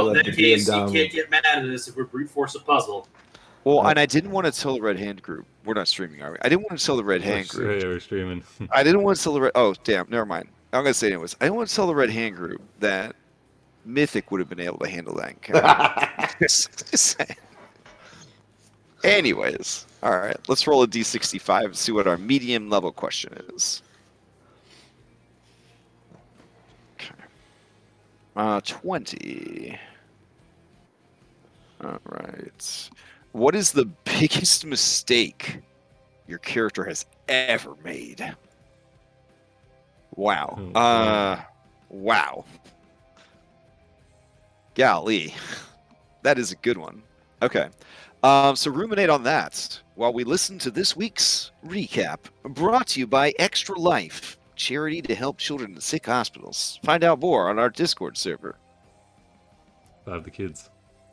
Well, in let that the DM case, you down. can't get mad at us if we brute force a puzzle. Well, and I didn't want to tell the Red Hand group. We're not streaming, are we? I didn't want to tell the Red Hand group. We're streaming. I didn't want to tell the Red... Oh, damn. Never mind. I'm going to say it anyways. I didn't want to tell the Red Hand group that Mythic would have been able to handle that encounter. Just saying. Anyways. All right. Let's roll a D65 and see what our medium level question is. Okay. 20. All right. What is the biggest mistake your character has ever made? Wow. Wow. Golly. That is a good one. Okay. So ruminate on that while we listen to this week's recap, brought to you by Extra Life, charity to help children in sick hospitals. Find out more on our Discord server. The kids.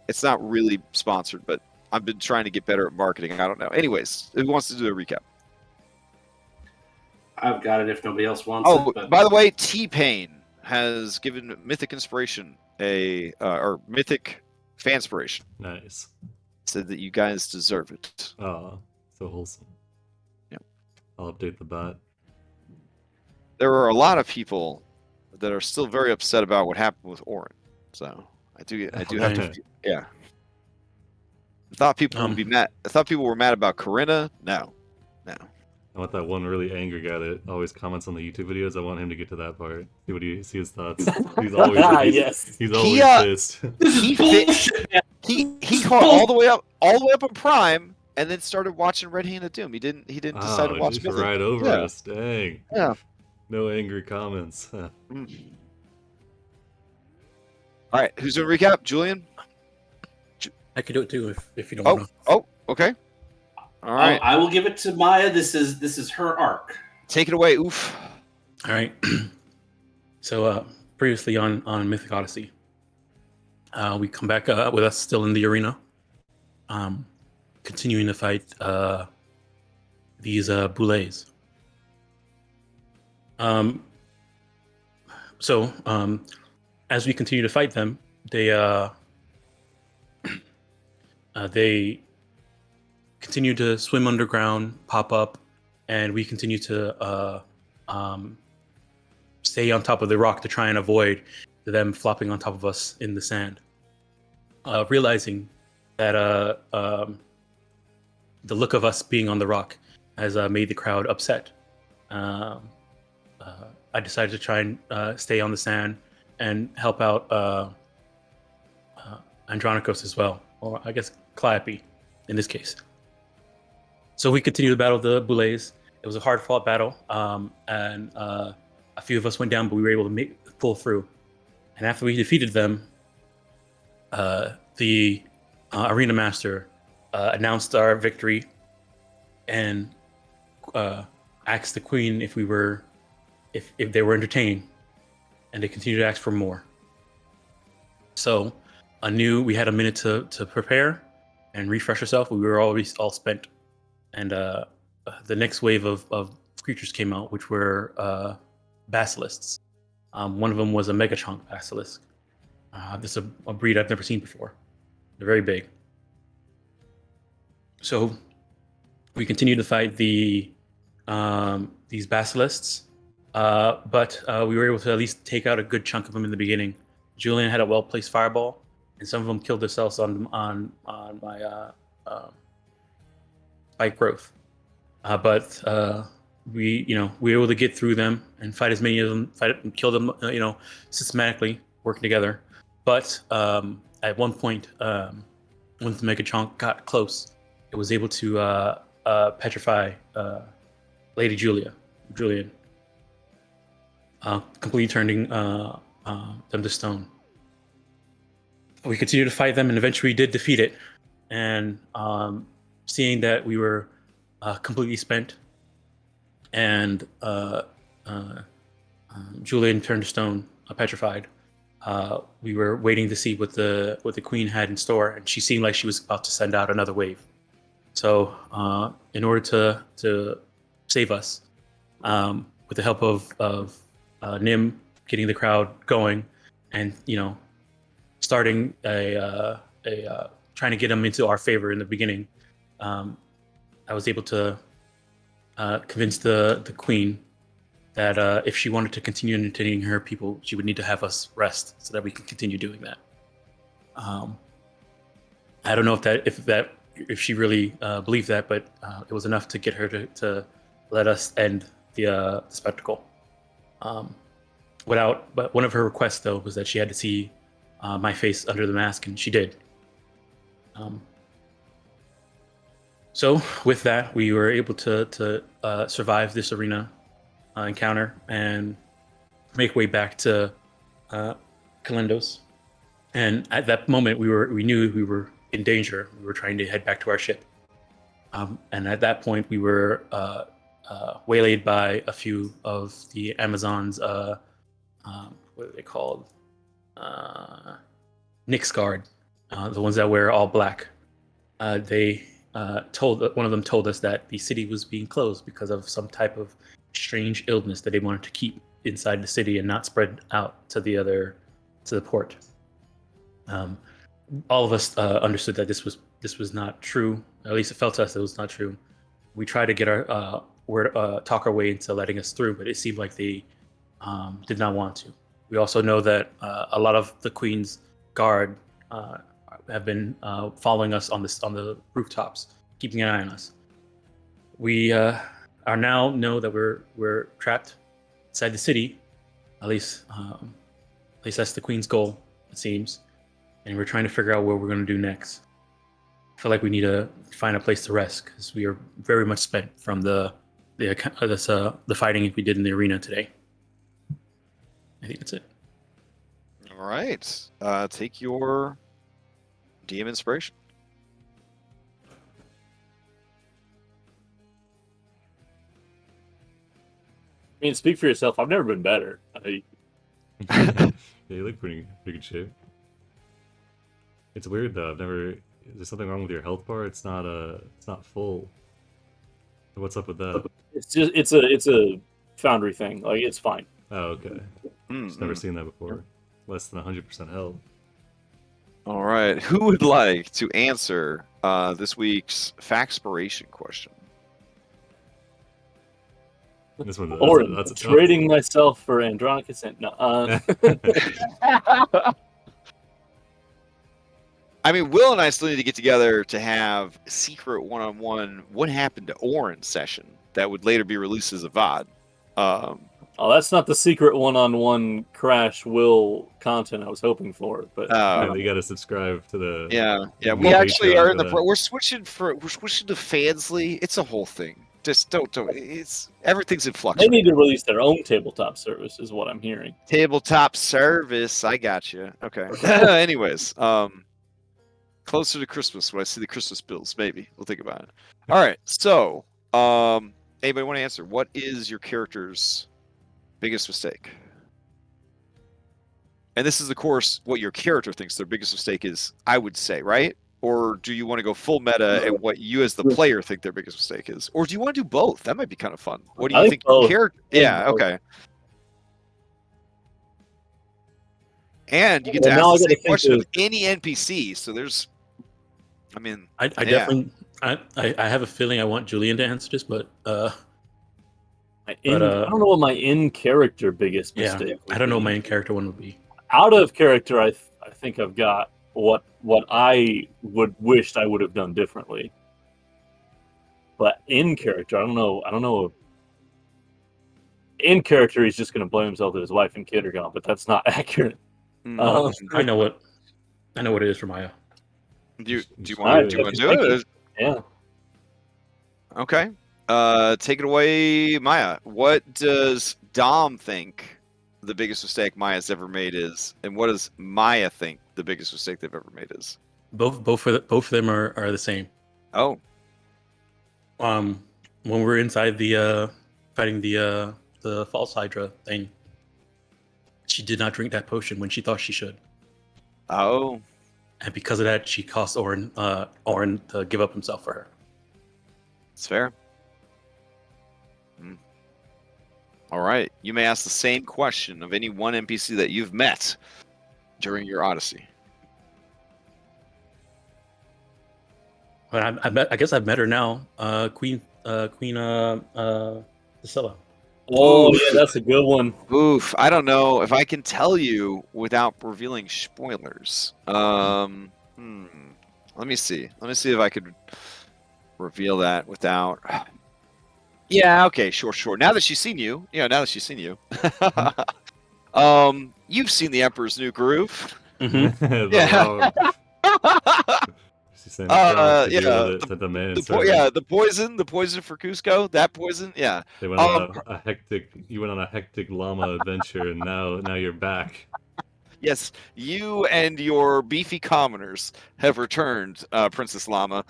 It's not really sponsored, but I've been trying to get better at marketing. I don't know. Anyways, who wants to do a recap? I've got it if nobody else wants Oh, it. But... by the way, T-Pain has given Mythic Inspiration or Mythic Fanspiration. Nice. Said that you guys deserve it. Oh, so wholesome. Yep. I'll update the bot. There are a lot of people that are still very upset about what happened with Orin. So I do have to, yeah. I thought people would be mad. I thought people were mad about Corinna. No. I want that one really angry guy that always comments on the YouTube videos. I want him to get to that part. See his thoughts. He's always he's always pissed. He caught all the way up on Prime and then started watching Red Hand of Doom. He didn't decide to watch Mythic. Right over us. Dang. Yeah. No angry comments. All right, who's doing recap? Julian? I could do it too if you don't want to. Oh, okay. All right. I will give it to Maya. This is her arc. Take it away, Oof. All right. So previously on Mythic Odyssey, we come back with us still in the arena, continuing to fight these boulets. So as we continue to fight them, they continue to swim underground, pop up, and we continue to stay on top of the rock to try and avoid them flopping on top of us in the sand. Realizing that the look of us being on the rock has made the crowd upset. I decided to try and stay on the sand and help out Andronikos as well, or I guess Calliope in this case. So we continued to battle the boulets. It was a hard-fought battle, and a few of us went down, but we were able to pull through. And after we defeated them, the arena master announced our victory and asked the queen if they were entertained, and they continued to ask for more. So we had a minute to prepare and refresh ourselves. We were already all spent. And the next wave of creatures came out, which were basilisks. One of them was a megachonk basilisk. This is a breed I've never seen before. They're very big. So we continued to fight these basilisks, but we were able to at least take out a good chunk of them in the beginning. Julian had a well-placed fireball, and some of them killed themselves on my spike growth. But we were able to get through them and fight as many of them, and kill them, systematically, working together. But at one point, when the megachonk got close, it was able to petrify Lady Julian, completely turning them to stone. We continued to fight them and eventually did defeat it. And seeing that we were completely spent and Julian turned to stone, petrified, we were waiting to see what the queen had in store, and she seemed like she was about to send out another wave. So in order to save us, with the help of Nim getting the crowd going and starting trying to get them into our favor in the beginning, I was able to convince the queen that if she wanted to continue entertaining her people, she would need to have us rest so that we can continue doing that. I don't know if she really believed that, but it was enough to get her to let us end the spectacle. But one of her requests though was that she had to see my face under the mask, and she did. So with that, we were able to survive this arena encounter and make way back to Kalendos. And at that moment, we knew we were in danger. We were trying to head back to our ship. And at that point, we were waylaid by a few of the Amazons. What are they called? Nyx Guard, the ones that wear all black. One of them told us that the city was being closed because of some type of strange illness that they wanted to keep inside the city and not spread out to the port. All of us understood that this was not true. At least it felt to us it was not true. We tried to get our talk our way into letting us through, but it seemed like they did not want to. We also know that a lot of the Queen's guard have been following us on the rooftops, keeping an eye on us. We are now know that we're trapped inside the city. At least that's the Queen's goal, it seems. And we're trying to figure out what we're going to do next. I feel like we need to find a place to rest because we are very much spent from the fighting we did in the arena today. I think that's it. All right. Take your DM inspiration. I mean, speak for yourself. I've never been better. Yeah, you look pretty good shape. It's weird though. Is there something wrong with your health bar? It's not full. What's up with that? It's a Foundry thing. Like, it's fine. Oh, okay. Just never seen that before. Less than 100% health. All right. Who would like to answer this week's Factspiration question? This one, Or that's trading myself for Andronicus and no. I mean, Will and I still need to get together to have a secret one-on-one what happened to Orin session that would later be released as a VOD. Oh, that's not the secret one-on-one Crash Will content I was hoping for. But you got to subscribe to the. Yeah. We actually are in the. We're switching to Fansly. It's a whole thing. Just don't. It's everything's in flux. They need to release their own tabletop service, is what I'm hearing. Tabletop service. I got you. Okay. Anyways, closer to Christmas when I see the Christmas bills, maybe we'll think about it. All right. So, anybody want to answer? What is your character's biggest mistake? And this is, of course, what your character thinks their biggest mistake is, I would say, right? Or do you want to go full meta and what you as the player think their biggest mistake is? Or do you want to do both? That might be kind of fun. What do you think your character? Yeah, okay. And you get to ask the same question of any NPC. So there's, I mean, I definitely, I have a feeling I want Julian to answer this, but I don't know what my in-character biggest mistake would I don't know be. what my in-character one would be. Out of character, I think I've got what I would wished I would have done differently. But in character, I don't know. In character, he's just going to blame himself that his wife and kid are gone, but that's not accurate. I know what it is for Maya. Do you want to do it? Yeah. Okay. Take it away, Maya. What does Dom think the biggest mistake Maya's ever made is, and what does Maya think the biggest mistake they've ever made is? Both of them are the same. Oh. When we're inside the fighting the false Hydra thing, she did not drink that potion when she thought she should. Oh. And because of that, she caused Orin to give up himself for her. It's fair. All right. You may ask the same question of any one NPC that you've met during your Odyssey. But I guess I've met her now. Queen Priscilla. Oh, Oof. yeah, that's a good one. Oof, I don't know if I can tell you without revealing spoilers. Let me see. Let me see if I could reveal that without. Yeah, okay, sure. Now that she's seen you, you've seen the Emperor's New Groove. Mm-hmm. Yeah. She's saying what's wrong to Yeah, deal with it to the man. the poison for Cusco. That poison, yeah. They went on a hectic. You went on a hectic llama adventure, and now you're back. Yes, you and your beefy commoners have returned, Princess Llama.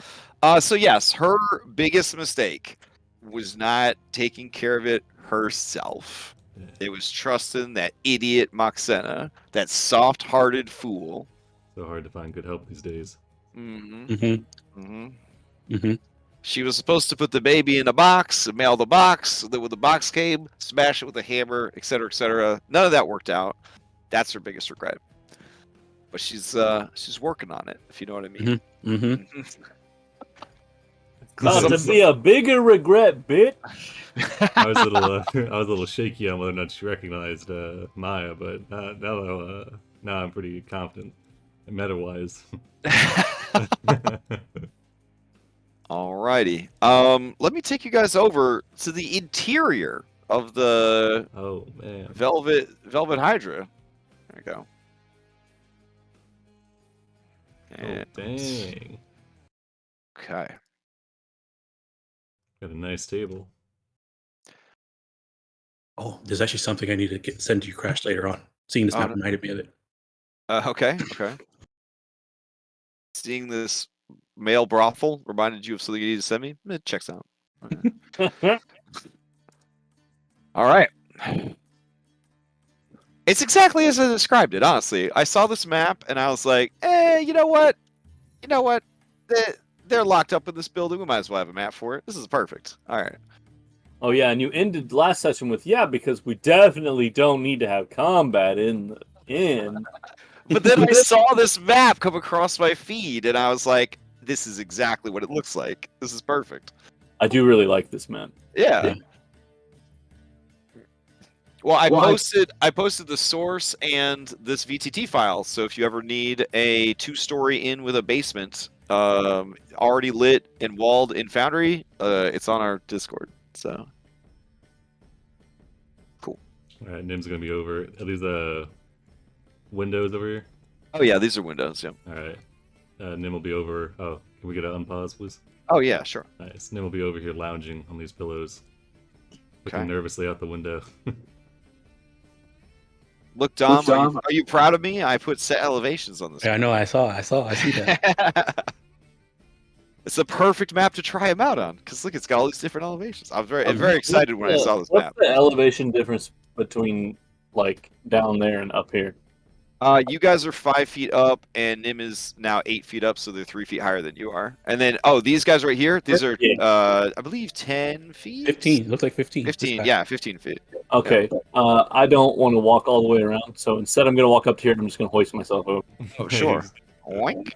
So yes, her biggest mistake was not taking care of it herself. Yeah. It was trusting that idiot Moxena, that soft-hearted fool. So hard to find good help these days. She was supposed to put the baby in a box, and mail the box. Then when the box came, smash it with a hammer, etc., etc. None of that worked out. That's her biggest regret. But she's working on it, if you know what I mean. About to be a bigger regret, bitch. I was a little shaky on whether or not she recognized Maya, but now I'm pretty confident, meta-wise. Alrighty. Let me take you guys over to the interior of the Oh man, Velvet Hydra. There you go. And, dang! okay. Got a nice table. Oh, there's actually something I need to send you, Crash, later on. Seeing this map reminded me of it. Okay. Seeing this male brothel reminded you of something you need to send me? It checks out. Okay. All right. It's exactly as I described it, honestly. I saw this map and I was like, you know what? They're locked up in this building. We might as well have a map for it. This is perfect. All right. Oh, yeah, and you ended last session with, because we definitely don't need to have combat in the inn. But then I saw this map come across my feed and I was like, this is exactly what it looks like. This is perfect. I do really like this map. Yeah. Well, I posted the source and this VTT file. So if you ever need a 2-story inn with a basement, already lit and walled in Foundry, it's on our Discord. So cool. All right, Nim's gonna be over. Are these windows over here? Oh yeah, these are windows. Yeah. All right. Nim will be over. Oh, can we get an unpause, please? Oh yeah, sure. Nice. Nim will be over here lounging on these pillows, looking Okay. nervously out the window. Look, Dom, are you proud of me? I put set elevations on this. Yeah, I know. I see that. It's the perfect map to try him out on because look, it's got all these different elevations. I'm very excited when I saw this map. What's the elevation difference between like down there and up here? You guys are 5 feet up, and Nim is now 8 feet up, so they're 3 feet higher than you are. And then, these guys right here, these are, I believe, 10 feet. 15. Looks like 15. 15, yeah, 15 feet. Okay. Yeah. I don't want to walk all the way around, so instead I'm going to walk up here and I'm just going to hoist myself over. Oh, sure. Oink.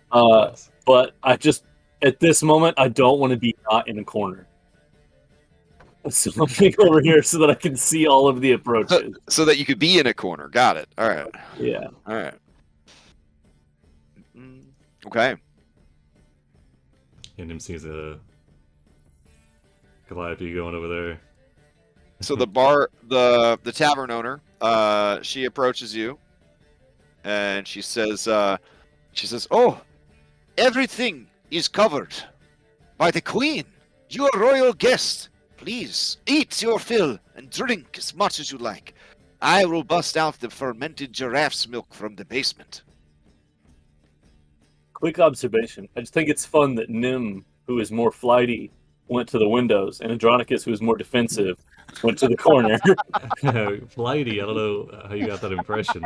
But I just, at this moment, I don't want to be not in a corner. So I'm going over here so that I can see all of the approaches. So that you could be in a corner. Got it. All right. Yeah. All right. Okay. And Nim sees a Calliope going over there. So the tavern owner, she approaches you, and she says, "Oh, everything is covered by the Queen, your royal guest. Please eat your fill and drink as much as you like. I will bust out the fermented giraffe's milk from the basement." Quick observation. I just think it's fun that Nim, who is more flighty, went to the windows, and Andronicus, who is more defensive, went to the corner. Flighty, I don't know how you got that impression.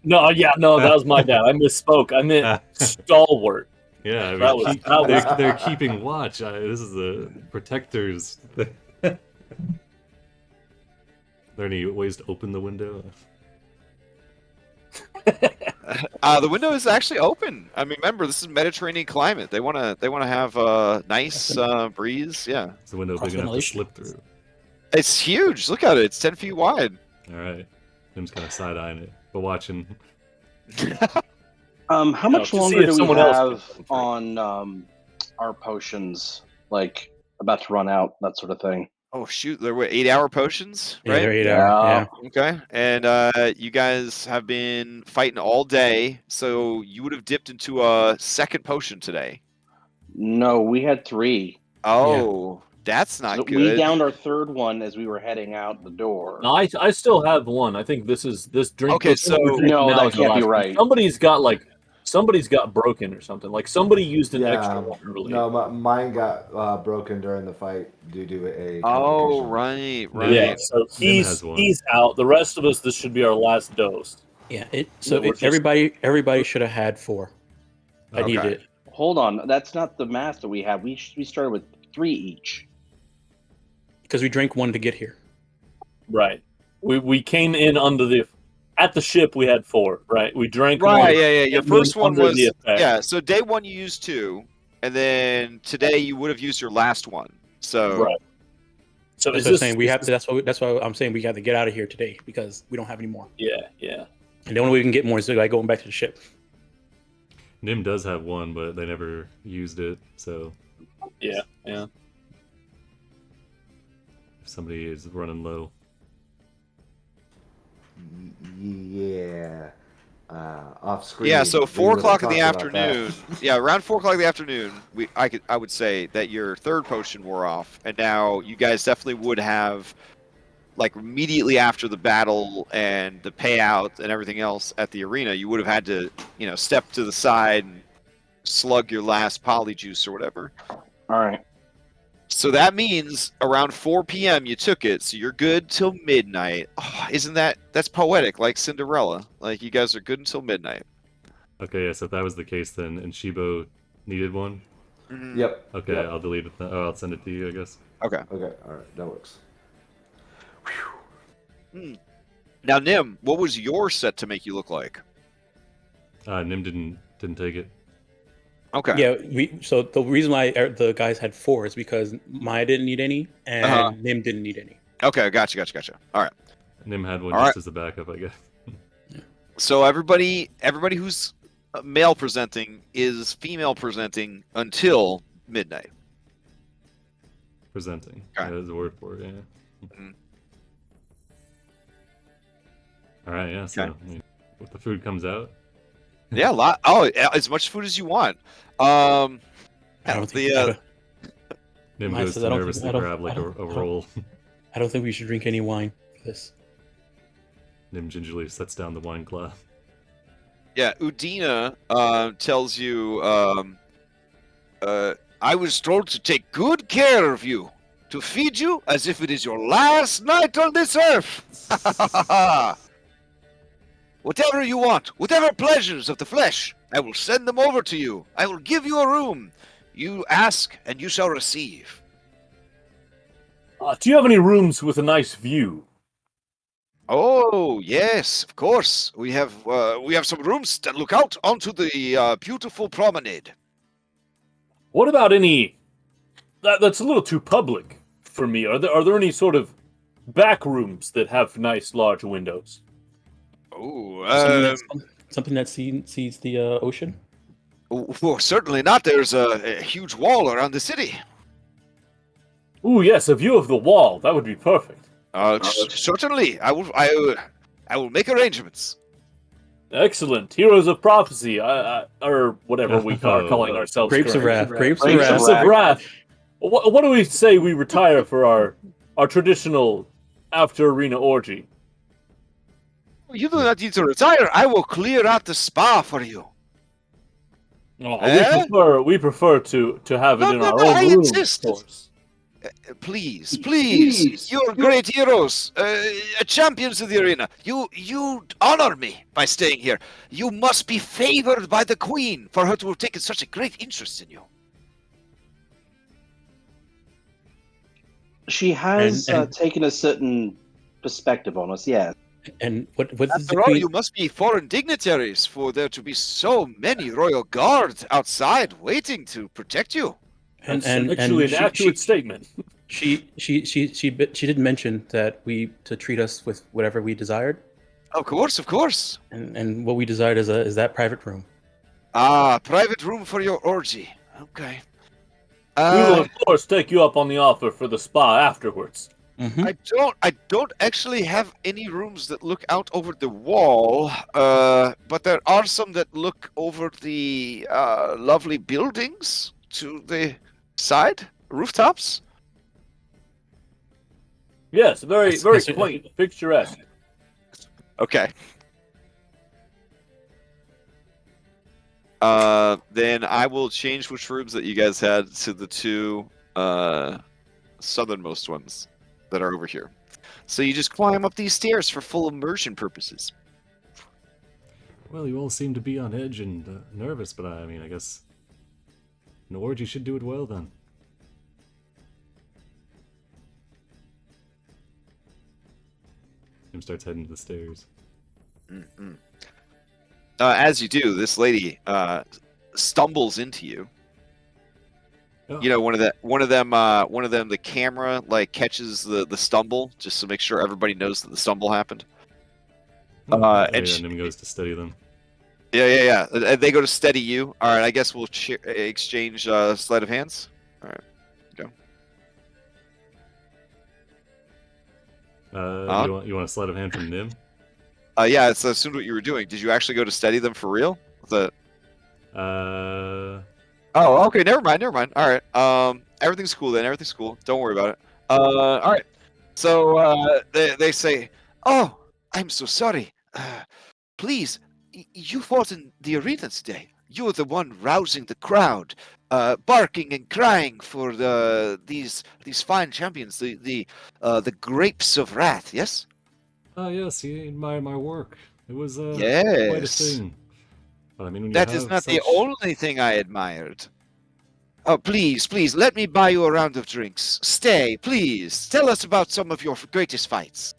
No, that was my dad. I misspoke. I meant stalwart. Yeah, I mean, they're keeping watch. This is the protectors. Are there any ways to open the window? The window is actually open. I mean, remember this is Mediterranean climate. They wanna have a nice breeze. Yeah, Is the window big enough to slip through? it's huge. Look at it. It's 10 feet wide. All right. Tim's kind of side eyeing it, but watching. How much to see longer if do we someone else have can come on our potions? Like about to run out, that sort of thing. Oh shoot, there were 8-hour potions, Yeah, right? they're 8 hour. Yeah. Okay, and you guys have been fighting all day, so you would have dipped into a second potion today. No, we had 3. Oh, that's not So good. we downed our third one as we were heading out the door. No, I still have one. I think this drink. Okay, this drink so- we're drinking No, now that is the can't be last one. right. Somebody's got broken or something. Like somebody used an Yeah, extra one earlier. No, mine got broken during the fight due to a. Oh, complication. right. Yeah, so Nim has one. he's out. The rest of us, this should be our last dose. Yeah. We're just- Everybody should have had 4. I needed Okay. it. Hold on, that's not the mass that we have. We started with 3 each. Because we drank 1 to get here. Right. We came in at the ship. We had 4. Right. We drank one. Right, yeah. Your and first then one under was the effect. So day 1 you used 2, and then today you would have used your last one. So Right. So That's is what I'm this saying. We have to. That's why I'm saying we got to get out of here today because we don't have any more. Yeah. And the only way we can get more is like going back to the ship. Nim does have one, but they never used it, so Yeah. if somebody is running low. Yeah. Off screen. yeah, so we 4 would've o'clock in the talked about that. afternoon. Yeah, around 4 o'clock in the afternoon, I would say that your third potion wore off, and now you guys definitely would have, like immediately after the battle and the payout and everything else at the arena, you would have had to, step to the side and slug your last polyjuice or whatever. All right. So that means around 4 p.m. you took it, so you're good till midnight. Oh, that's poetic, like Cinderella. Like you guys are good until midnight. Okay, yeah, so if that was the case then, and Shibo needed one, Mhm. Yep. okay, Yep. I'll delete it. I'll send it to you, I guess. Okay. Okay. All right. That works. Now, Nim, what was your set to make you look like? Nim didn't take it. Okay. Yeah. So the reason why the guys had 4 is because Maya didn't need any and Nim didn't need any. Okay, gotcha. All right. Nim had one All just right. as a backup, I guess. So everybody who's male presenting is female presenting until midnight. Presenting. Okay. Yeah, there's a word for it, yeah. Mhm. All right, yeah, so Okay. I mean, if the food comes out, Yeah, a lot. Oh, as much food as you want. I don't think. Nim Mine goes says to I don't nervously think- I don't- grab like I a don't- roll. I don't think we should drink any wine for this. Nim gingerly sets down the wine glass. Yeah, Udina tells you, I was told to take good care of you, to feed you as if it is your last night on this earth. Whatever you want, whatever pleasures of the flesh, I will send them over to you. I will give you a room. You ask, and you shall receive. Do you have any rooms with a nice view? Oh yes, of course. We have some rooms that look out onto the beautiful promenade. What about any? That's a little too public for me. Are there any sort of back rooms that have nice large windows? Oh, Something that sees the ocean. well, certainly not. There's a huge wall around the city. Ooh, yes, a view of the wall. That would be perfect. Certainly, I will make arrangements. Excellent. Heroes of Prophecy, or whatever we are calling ourselves. Grapes of currently. Wrath. Grapes of Grapes Wrath. of Grapes of Wrath. What do we say we retire for our traditional after arena orgy? You do not need to retire. I will clear out the spa for you. Oh, Eh? we prefer to have it No, in no, our no, own I room, insist. of course. Please, you're great heroes, champions of the arena. You honor me by staying here. You must be favored by the queen for her to have taken such a great interest in you. She has And- taken a certain perspective on us, yeah. And what is the After all, queen? you must be foreign dignitaries for there to be so many royal guards outside waiting to protect you. And That's actually an accurate statement. she did mention that to treat us with whatever we desired, Of course, of course. and what we desired is that private room. Ah, private room for your orgy. Okay. We will, of course, take you up on the offer for the spa afterwards. Mm-hmm. I don't actually have any rooms that look out over the wall, but there are some that look over the lovely buildings to the side, rooftops. Yes, very That's- quaint, picturesque. Okay. Then I will change which rooms that you guys had to the two southernmost ones that are over here. So you just climb up these stairs for full immersion purposes. Well, you all seem to be on edge and nervous, but I mean, I guess an orgy should do it well then. Jim starts heading to the stairs. Mm-mm. As you do, this lady stumbles into you. Oh, You know, one of them, the camera like catches the stumble just to make sure everybody knows that the stumble happened. and and Nim goes to steady them. Yeah. They go to steady you. All right, I guess we'll exchange sleight of hands. All right, go. You want a sleight of hand from Nim? Yeah, it's assumed what you were doing. Did you actually go to steady them for real? Oh, okay. Never mind. All right. Everything's cool then. Everything's cool. Don't worry about it. All right. So they say, "Oh, I'm so sorry. Please, you fought in the arena today. You were the one rousing the crowd, barking and crying for these fine champions, the grapes of wrath. Yes." Yes, he admired my work. It was quite a Yes. thing. But I mean, when you That have is not the such- only thing I admired. Oh, please, let me buy you a round of drinks. Stay, please. Tell us about some of your greatest fights.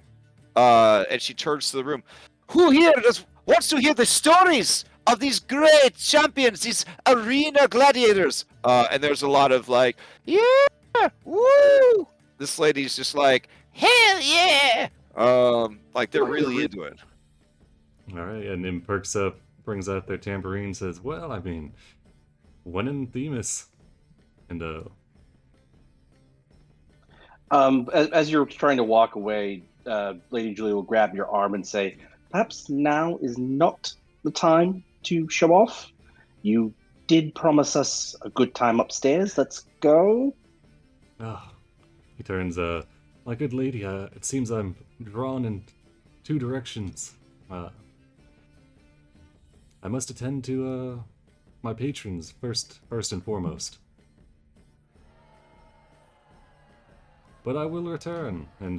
And she turns to the room. Who here wants to hear the stories of these great champions, these arena gladiators? And there's a lot of like, yeah, woo! This lady's just like, hell yeah! Like they're really into it. All right, and Nim perks up, brings out their tambourine, says, "Well, I mean, when in Themis," and As you're trying to walk away, Lady Julia will grab your arm and say, "Perhaps now is not the time to show off. You did promise us a good time upstairs. Let's go." He turns, "My good lady, it seems I'm drawn in two directions. I must attend to my patrons first and foremost. But I will return." And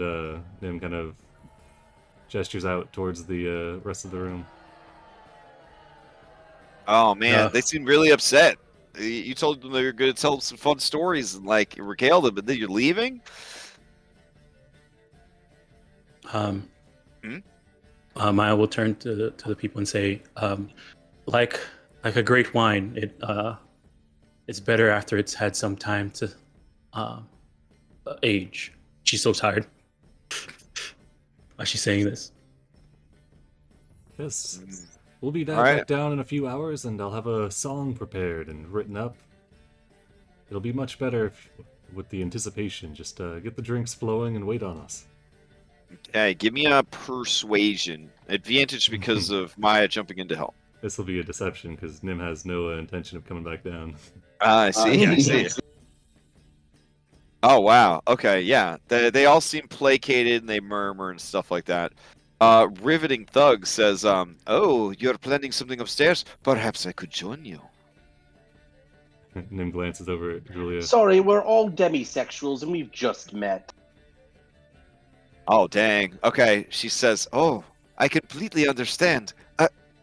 Nim kind of gestures out towards the rest of the room. Oh man, they seem really upset. You told them they were going to tell some fun stories and like regale them, but then you're leaving. Maya will turn to the people and say, like a great wine, it's better after it's had some time to age. She's so tired. Why is she saying this? Yes, we'll be All right. back down in a few hours, and I'll have a song prepared and written up. It'll be much better with the anticipation. Just get the drinks flowing and wait on us. Okay, give me a persuasion advantage because of Maya jumping in to help. This will be a deception because Nim has no intention of coming back down. I see. I see. Oh wow. Okay, yeah. They all seem placated and they murmur and stuff like that. Riveting Thug says, "Oh, you're planning something upstairs? Perhaps I could join you." Nim glances over at Julia. Sorry, we're all demisexuals and we've just met. Oh dang. Okay, she says, "Oh, I completely understand.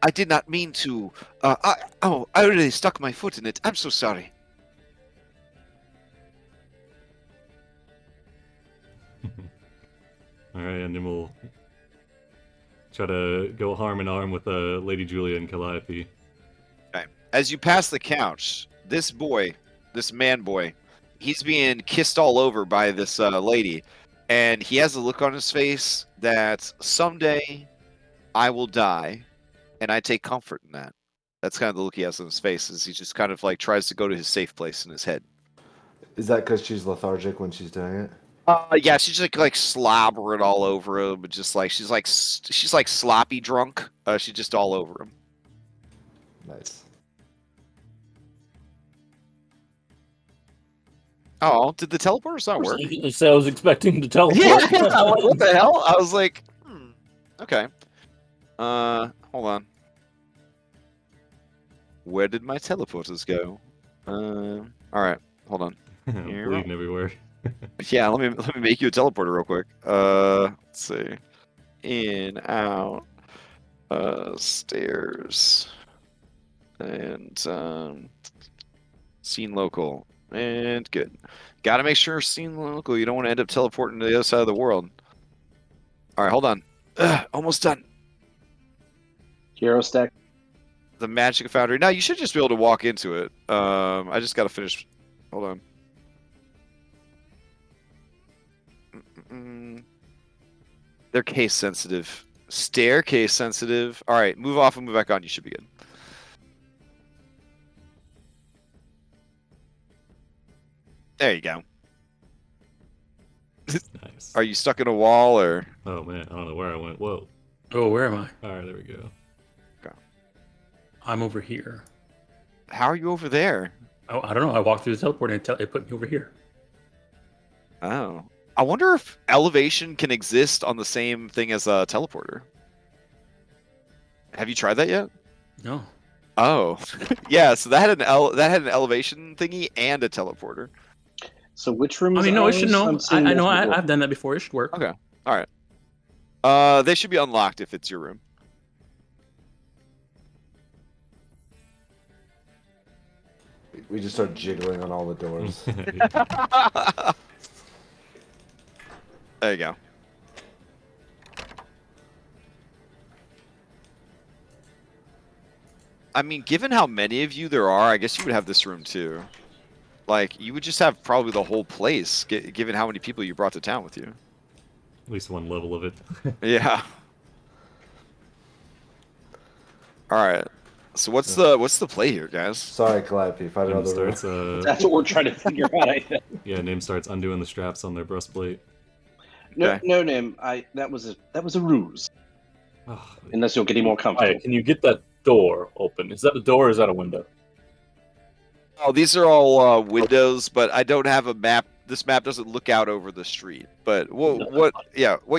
I did not mean to. I really stuck my foot in it. I'm so sorry." All right, and then we'll try to go arm in arm with Lady Julia and Calliope. As you pass the couch, this man boy, he's being kissed all over by this lady, and he has a look on his face that someday I will die, and I take comfort in that. That's kind of the look he has on his face, as he just kind of like tries to go to his safe place in his head. Is that because she's lethargic when she's doing it? Yeah, she's just like slobbering all over him, but just like she's like sloppy drunk. She's just all over him. Nice. Oh, did the teleporters not work? I was expecting to teleport. Yeah, I'm like, what the hell? I was like, okay. Hold on. Where did my teleporters go? All right, hold on. Bleeding everywhere. Yeah, let me make you a teleporter real quick. Let's see. In, out, stairs, and scene local, and good. Got to make sure scene local. You don't want to end up teleporting to the other side of the world. All right, hold on. Almost done. Hero stack. The magic of Foundry. Now you should just be able to walk into it. I just got to finish. Hold on. They're case sensitive. Staircase sensitive. All right, move off and move back on. You should be good. There you go. Nice. Are you stuck in a wall or? Oh man, I don't know where I went. Whoa. Oh, where am I? All right, there we go. I'm over here. How are you over there? Oh, I don't know. I walked through the teleport and it put me over here. Oh. I wonder if elevation can exist on the same thing as a teleporter. Have you tried that yet? No. Oh. Yeah, so that had an elevation thingy and a teleporter. So which room? I mean, no, it should know. I know. I've done that before. It should work. Okay. All right. They should be unlocked if it's your room. We just start jiggling on all the doors. There you go. I mean, given how many of you there are, I guess you would have this room too. Like, you would just have probably the whole place, given how many people you brought to town with you. At least one level of it. Yeah. All right. So what's the play here, guys? Sorry, Calliope. Find Name another room. starts, That's what we're trying to figure out. I think. yeah, Name starts undoing the straps on their breastplate. No, Okay. no, Nim. That was a ruse. Oh, Unless you'll get any more comfortable. Alright, can you get that door open? Is that a door or is that a window? Oh, these are all windows, but I don't have a map. This map doesn't look out over the street. But what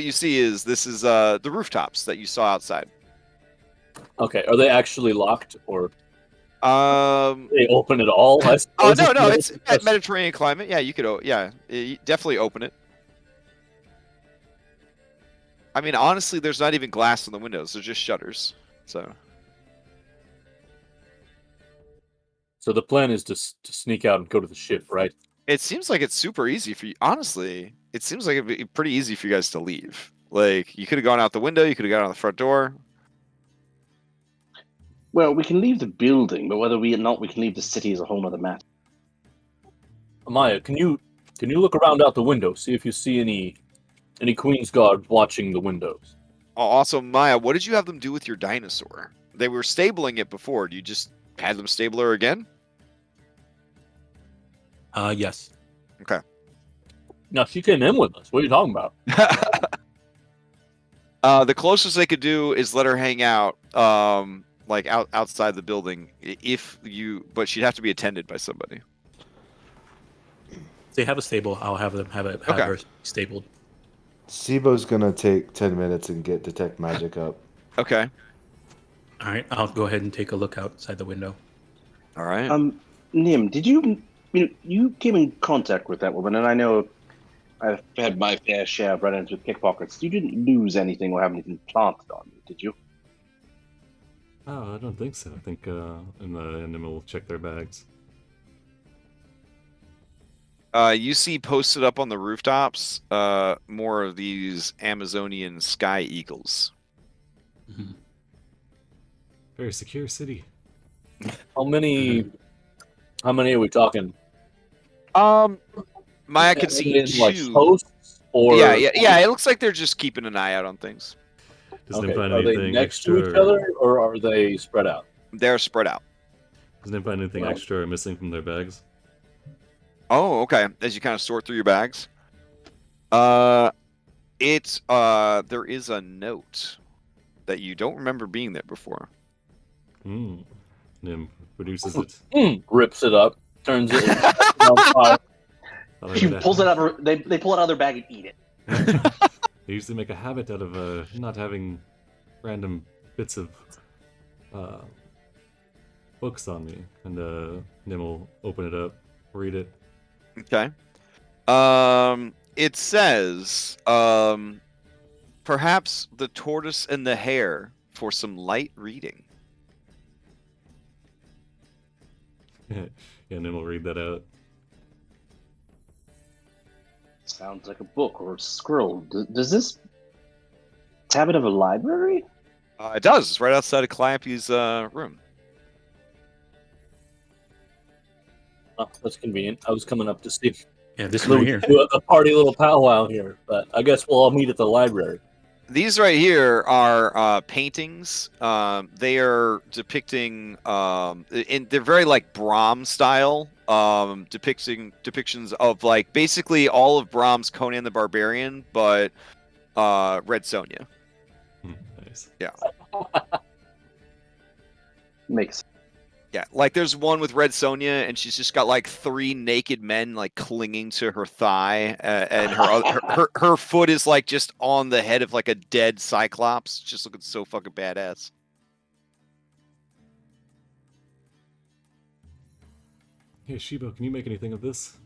you see is this is the rooftops that you saw outside. Okay, are they actually locked or They open at all? I Oh suppose no, it's Mediterranean climate. Yeah, you could. You definitely open it. I mean, honestly, there's not even glass on the windows. They're just shutters. So the plan is to sneak out and go to the ship, right? it seems like it's super easy for you. Honestly, it seems like it'd be pretty easy for you guys to leave. Like, you could have gone out the window. You could have gone out the front door. Well, we can leave the building, but whether we or not we can leave the city is a whole other matter. Amaya, can you look around out the window, see if you see any Queen's Guard watching the windows? Oh, also, Maya, what did you have them do with your dinosaur? They were stabling it before. Do you just had them stable her again? Yes. Okay. No, she came in with us. What are you talking about? The closest they could do is let her hang out, like outside the building, but she'd have to be attended by somebody. They have a stable. I'll have them have Okay. her stabled. Sibo's gonna take 10 minutes and get detect magic up. Okay. All right. I'll go ahead and take a look outside the window. All right. Nim, did you came in contact with that woman, and I know I've had my fair share of run-ins with pickpockets. You didn't lose anything or have anything planted on you, did you? Oh, I don't think so. I think and then we'll check their bags. You see posted up on the rooftops more of these Amazonian sky eagles. Very secure city. How many are we talking? Maya can see Like two. hosts or Yeah. It looks like they're just keeping an eye out on things. Doesn't Okay, it find are they anything next extra? to each other or are they spread out? They're spread out. Doesn't it find anything Well. extra or missing from their bags? Oh, okay. As you kind of sort through your bags, there is a note that you don't remember being there before. Nim produces it. Rips it up, turns it on fire. Thought I She made a pulls it habit- out. They pull it out of their bag and eat it. They usually make a habit out of not having random bits of books on me, and Nim will open it up, read it. Okay. It says, perhaps the tortoise and the hare for some light reading. Yeah, Nim will read that out. Sounds like a book or a scroll. Does this have it of a library? It does. It's right outside of Calliope's room. Oh, that's convenient. I was coming up to see Yeah, this one right here. do a party little powwow here, but I guess we'll all meet at the library. These right here are paintings. They are depicting, they're very like Brahm style, depictions of like basically all of Brahm's Conan the Barbarian, but Red Sonja. Nice. Makes Yeah, like there's one with Red Sonja, and she's just got like 3 naked men like clinging to her thigh, and her foot is like just on the head of like a dead Cyclops, just looking so fucking badass. Hey, Shibo, can you make anything of this?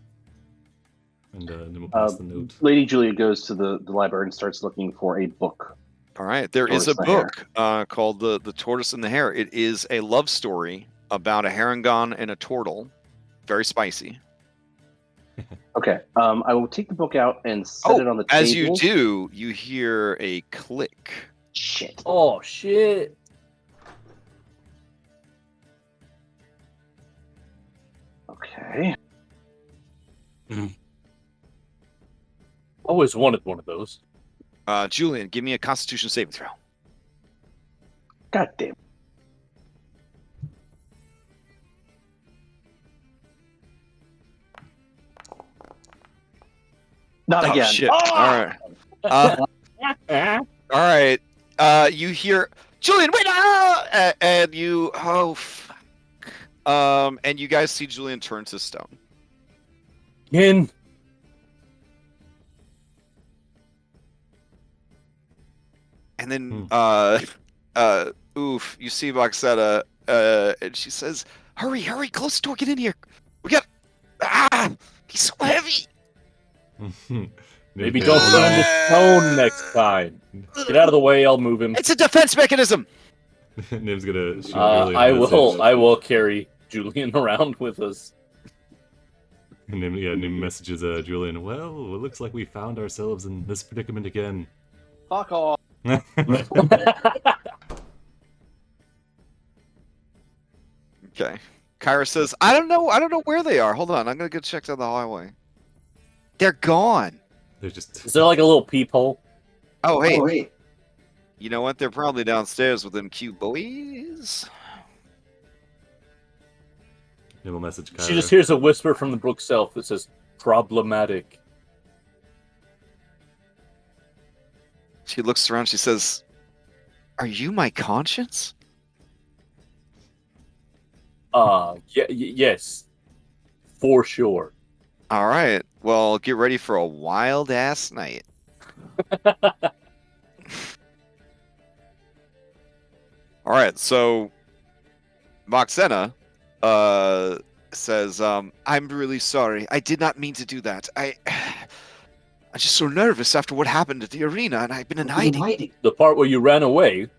And Nim will pass the note. Lady Julia goes to the library and starts looking for a book. All right, there is Tortoise a and the book called the Tortoise and the Hare. It is a love story about a herringon and a turtle. Very spicy. Okay, I will take the book out and set it on the table. As you do, you hear a click. Shit. Oh shit! Okay. Always wanted one of those. Julian, give me a Constitution saving throw. God damn. Not Oh, again. shit. Ah! All right. All right. You hear Julian, wait! And you, fuck. And you guys see Julian turn to stone. In. And then, you see Voxetta, and she says, "Hurry, close the door, get in here. We got, he's so heavy." Maybe don't put him to stone next time. Get out of the way. I'll move him. It's a defense mechanism. Nim's gonna shoot Julian a I message. will carry Julian around with us. Nim messages Julian. Well, it looks like we found ourselves in this predicament again. Fuck off. Okay. Kyra says, I don't know where they are. Hold on, I'm gonna go check down the hallway. They're gone. They're just Is there like a little peephole? Oh, hey. You know what? They're probably downstairs with them cute boys. Nim will message Kyra. She just hears a whisper from the bookshelf that says "problematic." She looks around, she says, "Are you my conscience?" Yes, for sure. All right. Well, get ready for a wild ass night. All right. So, Moxena says, "I'm really sorry. I did not mean to do that. I'm just so nervous after what happened at the arena, and I've been in hiding. The part where you ran away.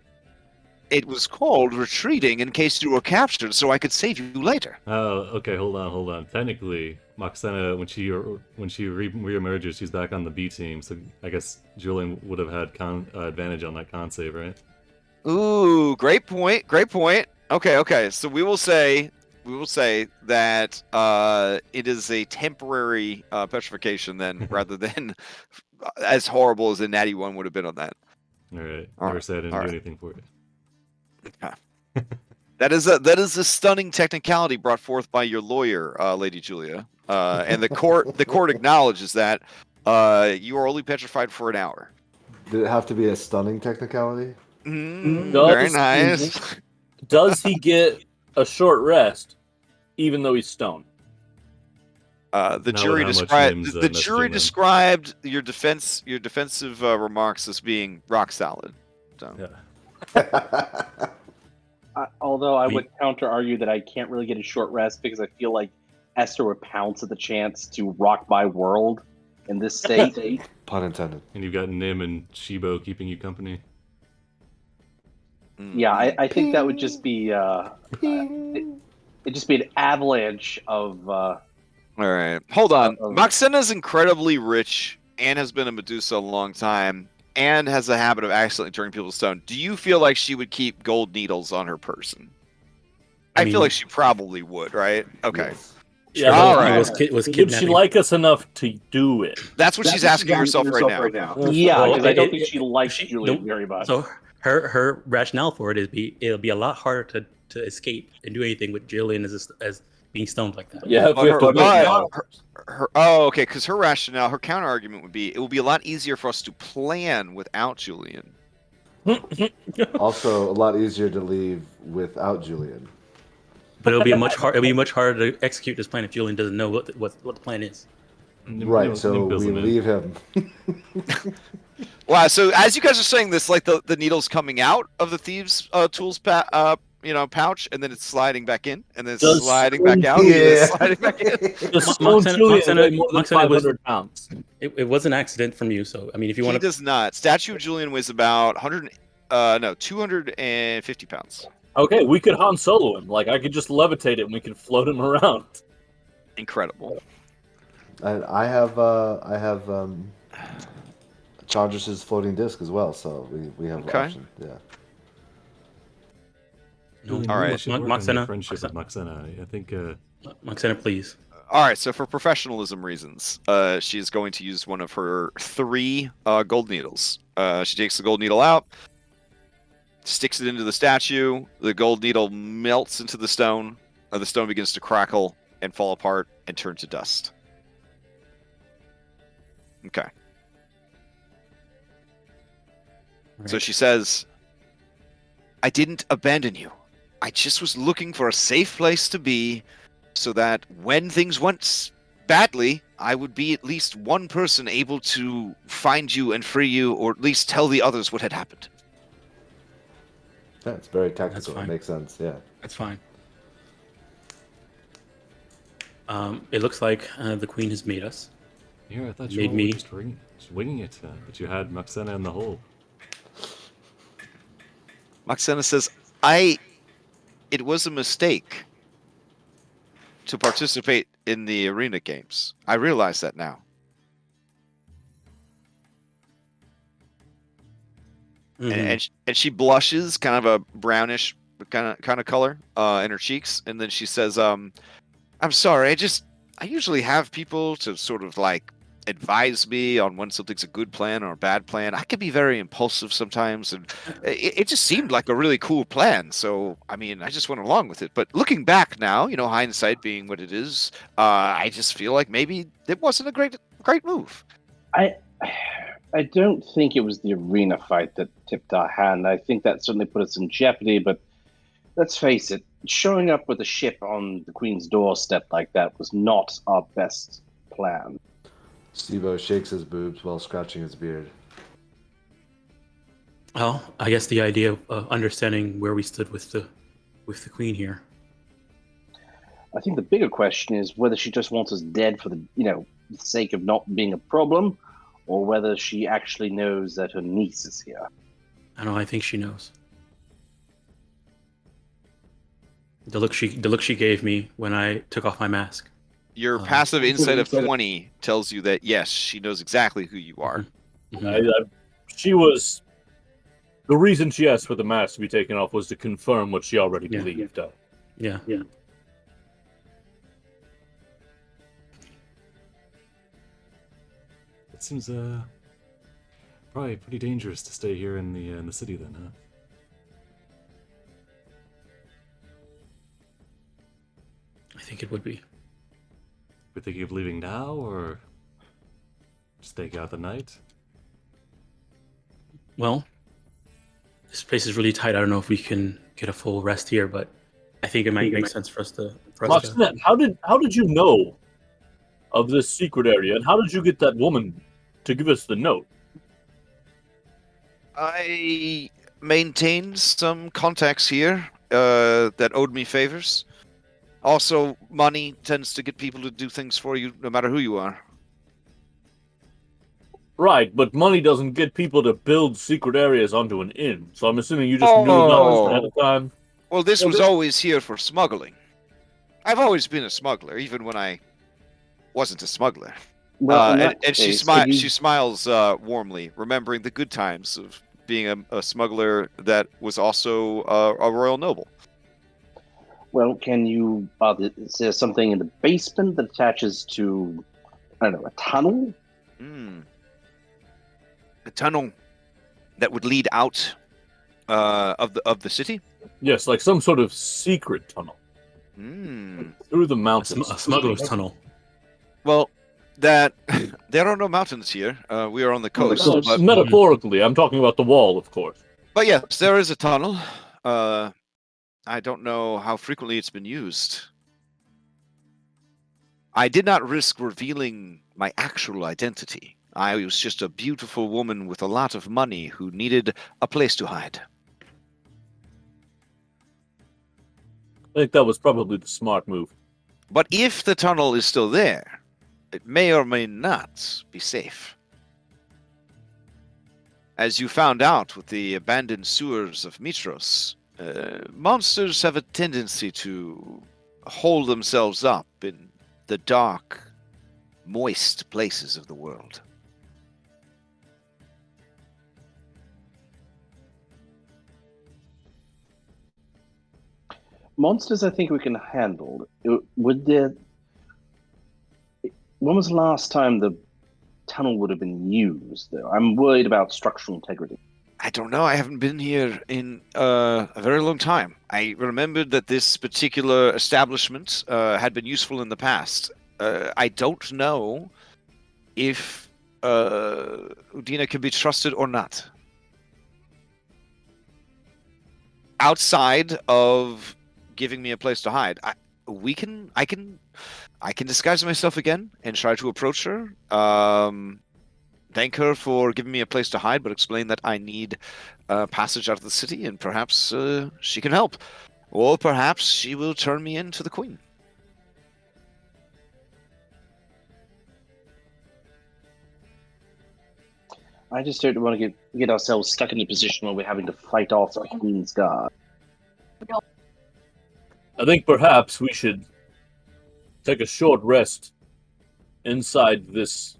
It was called retreating in case you were captured, so I could save you later." Oh, okay. Hold on. Technically, Moxena, when she reemerges, she's back on the B team. So I guess Julian would have had advantage on that con save, right? Ooh, great point. Great point. Okay. So we will say that it is a temporary petrification then, rather than as horrible as a natty one would have been on that. All right. All Never right, said I didn't all do right. anything for you. That is a stunning technicality brought forth by your lawyer, Lady Julia, and the court acknowledges that you are only petrified for an hour. Did it have to be a stunning technicality? Very nice. Does he get a short rest, even though he's stoned? The Not jury with how much described Nim's, the messaging jury them. described your defensive remarks as being rock solid. So. Yeah. Although I We- would counter argue that I can't really get a short rest because I feel like Esther would pounce at the chance to rock my world in this state. Pun intended. And you've got Nim and Shibo keeping you company. Yeah, I think that would just be it'd just be an avalanche of. All right, hold on. of- Moxena's incredibly rich and has been a Medusa a long time and has a habit of accidentally turning people to stone. Do you feel like she would keep gold needles on her person? I feel mean- like she probably would, right? Okay. Yes. Yeah, All but right. Was Would she kidnapping. like us enough to do it? That's what she's asking herself right now. Yeah, Well, because I don't it- think it- she likes she- Julian no- very much. So her rationale for it is it'll be a lot harder to escape and do anything with Julian as being stoned like that. Yeah, if we have to But wait her, okay, because her rationale, her counter argument would be, it will be a lot easier for us to plan without Julian. Also, a lot easier to leave without Julian. But it'll be much harder to execute this plan if Julian doesn't know what the plan is. Right, so Nim fills we him in. leave him. Wow, so as you guys are saying this, like the needle's coming out of the thieves' tools pouch, and then it's sliding back in, and then it's Does sliding back out, and then it's sliding back in. The stone Moxena- Julian Moxena- weigh more than Moxena was- 500 pounds. It was an accident from you, so I mean, if you He want to, does not. Statue of Julian weighs about 250 pounds. Okay, we could Han Solo him. Like, I could just levitate it and we could float him around. Incredible. And I have Chandris's floating disc as well, so we have Okay. an option. Yeah. no, All right. You should work on your Moxena, friendship with Moxena. I think Moxena, please. All right, so for professionalism reasons, she is going to use one of her 3 gold needles. She takes the gold needle out, sticks it into the statue. The gold needle melts into the stone. The stone begins to crackle and fall apart and turn to dust. Okay. So Right. she says, I didn't abandon you. I just was looking for a safe place to be so that when things went badly, I would be at least one person able to find you and free you, or at least tell the others what had happened. Yeah, it's very tactical. It fine. makes sense. Yeah. That's fine. It looks like the queen has made us. here I thought you Made all me- were just winging it, but you had Moxena in the hole. Moxena says, it was a mistake to participate in the arena games. I realize that now. Mhm. And she blushes, kind of a brownish kind of color in her cheeks, and then she says, "I'm sorry. I usually have people to sort of like advise me on when something's a good plan or a bad plan. I can be very impulsive sometimes, and it just seemed like a really cool plan. So I mean, I just went along with it. But looking back now, you know, hindsight being what it is, I just feel like maybe it wasn't a great move." I don't think it was the arena fight that tipped our hand. I think that certainly put us in jeopardy, but let's face it, showing up with a ship on the Queen's doorstep like that was not our best plan. Steve-O shakes his boobs while scratching his beard. Well, I guess the idea of understanding where we stood with the queen here. I think the bigger question is whether she just wants us dead for the sake of not being a problem, or whether she actually knows that her niece is here. I don't know. I think she knows. The look she gave me when I took off my mask. Your passive insight of 20 tells you that yes, she knows exactly who you are. Mhm. She was The reason she asked for the mask to be taken off was to confirm what she already Yeah. believed. Yeah. It seems probably pretty dangerous to stay here in the city then, huh? I think it would be. We're thinking of leaving now, or staying out the night? Well, this place is really tight. I don't know if we can get a full rest here, but I think it might make sense for us to. Roxanne, how did you know of this secret area, and how did you get that woman to give us the note? I maintained some contacts here that owed me favors. Also, money tends to get people to do things for you, no matter who you are. Right, but money doesn't get people to build secret areas onto an inn. So I'm assuming you just knew about this ahead of time. Well, this was always here for smuggling. I've always been a smuggler, even when I wasn't a smuggler. Well, in that and she case, smiles. if you- She smiles warmly, remembering the good times of being a smuggler that was also a royal noble. Well, can you? Is there something in the basement that attaches to, I don't know, a tunnel? A tunnel that would lead out of the city. Yes, like some sort of secret tunnel through the mountains. A smuggler's tunnel. Well, there are no mountains here. We are on the coast. So, But, metaphorically, I'm talking about the wall, of course. but yes, there is a tunnel. I don't know how frequently it's been used. I did not risk revealing my actual identity. I was just a beautiful woman with a lot of money who needed a place to hide. I think that was probably the smart move. But if the tunnel is still there, it may or may not be safe. As you found out with the abandoned sewers of Mitros, monsters have a tendency to hold themselves up in the dark, moist places of the world. Monsters, I think we can handle. Would there? When was the last time the tunnel would have been used? Though I'm worried about structural integrity. I don't know. I haven't been here in a very long time. I remembered that this particular establishment had been useful in the past. I don't know if Udina can be trusted or not. Outside of giving me a place to hide, I can disguise myself again and try to approach her. Thank her for giving me a place to hide, but explain that I need passage out of the city, and perhaps she can help. Or perhaps she will turn me in to the queen. I just don't want to get ourselves stuck in a position where we're having to fight off a Queen's Guard. I think perhaps we should take a short rest inside this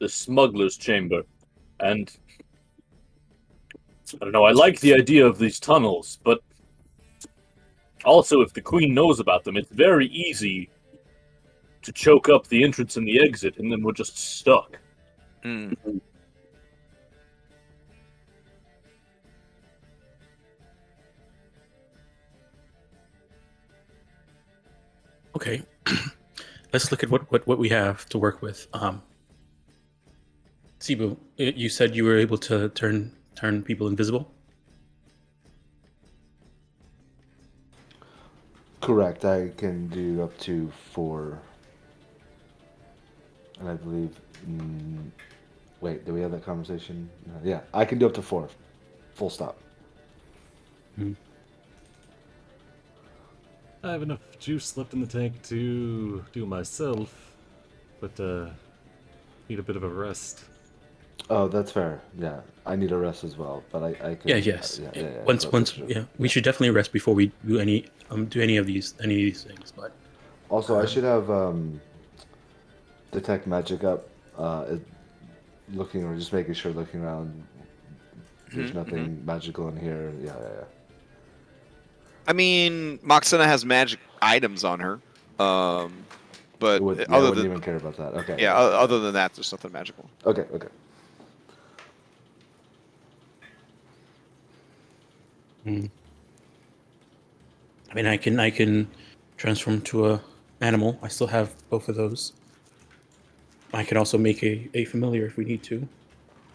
smuggler's chamber. And I don't know, I like the idea of these tunnels, but also if the queen knows about them, it's very easy to choke up the entrance and the exit, and then we're just stuck. Okay, let's look at what we have to work with. Sibu, you said you were able to turn people invisible. Correct. I can do up to 4. And I believe. Wait, did we have that conversation? No, yeah, I can do up to 4. Full stop. I have enough juice left in the tank to do it myself, but need a bit of a rest. Oh, that's fair. Yeah, I need a rest as well, but I can. Yes. Yeah, Once, sure. yeah, we should definitely rest before we do any of these things. But Also, I should have detect magic up, looking or just making sure, looking around, There's Mhm, nothing magical in here. Yeah. I mean, Moxena has magic items on her, but I other wouldn't than even care about that. Okay. yeah, other than that, there's nothing magical. Okay. I mean, I can transform to a animal. I still have both of those. I can also make a familiar if we need to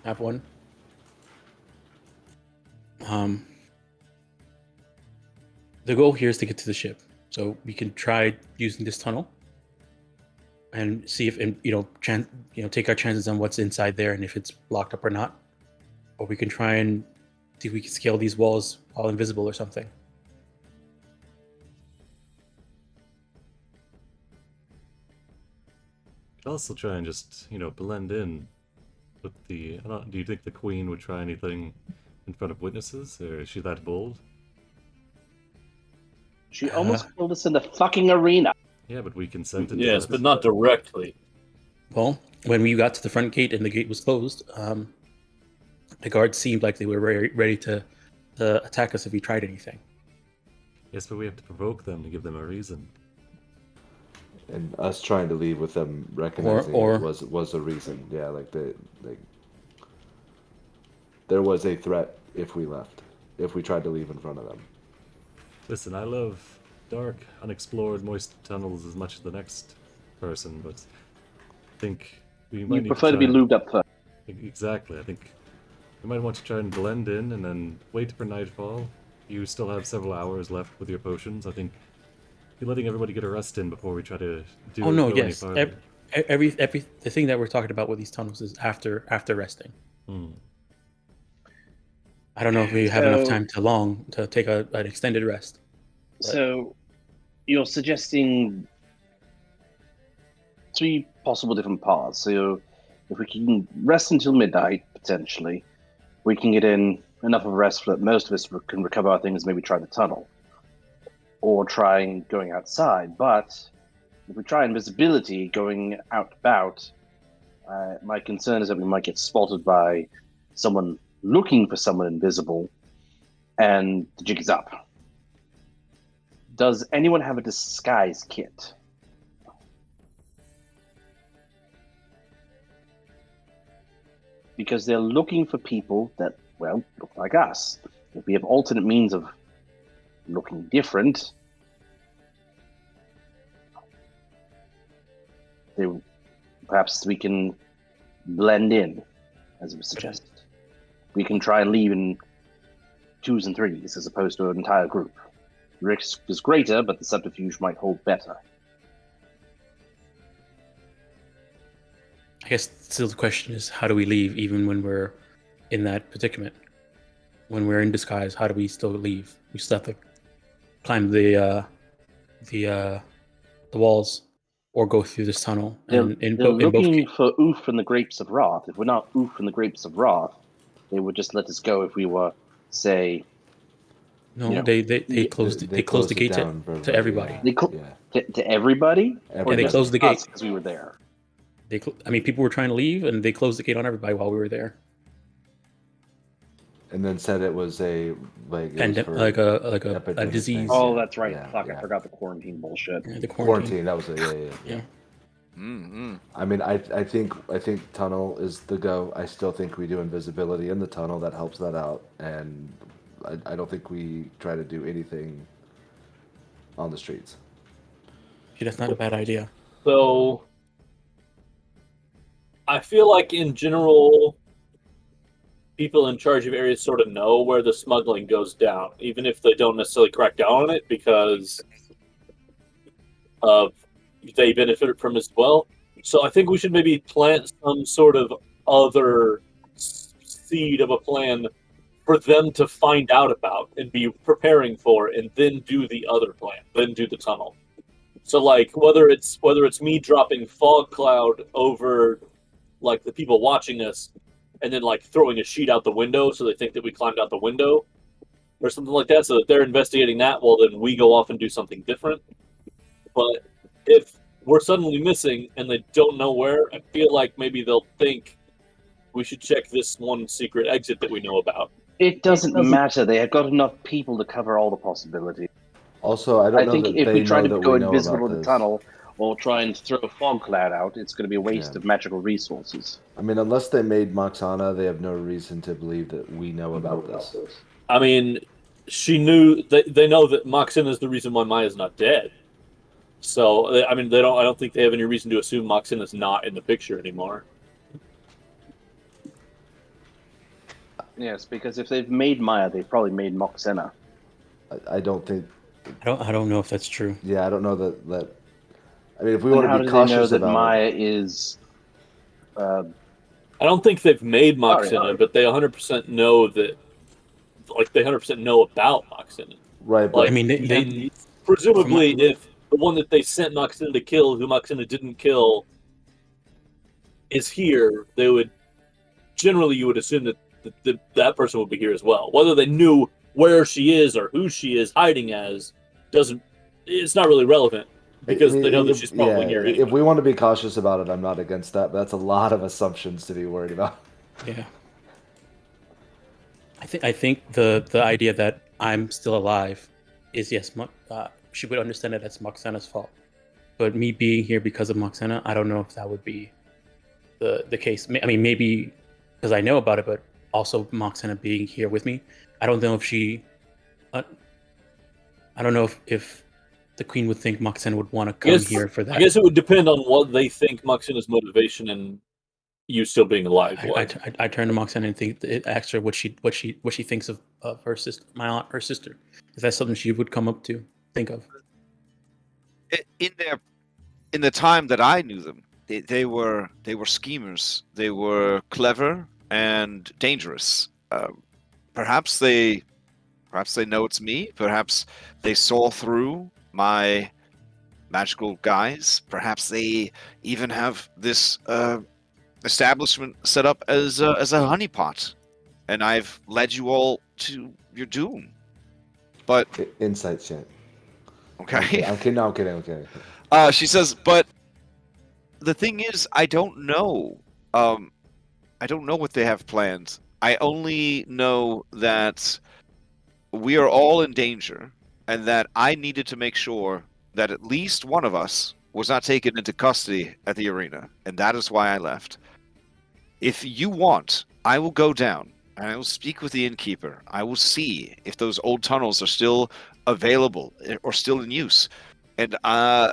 have one. The goal here is to get to the ship, so we can try using this tunnel and see if, and take our chances on what's inside there and if it's blocked up or not. Or we can try and see if we can scale these walls while invisible or something. Could also try and just, blend in with the... do you think the Queen would try anything in front of witnesses, or is she that bold? She almost killed us in the fucking arena. Yeah, but we consented to Yes, that. but not directly. Well, when we got to the front gate and the gate was closed, the guards seemed like they were ready to attack us if we tried anything. Yes, but we have to provoke them to give them a reason. And us trying to leave with them recognizing Or- it was a reason. Yeah, there was a threat if we left. If we tried to leave in front of them. Listen, I love dark, unexplored, moist tunnels as much as the next person, but I think we might You need prefer to be try lubed up first. Exactly. I think we might want to try and blend in and then wait for nightfall. You still have several hours left with your potions. I think you're letting everybody get a rest in before we try to do Oh no, go any yes. farther. The thing that we're talking about with these tunnels is after resting. I don't know if we have enough time to take an extended rest. So, you're suggesting 3 possible different paths. So, if we can rest until midnight, potentially, we can get in enough of a rest that most of us can recover our things, maybe try the tunnel. Or trying going outside. But if we try invisibility, going out about, my concern is that we might get spotted by someone looking for someone invisible, and the jig is up. Does anyone have a disguise kit? Because they're looking for people that, well, look like us. If we have alternate means of looking different, perhaps we can blend in, as it was suggested. We can try and leave in 2s and 3s as opposed to an entire group. Risk is greater, but the subterfuge might hold better. I guess still the question is, how do we leave even when we're in that predicament? When we're in disguise, how do we still leave? We still have to climb the walls or go through this tunnel. They're looking both... for Oof and the Grapes of Wrath. If we're not Oof and the Grapes of Wrath, they would just let us go if we were, say... No, they closed the gate to everybody. Yeah. To everybody? Yeah, they closed the gate because we were there. People were trying to leave, and they closed the gate on everybody while we were there. And then said it was a a disease. Oh, that's right. Yeah, Fuck, yeah. I forgot the quarantine bullshit. Yeah, the Quarantine. That was it. Yeah. Mm-hmm. I mean, I think tunnel is the go. I still think we do invisibility in the tunnel. That helps that out, and I don't think we try to do anything on the streets. Yeah, that's not a bad idea. So, I feel like in general, people in charge of areas sort of know where the smuggling goes down, even if they don't necessarily crack down on it, because they benefit from it as well. So I think we should maybe plant some sort of other seed of a plan for them to find out about and be preparing for, and then do the other plan, then do the tunnel. So like whether it's me dropping fog cloud over like the people watching us, and then like throwing a sheet out the window so they think that we climbed out the window, or something like that, so that they're investigating that while then we go off and do something different. But if we're suddenly missing and they don't know where, I feel like maybe they'll think we should check this one secret exit that we know about. It doesn't matter. They have got enough people to cover all the possibilities. Also, I don't know think that if they we try know to that go we know invisible about in the this. tunnel or try and throw a fog cloud out, it's going to be a waste of magical resources. I mean, unless they made Moxana, they have no reason to believe that we know about this. I mean, she knew. They know that Moxin is the reason why Maya's not dead. So I mean, they don't. I don't think they have any reason to assume Moxin is not in the picture anymore. Yes, because if they've made Maya, they've probably made Moxena. I don't think. I don't know if that's true. Yeah, I don't know that. I mean, if we And want how to be do they know cautious that about Maya it, is? I don't think they've made Moxina, but they 100% know that. Like they 100% know about Moxina. right? But Like, I mean, and presumably, if the one that they sent Moxina to kill, who Moxina didn't kill, is here, they would generally you would assume that that person would be here as well. Whether they knew where she is or who she is hiding as doesn't. It's not really relevant because they know that she's probably here anyway. If we want to be cautious about it, I'm not against that. But that's a lot of assumptions to be worried about. Yeah. I think the idea that I'm still alive is yes. She would understand that that's Moxena's fault, but me being here because of Moxena, I don't know if that would be the case. I mean, maybe because I know about it, but also Moxena being here with me, I don't know if she. I don't know if the queen would think Moxena would want to come here for that. I guess it would depend on what they think Moxena's motivation and you still being alive. I turn to Moxena and ask her what she thinks of her sister, my aunt, her sister. If that's something she would come up to think of. In the time that I knew them, they were schemers. They were clever and dangerous. Perhaps they know it's me. Perhaps they saw through my magical guise. Perhaps they even have this establishment set up as a honeypot, and I've led you all to your doom. But Insight check. Okay. I'm kidding. Okay. She says, but the thing is, I don't know. I don't know what they have planned. I only know that we are all in danger, and that I needed to make sure that at least one of us was not taken into custody at the arena, and that is why I left. If you want, I will go down, and I will speak with the innkeeper. I will see if those old tunnels are still available or still in use. And or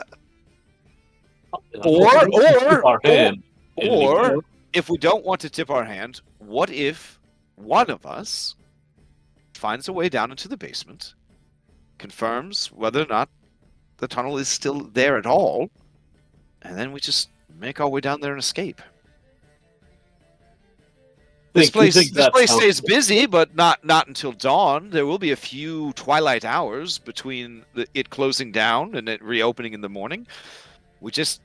if we don't want to tip our hand, what if one of us finds a way down into the basement, confirms whether or not the tunnel is still there at all, and then we just make our way down there and escape. This place stays busy, but not until dawn. There will be a few twilight hours between it closing down and it reopening in the morning. We just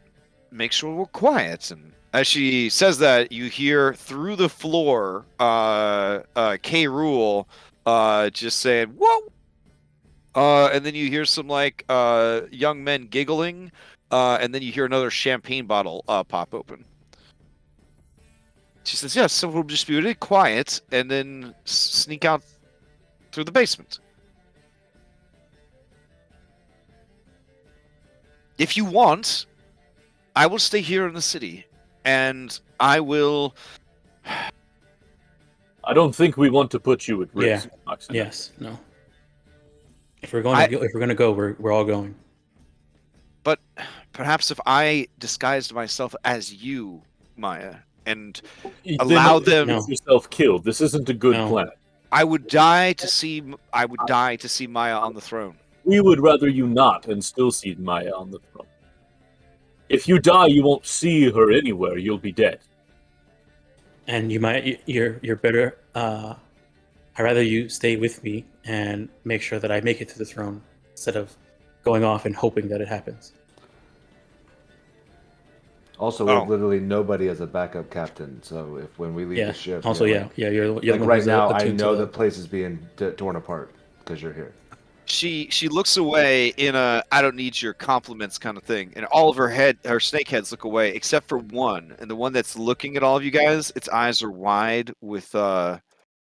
make sure we're quiet. And as she says that, you hear through the floor K. Rool just saying, "Whoa!" And then you hear some young men giggling, and then you hear another champagne bottle pop open. She says, yes, so we'll just be really quiet and then sneak out through the basement. If you want, I will stay here in the city, and I will... I don't think we want to put you at risk. Yeah. Yes. No. If we're going to go, we're all going. But perhaps if I disguised myself as you, Maya, and allow them yourself killed. This isn't a good plan. I would die to see Maya on the throne. We would rather you not and still see Maya on the throne. If you die, you won't see her anywhere. You'll be dead. And you're better. I'd rather you stay with me and make sure that I make it to the throne instead of going off and hoping that it happens. Also, we have literally nobody as a backup captain, so when we leave the ship... Also, you're like right now, I know the place is being torn apart because you're here. She looks away in a I don't need your compliments kind of thing, and all of her snake heads look away except for one, and the one that's looking at all of you guys, its eyes are wide with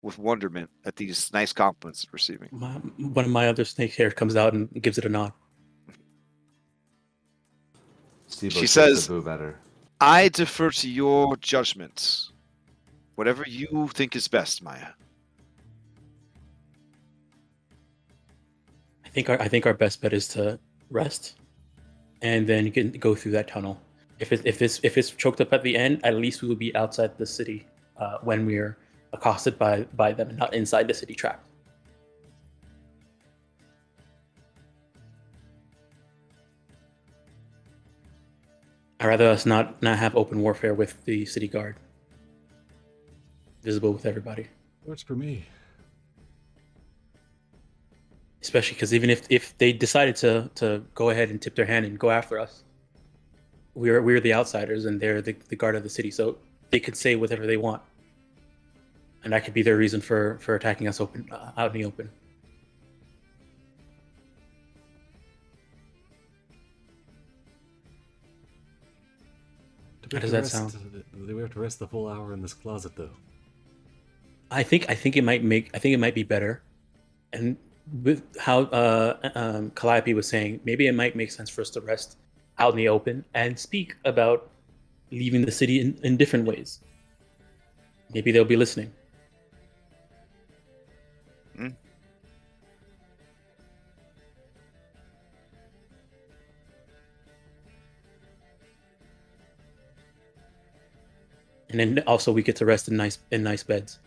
with wonderment at these nice compliments it's receiving. One of my other snake hairs comes out and gives it a nod. Steve She says says- the boo better. I defer to your judgment. Whatever you think is best, Maya. I think our best bet is to rest, and then you can go through that tunnel. If it's choked up at the end, at least we will be outside the city when we're accosted by them, and not inside the city trapped. I'd rather us not have open warfare with the city guard, visible with everybody. Works for me. Especially because even if they decided to go ahead and tip their hand and go after us, we're the outsiders and they're the guard of the city, so they could say whatever they want, and that could be their reason for attacking us out in the open. How does that sound? Do we have to rest the full hour in this closet, though? I think it might be better, and with how Calliope was saying, maybe it might make sense for us to rest out in the open and speak about leaving the city in different ways. Maybe they'll be listening. And then also we get to rest in nice beds.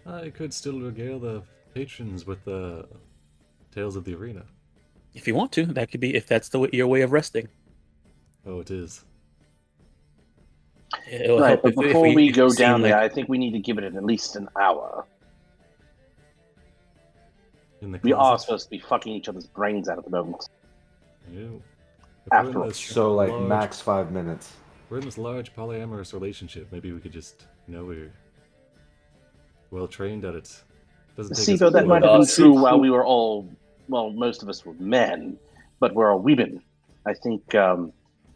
I could still regale the patrons with the tales of the arena. If you want to, that could be, if that's your way of resting. Oh, it is. It'll Right, help but if before we if go seem down there, like- I think we need to give it at least an hour. In the We are closet. supposed to be fucking each other's brains out at the moment. Ew. If After we're in all. this So like large- max 5 minutes. We're in this large polyamorous relationship. Maybe we could just, we're well trained at it. Doesn't take See, us though, that long. might have been see, true while we were all, well, most of us were men, but we're all women. I think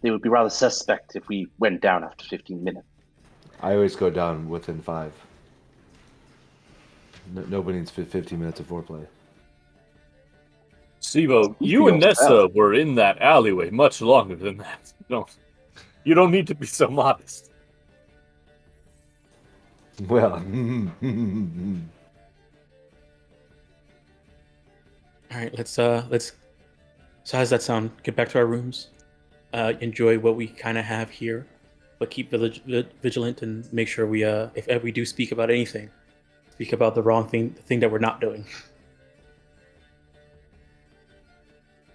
they would be rather suspect if we went down after 15 minutes. I always go down within 5. Nobody needs 15 minutes of foreplay. Sibo, you and Nessa were in that alleyway much longer than that. You don't need to be so modest. Well, All right, let's. So how does that sound? Get back to our rooms. Enjoy what we kind of have here, but keep vigilant and make sure we, if we do speak about anything, speak about the wrong thing, the thing that we're not doing.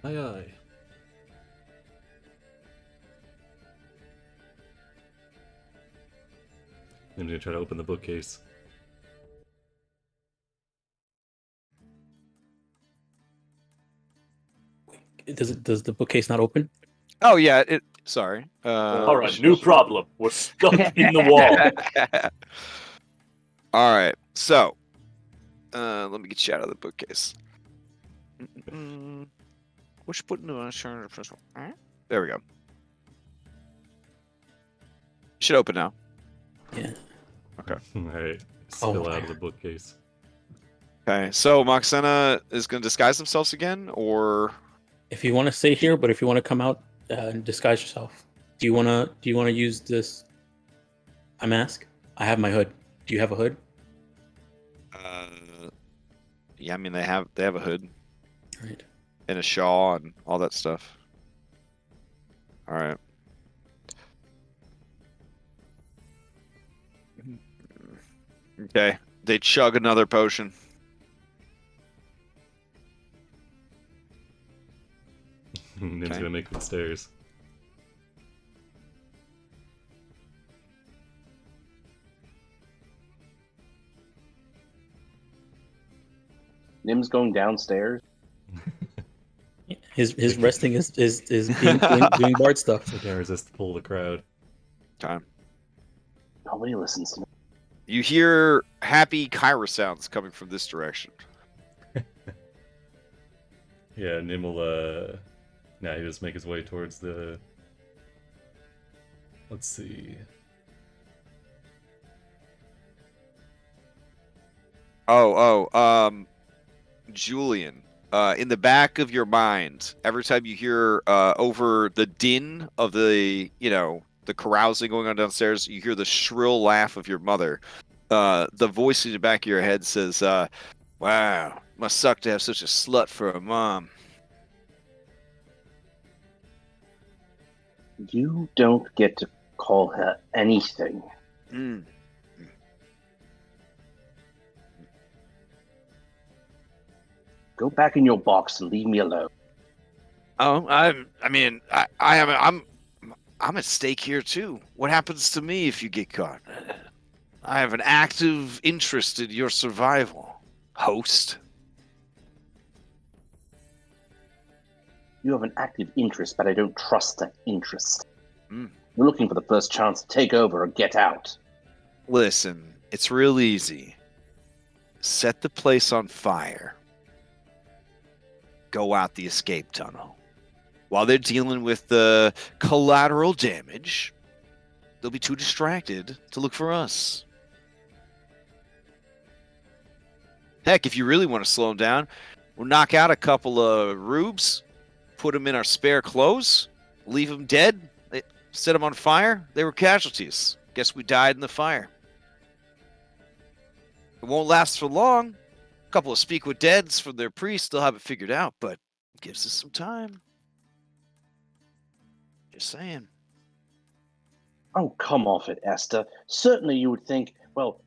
Aye, aye. I'm gonna try to open the bookcase. Does the bookcase not open? Oh yeah, sorry. All right, new problem. We're stuck in the wall. All right, so let me get you out of the bookcase. Which button do I turn? There we go. Should open now. Yeah. Alright, Oh, spill out my. of the bookcase. Okay, so Moxena is going to disguise themselves again, or If you want to stay here, but if you want to come out and disguise yourself, do you want to use this? A mask? I have my hood. Do you have a hood? yeah, I mean they have a hood Right. and a shawl and all that stuff. All right. Okay, they chug another potion. Nim's Okay. gonna make the stairs. Nim's going downstairs. His resting is doing bard stuff. I can't resist the pull of the crowd. Time. Nobody listens to me. You hear happy Kyra sounds coming from this direction. Yeah, Nim will, he just make his way towards the... Let's see... Julian, in the back of your mind, every time you hear over the din of the carousing going on downstairs, you hear the shrill laugh of your mother. The voice in the back of your head says, "Wow, must suck to have such a slut for a mom." You don't get to call her anything. Mm. Go back in your box and leave me alone. Oh, I'm at stake here too. What happens to me if you get caught? I have an active interest in your survival, host. You have an active interest, but I don't trust that interest. Mm. You're looking for the first chance to take over or get out. Listen, it's real easy. Set the place on fire. Go out the escape tunnel. While they're dealing with the collateral damage, they'll be too distracted to look for us. Heck, if you really want to slow them down, we'll knock out a couple of rubes, put them in our spare clothes, leave them dead, set them on fire. They were casualties. Guess we died in the fire. It won't last for long. A couple of speak with deads from their priests, they'll have it figured out, but it gives us some time. Just saying. Oh, come off it, Esther. Certainly you would think, well,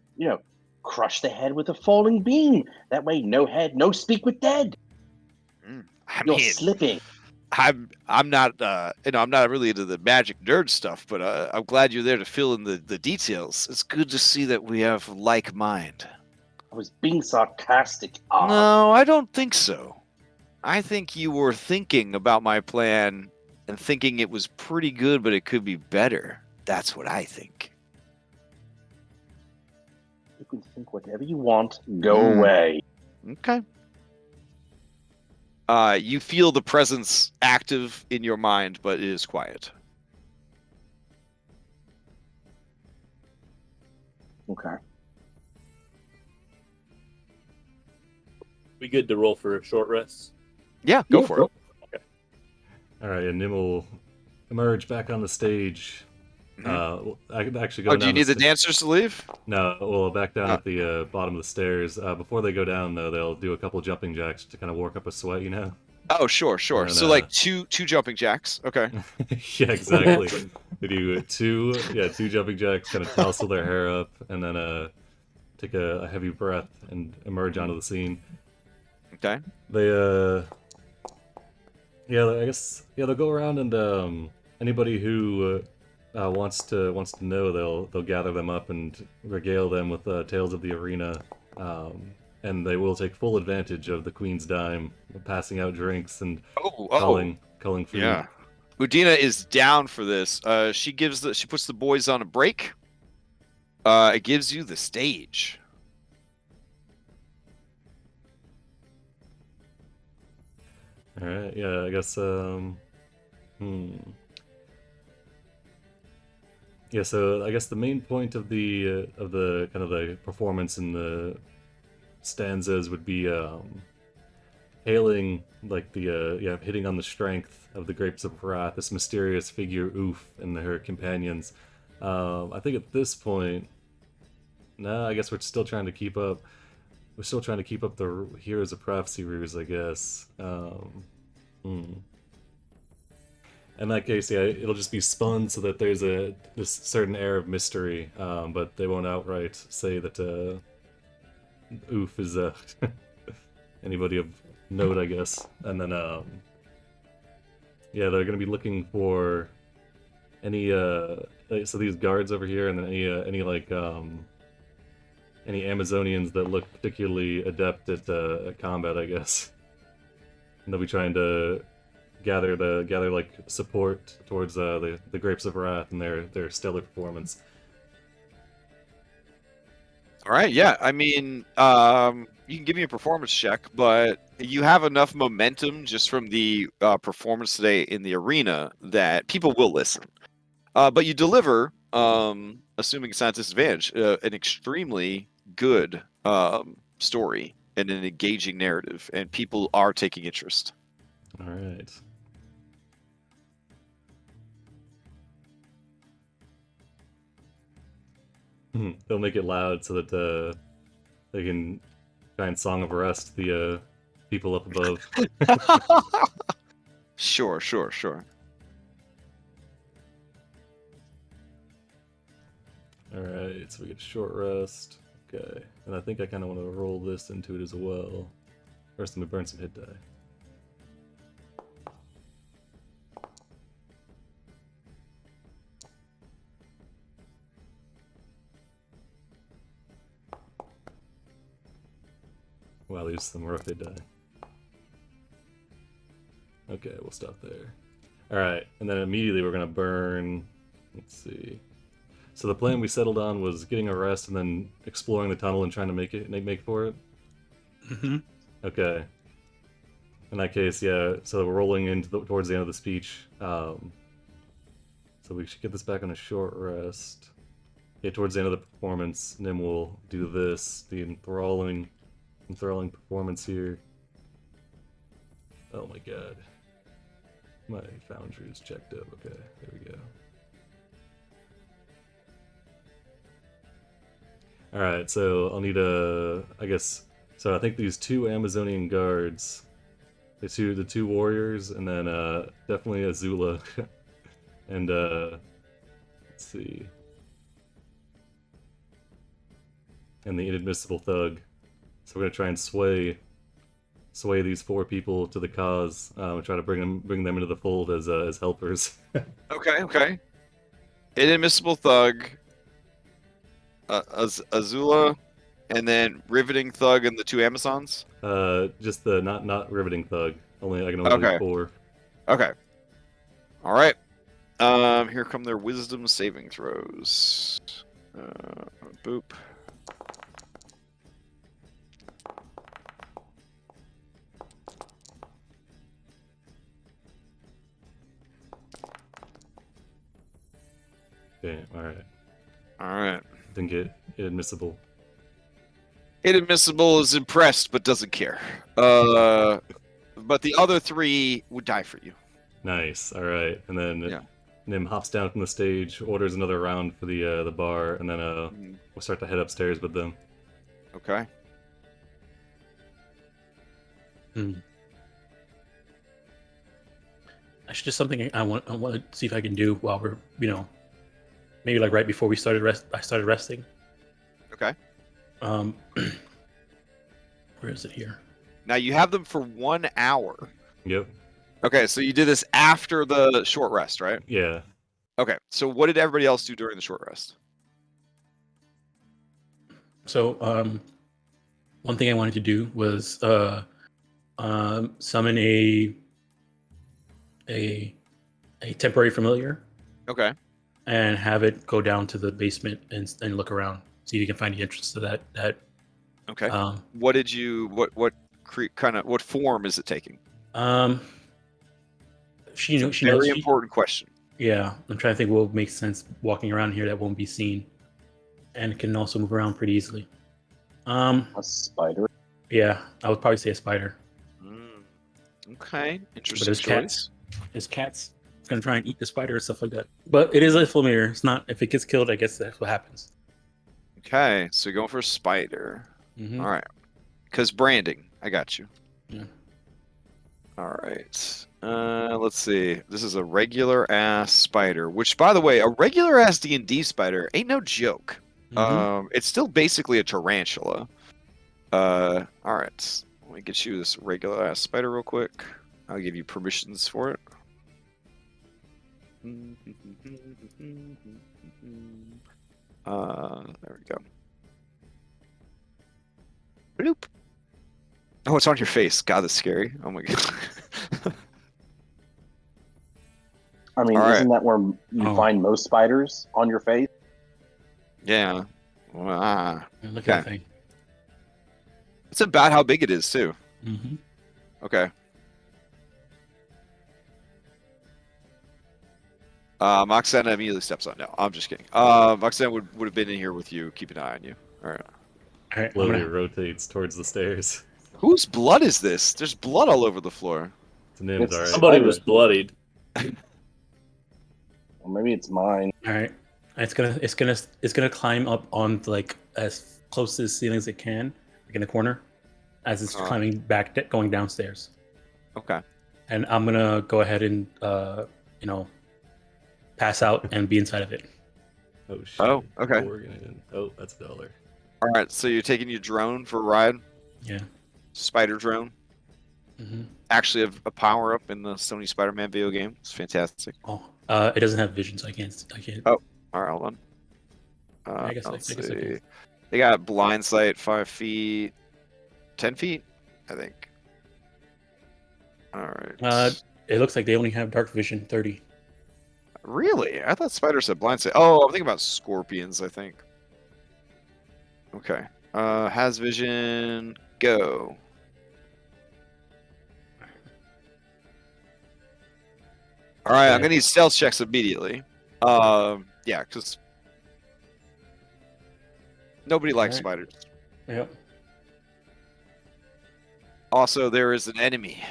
crush the head with a falling beam. That way, no head, no speak with dead. You're slipping. I'm not I'm not really into the magic nerd stuff, but I'm glad you're there to fill in the details. It's good to see that we have like mind. I was being sarcastic. No, I don't think so. I think you were thinking about my plan and thinking it was pretty good, but it could be better. That's what I think. You can think whatever you want. Go away. Okay. You feel the presence active in your mind, but it is quiet. Okay. We good to roll for a short rest? Yeah, go for it. Okay. All right, and Nim will emerge back on the stage. I could actually go. Oh, do you need the dancers to leave? No, well, back down at the bottom of the stairs. Before they go down, though, they'll do a couple jumping jacks to kind of work up a sweat, Oh, sure. And, so like two jumping jacks. Okay. Yeah, exactly. They do two jumping jacks, kind of tousle their hair up, and then take a heavy breath and emerge onto the scene. Okay. They I guess they'll go around and anybody who wants to know, they'll gather them up and regale them with tales of the arena, and they will take full advantage of the Queen's dime, passing out drinks and culling food. Yeah. Udina is down for this. She puts the boys on a break. It gives you the stage. All right. Yeah, I guess. Yeah, so I guess the main point of the kind of the performance in the stanzas would be hailing like the hitting on the strength of the Grapes of Wrath, this mysterious figure Oof and her companions. I think at this point, I guess we're still trying to keep up. We're still trying to keep up the Heroes of Prophecy ruse, I guess. In that case, yeah, it'll just be spun so that there's this certain air of mystery, but they won't outright say that Oof is anybody of note, I guess. And then, they're gonna be looking for any so these guards over here, and then any Amazonians that look particularly adept at combat, I guess. And they'll be trying to gather like support towards the Grapes of Wrath and their stellar performance. All right, yeah. I mean, you can give me a performance check, but you have enough momentum just from the performance today in the arena that people will listen. But you deliver, assuming it's not disadvantage, an extremely good story and an engaging narrative, and people are taking interest. All right. They'll make it loud so that they can try and song of rest the people up above. Sure. All right, so we get a short rest. Okay, and I think I kind of want to roll this into it as well. First, let me burn some hit die. Wow, there's some rough hit die. Okay, we'll stop there. Alright, and then immediately we're going to burn... Let's see. So the plan we settled on was getting a rest and then exploring the tunnel and trying to make for it? Mm-hmm. Okay. In that case, yeah, so we're rolling into towards the end of the speech. So we should get this back on a short rest. Yeah, towards the end of the performance, and then we'll do this, the enthralling performance here. Oh my god. My Foundry is checked up. Okay, there we go. Alright, so I'll need I guess, so I think these 2 Amazonian guards, the two warriors, and then definitely Azula. And let's see. And the inadmissible thug. So we're gonna try and sway these 4 people to the cause, and try to bring them into the fold as helpers. Okay. Inadmissible thug, Azula, and then riveting thug and the 2 Amazons. Just the not riveting thug. I can only do 4. Okay. All right. Here come their wisdom saving throws. Boop. Okay, alright. Alright. Didn't get inadmissible. Inadmissible is impressed but doesn't care. But the other 3 would die for you. Nice, alright. And then Nim hops down from the stage, orders another round for the bar, and then we'll start to head upstairs with them. Okay. Actually, just something I want to see if I can do while we're, maybe like right before I started resting. Okay. Where is it here? Now you have them for 1 hour. Yep. Okay, so you did this after the short rest, right? Yeah. Okay, so what did everybody else do during the short rest? So, one thing I wanted to do was summon a temporary familiar. Okay. And have it go down to the basement and look around, see if you can find the entrance to that. Okay. What did you? What form is it taking? She knows. Very important question. Yeah, I'm trying to think what would make sense walking around here that won't be seen, and can also move around pretty easily. A spider. Yeah, I would probably say a spider. Okay, interesting there's choice. There's cats. It's gonna try and eat the spider or stuff like that. But it is a familiar. It's not. If it gets killed, I guess that's what happens. Okay, so you're going for a spider. Mm-hmm. All right, because branding. I got you. Yeah. All right. Let's see. This is a regular ass spider, which, by the way, a regular ass D&D spider ain't no joke. Mm-hmm. It's still basically a tarantula. All right. Let me get you this regular ass spider real quick. I'll give you permissions for it. There we go. Bloop. Oh, it's on your face. God, that's scary. Oh my god. I mean, All isn't that where you find most spiders? On your face? Yeah. Well, Look at that thing. it's about how big it is too. Mm-hmm. Okay. Moxena immediately steps on. No, I'm just kidding. Moxena would have been in here with you, keep an eye on you. All right. All right, I'm slowly gonna, rotates towards the stairs. Whose blood is this? There's blood all over the floor. It's Nim's, It's alright. Somebody Spider. was bloodied. Or maybe it's mine. all right. It's gonna climb up on like as close to the ceiling as it can, like in the corner, as it's climbing back, going downstairs. Okay. And I'm gonna go ahead and pass out and be inside of it. Oh shit. Oh, okay. Oh, that's $1. All right. So you're taking your drone for a ride? Yeah. Spider drone. Mm-hmm. Actually, a power up in the Sony Spider-Man video game. It's fantastic. Oh, it doesn't have vision, so I can't. Oh. All right, hold on. I guess I Let's can. see. They got blind sight 5 feet, 10 feet, I think. All right. It looks like they only have dark vision 30. Really? I thought spiders had blind sight. Oh, I'm thinking about scorpions, I think. Okay. Has vision, go. All right, I'm gonna need stealth checks immediately. Yeah, because nobody likes spiders. Yep. Also, there is an enemy.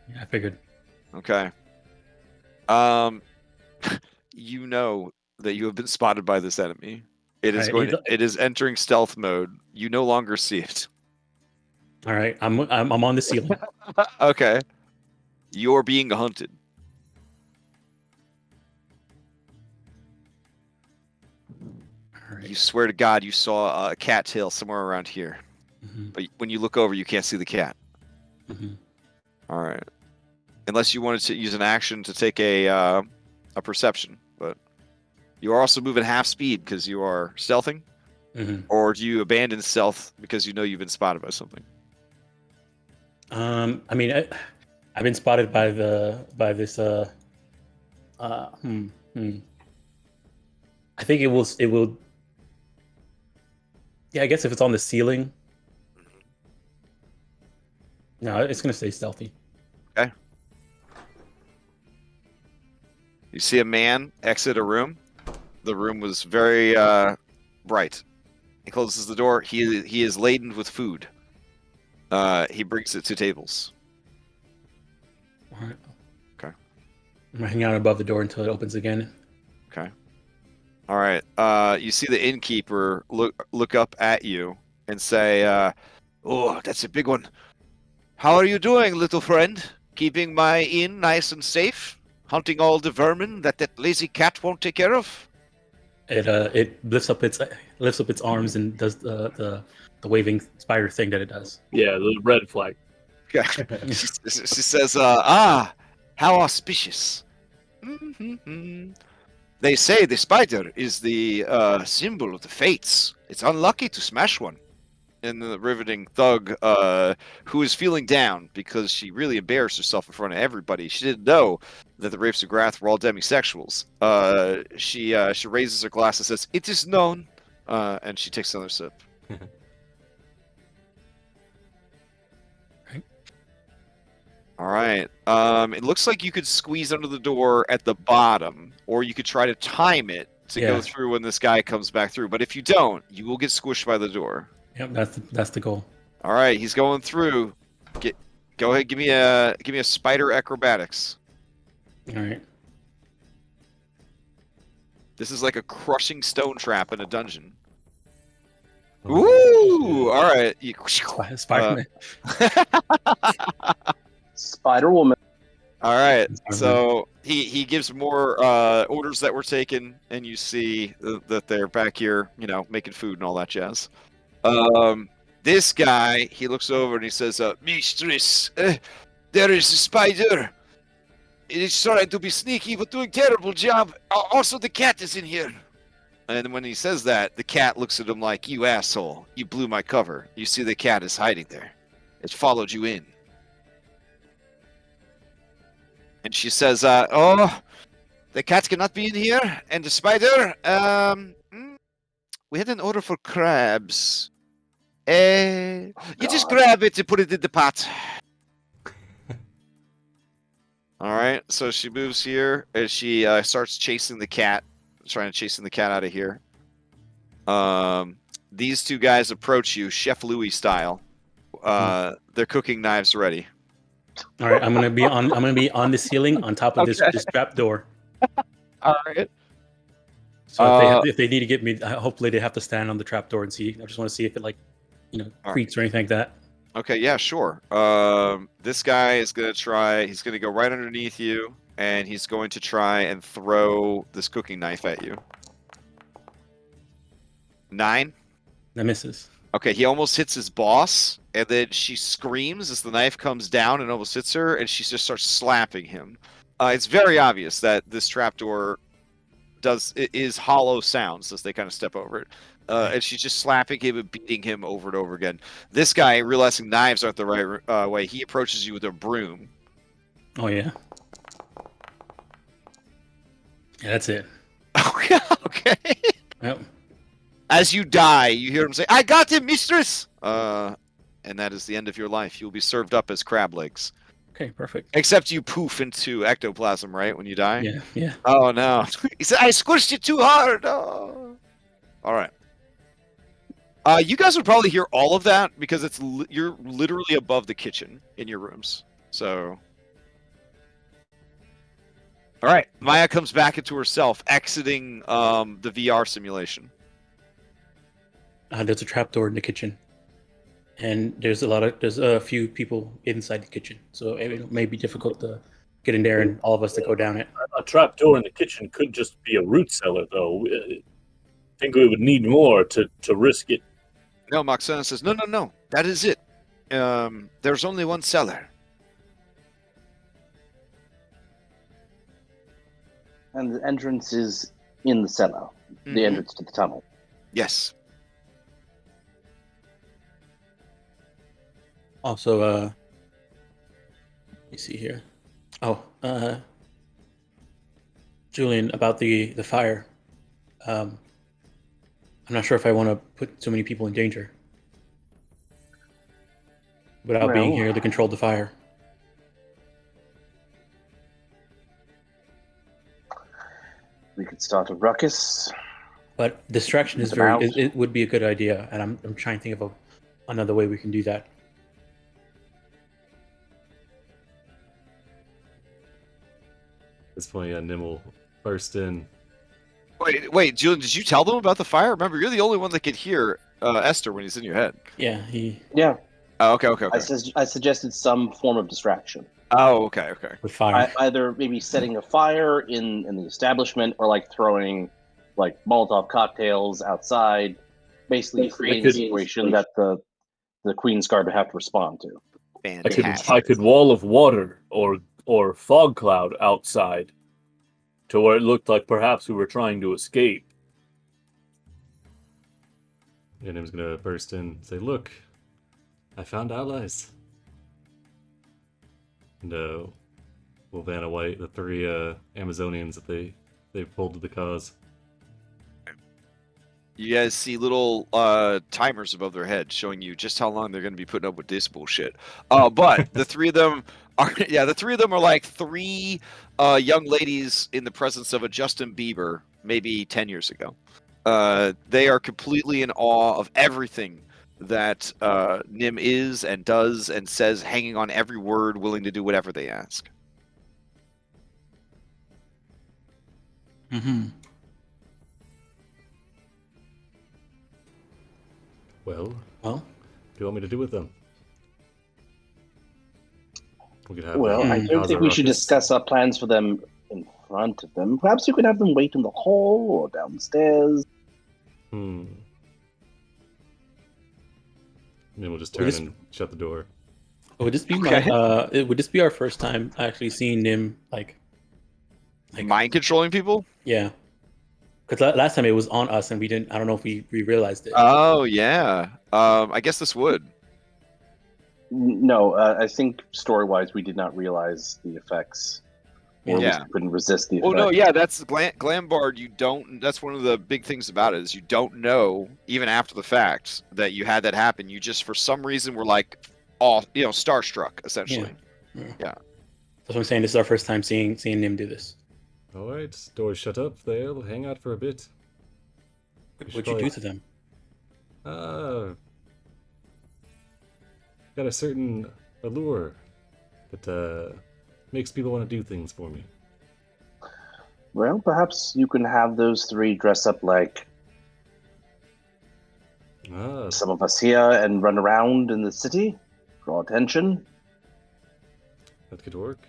Yeah, I figured. Okay. You know that you have been spotted by this enemy. It is it is entering stealth mode. You no longer see it. All right, I'm on the ceiling. Okay. You're being hunted. All right. You swear to God you saw a cat tail somewhere around here. Mm-hmm. But when you look over, you can't see the cat. Mm-hmm. All right. Unless you wanted to use an action to take a perception, but you are also moving half speed because you are stealthing. Mm-hmm. Or do you abandon stealth because you know you've been spotted by something? I mean, I've been spotted by this. I think it will. Yeah, I guess if it's on the ceiling. No, it's gonna stay stealthy. Okay. You see a man exit a room. The room was very bright. He closes the door. He is laden with food. He brings it to tables. All right. Okay. I'm gonna hang out above the door until it opens again. Okay. All right. You see the innkeeper look up at you and say, "Oh, that's a big one. How are you doing, little friend? Keeping my inn nice and safe? Hunting all the vermin that lazy cat won't take care of?" It lifts up its arms and does the waving spider thing that it does. Yeah, the red flag. Okay. She says, how auspicious. Mm-hmm. They say the spider is the symbol of the fates. It's unlucky to smash one. And the riveting thug, who is feeling down because she really embarrassed herself in front of everybody. She didn't know that the Wraiths of Grath were all demisexuals. She raises her glass and says, "It is known," and she takes another sip. Right. All right. It looks like you could squeeze under the door at the bottom, or you could try to time it to go through when this guy comes back through. But if you don't, you will get squished by the door. Yep, that's the goal. All right, he's going through. Go ahead, give me a spider acrobatics. All right. This is like a crushing stone trap in a dungeon. Oh, Ooh! All right. Spider-Man. Spider Woman. All right. So he gives more orders that were taken, and you see that they're back here, making food and all that jazz. This guy, he looks over and he says, "Mistress, there is a spider. It is trying to be sneaky, but doing terrible job. Also, the cat is in here." And when he says that, the cat looks at him like, "You asshole, you blew my cover. You see the cat is hiding there. It followed you in." And she says, "Oh, the cat cannot be in here, and the spider, we had an order for crabs. You just grab it and put it in the pot." All right, so she moves here and she starts chasing the cat, trying to chasing the cat out of here. These two guys approach you, Chef Louis style. They're cooking knives ready. All right, I'm gonna be on the ceiling on top of this trap door. All right. So if they need to get me, hopefully they have to stand on the trap door and see. I just want to see if it creaks or anything like that. Okay, yeah, sure. This guy is gonna try. He's gonna go right underneath you, and he's going to try and throw this cooking knife at you. 9. That misses. Okay, he almost hits his boss, and then she screams as the knife comes down and almost hits her, and she just starts slapping him. It's very obvious that this trapdoor is hollow sounds as they kind of step over it. And she's just slapping him and beating him over and over again. This guy, realizing knives aren't the right way, he approaches you with a broom. Oh, yeah. Yeah, that's it. Okay. Yep. As you die, you hear him say, "I got him, mistress!" And that is the end of your life. You'll be served up as crab legs. Okay, perfect. Except you poof into ectoplasm, right, when you die? Yeah. Oh, no. He said, "I squished it too hard!" Oh. All right. You guys would probably hear all of that because you're literally above the kitchen in your rooms. So, all right, Maya comes back into herself, exiting the VR simulation. There's a trapdoor in the kitchen, and there's a few people inside the kitchen, so it may be difficult to get in there and all of us to go down it. A trapdoor in the kitchen could just be a root cellar, though. I think we would need more to risk it. No, Moxena says, no, that is it. There's only one cellar. And the entrance is in the cellar, the entrance to the tunnel. Yes. Also, let me see here. Oh, Julian, about the fire. I'm not sure if I want to put so many people in danger without being here to control the fire. We could start a ruckus. But distraction is it would be a good idea, and I'm trying to think of another way we can do that. At this point, yeah, Nim will burst in. Wait, Julian, did you tell them about the fire? Remember, you're the only one that could hear Esther when he's in your head. Yeah, Yeah. Oh, okay. I suggested some form of distraction. Oh, okay. With fire. Either maybe setting a fire in the establishment, or throwing Molotov cocktails outside, basically creating a situation that the Queen's Guard would have to respond to. Fantastic. I could wall of water or fog cloud outside to where it looked like perhaps we were trying to escape. Yeah, Nim's gonna burst in and say, "Look, I found allies." And will Vanna White, the 3 Amazonians that they pulled to the cause. You guys see little timers above their head showing you just how long they're going to be putting up with this bullshit. But the 3 of them are like 3 young ladies in the presence of a Justin Bieber maybe 10 years ago. They are completely in awe of everything that Nim is and does and says, hanging on every word, willing to do whatever they ask. Mm-hmm. Well, what do you want me to do with them? We could have I don't think we should discuss our plans for them in front of them. Perhaps you could have them wait in the hall or downstairs. And then we'll just turn and shut the door. Would this be would this be our first time actually seeing Nim like mind controlling people? Yeah. Because last time it was on us and we didn't. I don't know if we realized it. Oh yeah. I guess this would. No, I think story-wise we did not realize the effects. Or we couldn't resist the effects. Oh no, yeah, that's Glambard. You don't. That's one of the big things about it is you don't know even after the fact that you had that happen. You just for some reason were like, starstruck essentially. Yeah. That's what I'm saying. This is our first time seeing Nim do this. All right, doors shut up. They'll hang out for a bit. What'd you do to them? Got a certain allure that makes people want to do things for me. Well, perhaps you can have those three dress up like some of us here and run around in the city, draw attention. That could work.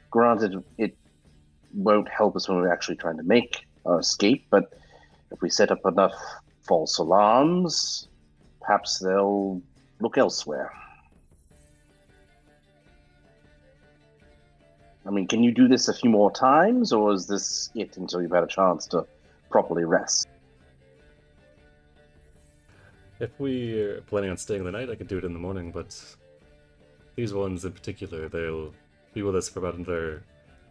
Granted, it won't help us when we're actually trying to make our escape, but if we set up enough false alarms, perhaps they'll look elsewhere. I mean, can you do this a few more times, or is this it until you've had a chance to properly rest? If we are planning on staying the night, I could do it in the morning, but these ones in particular, they'll be with us for about another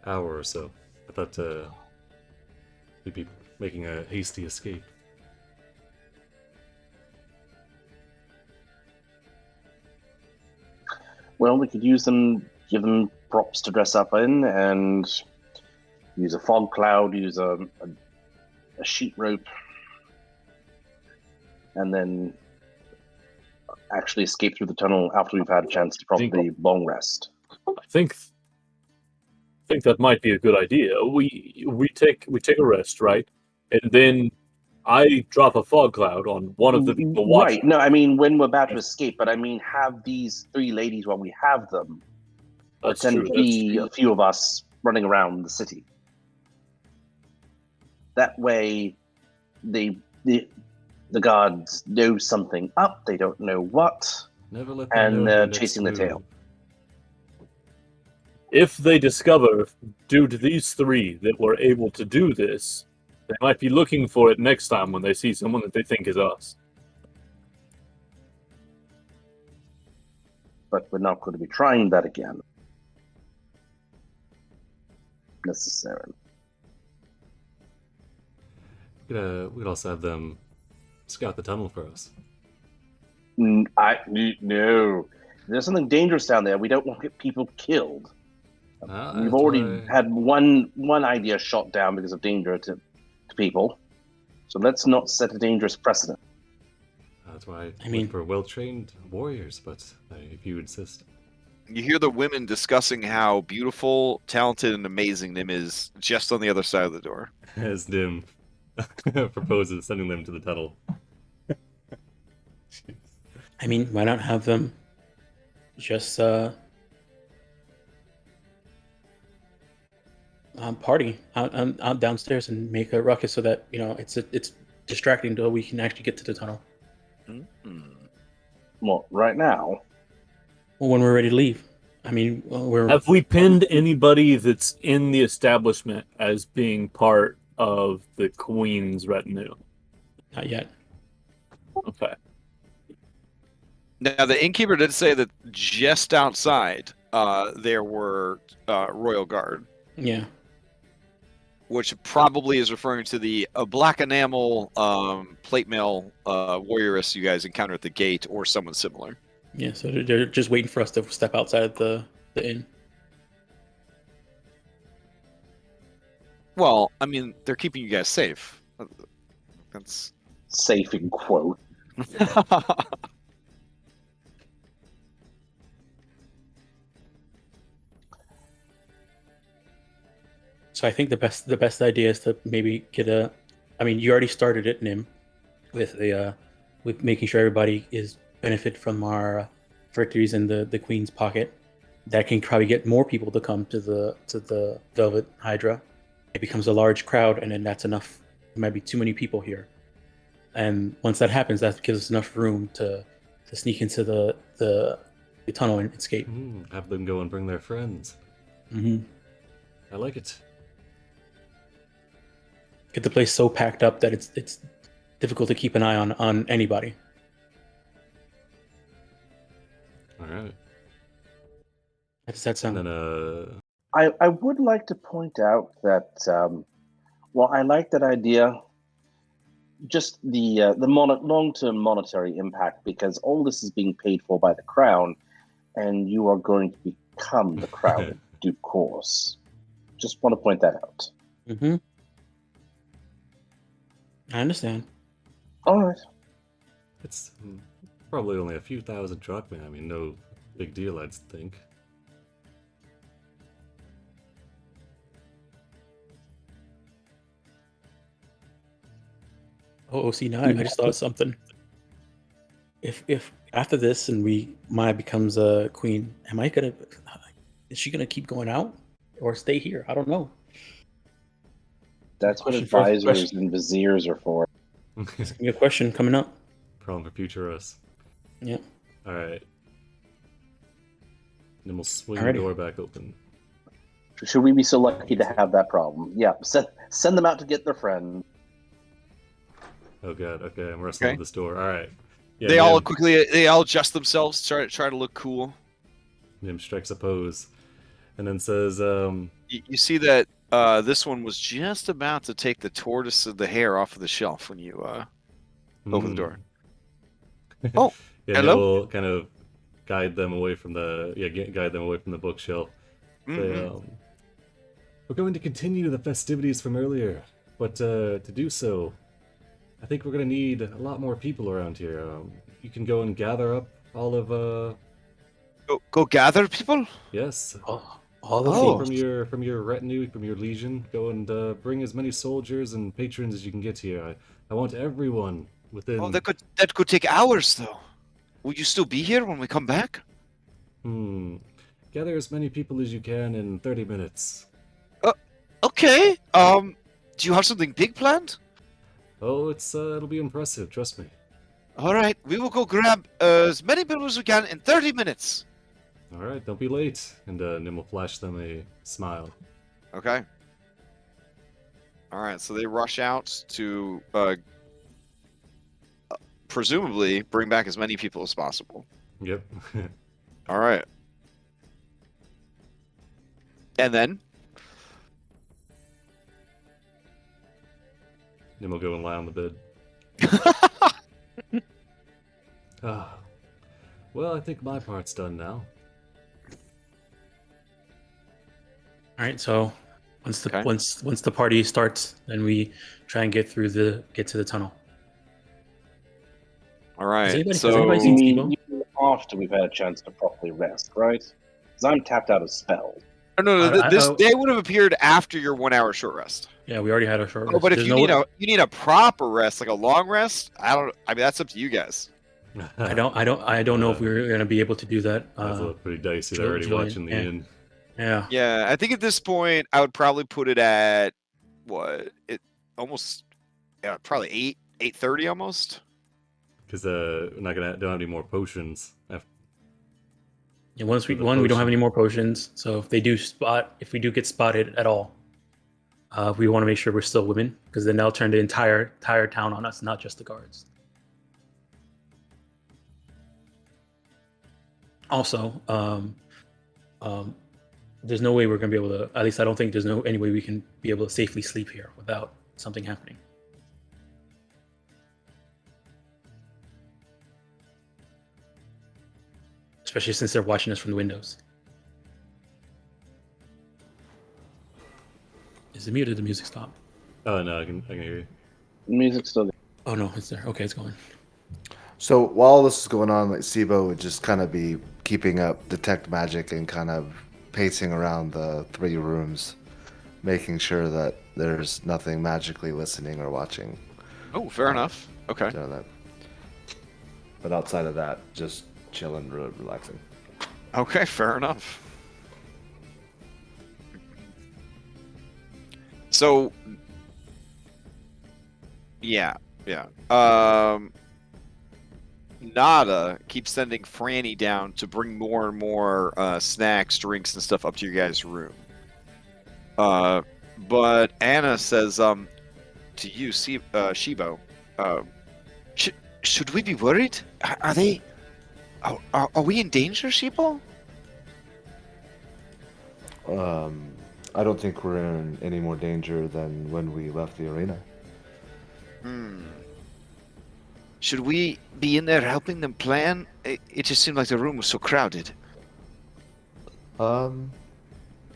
hour or so. I thought we'd be making a hasty escape. Well, we could use them, give them props to dress up in, and use a fog cloud, use a sheet rope, and then actually escape through the tunnel after we've had a chance to properly long rest. I think that might be a good idea. We take a rest, right? And then I drop a fog cloud on one of the people watching. Right. No, I mean when we're about to escape, but I mean have these three ladies while we have them. That's Pretend true. to be a few of us running around the city. That way, the guards know something up. They don't know what, Never let them and know they're your next chasing the move. tail. If they discover, due to these three, that we're able to do this, they might be looking for it next time when they see someone that they think is us. But we're not going to be trying that again. Necessarily. We'd also have them scout the tunnel for us. No. There's something dangerous down there. We don't want to get people killed. We've already had one idea shot down because of danger to people. So let's not set a dangerous precedent. That's why I mean- look for well-trained warriors, but if you insist. You hear the women discussing how beautiful, talented, and amazing Nim is just on the other side of the door. As Dim proposes sending them to the tunnel. I mean, why not have them just party out downstairs and make a ruckus so that it's distracting until we can actually get to the tunnel. Mm-hmm. Well, right now, Well, when we're ready to leave. I mean, we're Have we pinned anybody that's in the establishment as being part of the Queen's retinue? not yet. Okay. Now, the innkeeper did say that just outside there were Royal Guard, Yeah. which probably is referring to the black enamel plate mail warrioress you guys encountered at the gate or someone similar. Yeah, so they're just waiting for us to step outside the inn. Well, I mean, they're keeping you guys safe. That's... safe in quote. So I think the best idea is to maybe get a. I mean, you already started it, Nim, with making sure everybody is benefit from our victories in the Queen's pocket. That can probably get more people to come to the Velvet Hydra. It becomes a large crowd, and then that's enough. There might be too many people here, and once that happens, that gives us enough room to sneak into the tunnel and escape. Have them go and bring their friends. Mm-hmm. I like it. Get the place so packed up that it's difficult to keep an eye on anybody. All right. How does that sound? And then I would like to point out that while I like that idea, just the long-term monetary impact, because all this is being paid for by the crown, and you are going to become the crown in due course. Just want to point that out. Mm-hmm. I understand. All right. It's probably only a few thousand drachma. I mean, no big deal, I'd think. Oh, see, now I just thought of something. If after this and Maya becomes a queen, is she gonna keep going out or stay here? I don't know. That's what Question for- advisors question. and viziers are for. Give me a question coming up. Problem for future us. Yeah. Alright. Then we'll swing Alrighty. the door back open. Should we be so lucky to have that problem? Yeah, send them out to get their friend. Oh god, okay, I'm wrestling Okay. with this door. Alright. Yeah, They all Nim, quickly adjust themselves, try to look cool. Nim strikes a pose. And then says, You see that this one was just about to take the tortoise of the hair off of the shelf when you open the door. Oh, yeah, hello? Nim will kind of guide them away from the bookshelf. Say, Mhm. we're going to continue the festivities from earlier, but to do so, I think we're going to need a lot more people around here. You can go and gather up all of, Go gather people. yes, All the Oh. things. from your retinue, from your legion. Go and bring as many soldiers and patrons as you can get here. I want everyone within. Oh, that could take hours though. Will you still be here when we come back? Gather as many people as you can in 30 minutes. Okay. Do you have something big planned? Oh, it'll be impressive. Trust me. All right, we will go grab as many people as we can in 30 minutes. All right, don't be late. And Nim will flash them a smile. Okay. All right, so they rush out to presumably bring back as many people as possible. Yep. All right. And then? Nim will go and lie on the bed. Ah. Well, I think my part's done now. All right. So once the Okay. once the party starts, then we try and get to the tunnel. All right, anybody- has so anybody You seen- mean after we've had a chance to properly rest, right? Because I'm tapped out of spells. oh, no, I- this I- they would have appeared after your 1 hour short rest. Yeah, we already had a short Oh, rest. but if There's you no need a proper rest, like a long rest, I mean that's up to you guys. I don't know if we're gonna be able to do that. That's a pretty dicey. They're Jill- already Jillian, watching the yeah. inn. Yeah. Yeah, I think at this point I would probably put it at what almost probably 8:30 almost. Because we're not don't have any more potions. Yeah, once we For the we don't have potion. any more potions. So if we do get spotted at all, we want to make sure we're still women, because then they'll turn the entire town on us, not just the guards. Also, there's no way we're gonna be able to. At least I don't think there's any way we can be able to safely sleep here without something happening. Especially since they're watching us from the windows. Is it muted? Did the music stop? Oh no, I can hear you. Music's still. Oh no, it's there. Okay, it's going. So while this is going on, like Sibo would just kind of be keeping up detect magic and kind of pacing around the 3 rooms, making sure that there's nothing magically listening or watching. Oh, fair enough. Okay. Doing that. But outside of that, just chilling, relaxing. Okay, fair enough. So, yeah. Nada keeps sending Franny down to bring more and more snacks, drinks, and stuff up to your guys' room. But Anna says, to you, Shibo, should we be worried? Are they? Are we in danger, Shibo? I don't think we're in any more danger than when we left the arena. Should we be in there helping them plan? It just seemed like the room was so crowded. No,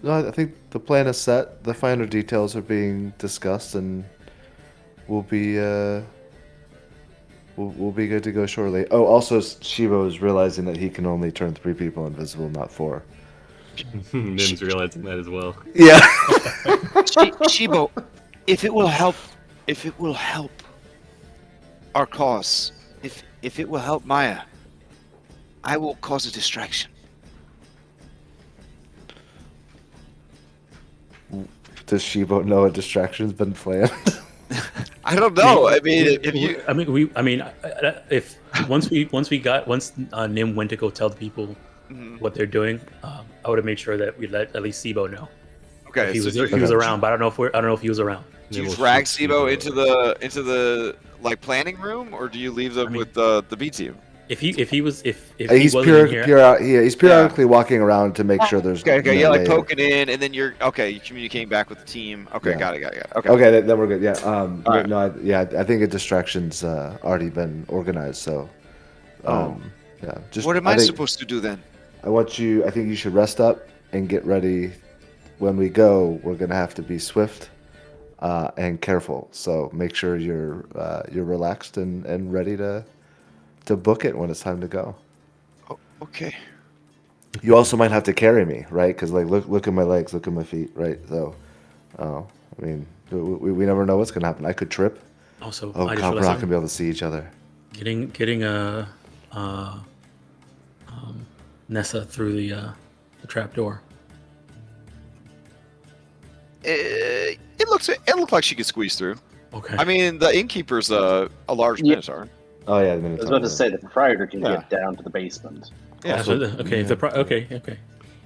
I think the plan is set. The finer details are being discussed, and we'll be we'll be good to go shortly. Oh, also Shibo is realizing that he can only turn 3 people invisible, not 4. Nim's realizing that as well. Yeah. Shibo, if it will help our cause, if it will help Maya, I will cause a distraction. Does Shibo know a distraction's been planned? I don't know. I mean, if once Nim went to go tell the people what they're doing, I would have made sure that we let at least Sibo know. Okay, If he was Okay. around, but I don't know if he was around. Do you Nim will drag shoot Sibo Sibo. into the like planning room, or do you leave them I mean- with the B team? If he wasn't He's in here, he's periodically walking around to make sure there's Okay, no yeah, like way- poking in, and then you're communicating back with the team. Okay, Yeah. got it. Okay. Okay, then we're good. Yeah. right. No, I think a distraction's already been organized. So, yeah. Just What am I supposed to do then? I think you should rest up and get ready. When we go, we're gonna have to be swift and careful. So make sure you're relaxed and ready to book it when it's time to go. Oh, okay. You also might have to carry me, right? Because like look at my legs, look at my feet, right? So, I mean, we never know what's gonna happen. I could trip. also Oh, I just God, we're realized not gonna be able to see each other. getting Nessa through the trap door. It looked like she could squeeze through. Okay. I mean, the innkeeper's a large Yeah. minotaur. Oh yeah, the I was Minotaur, about to yeah. say the proprietor can Yeah. get down to the basement. Yeah, okay. Okay.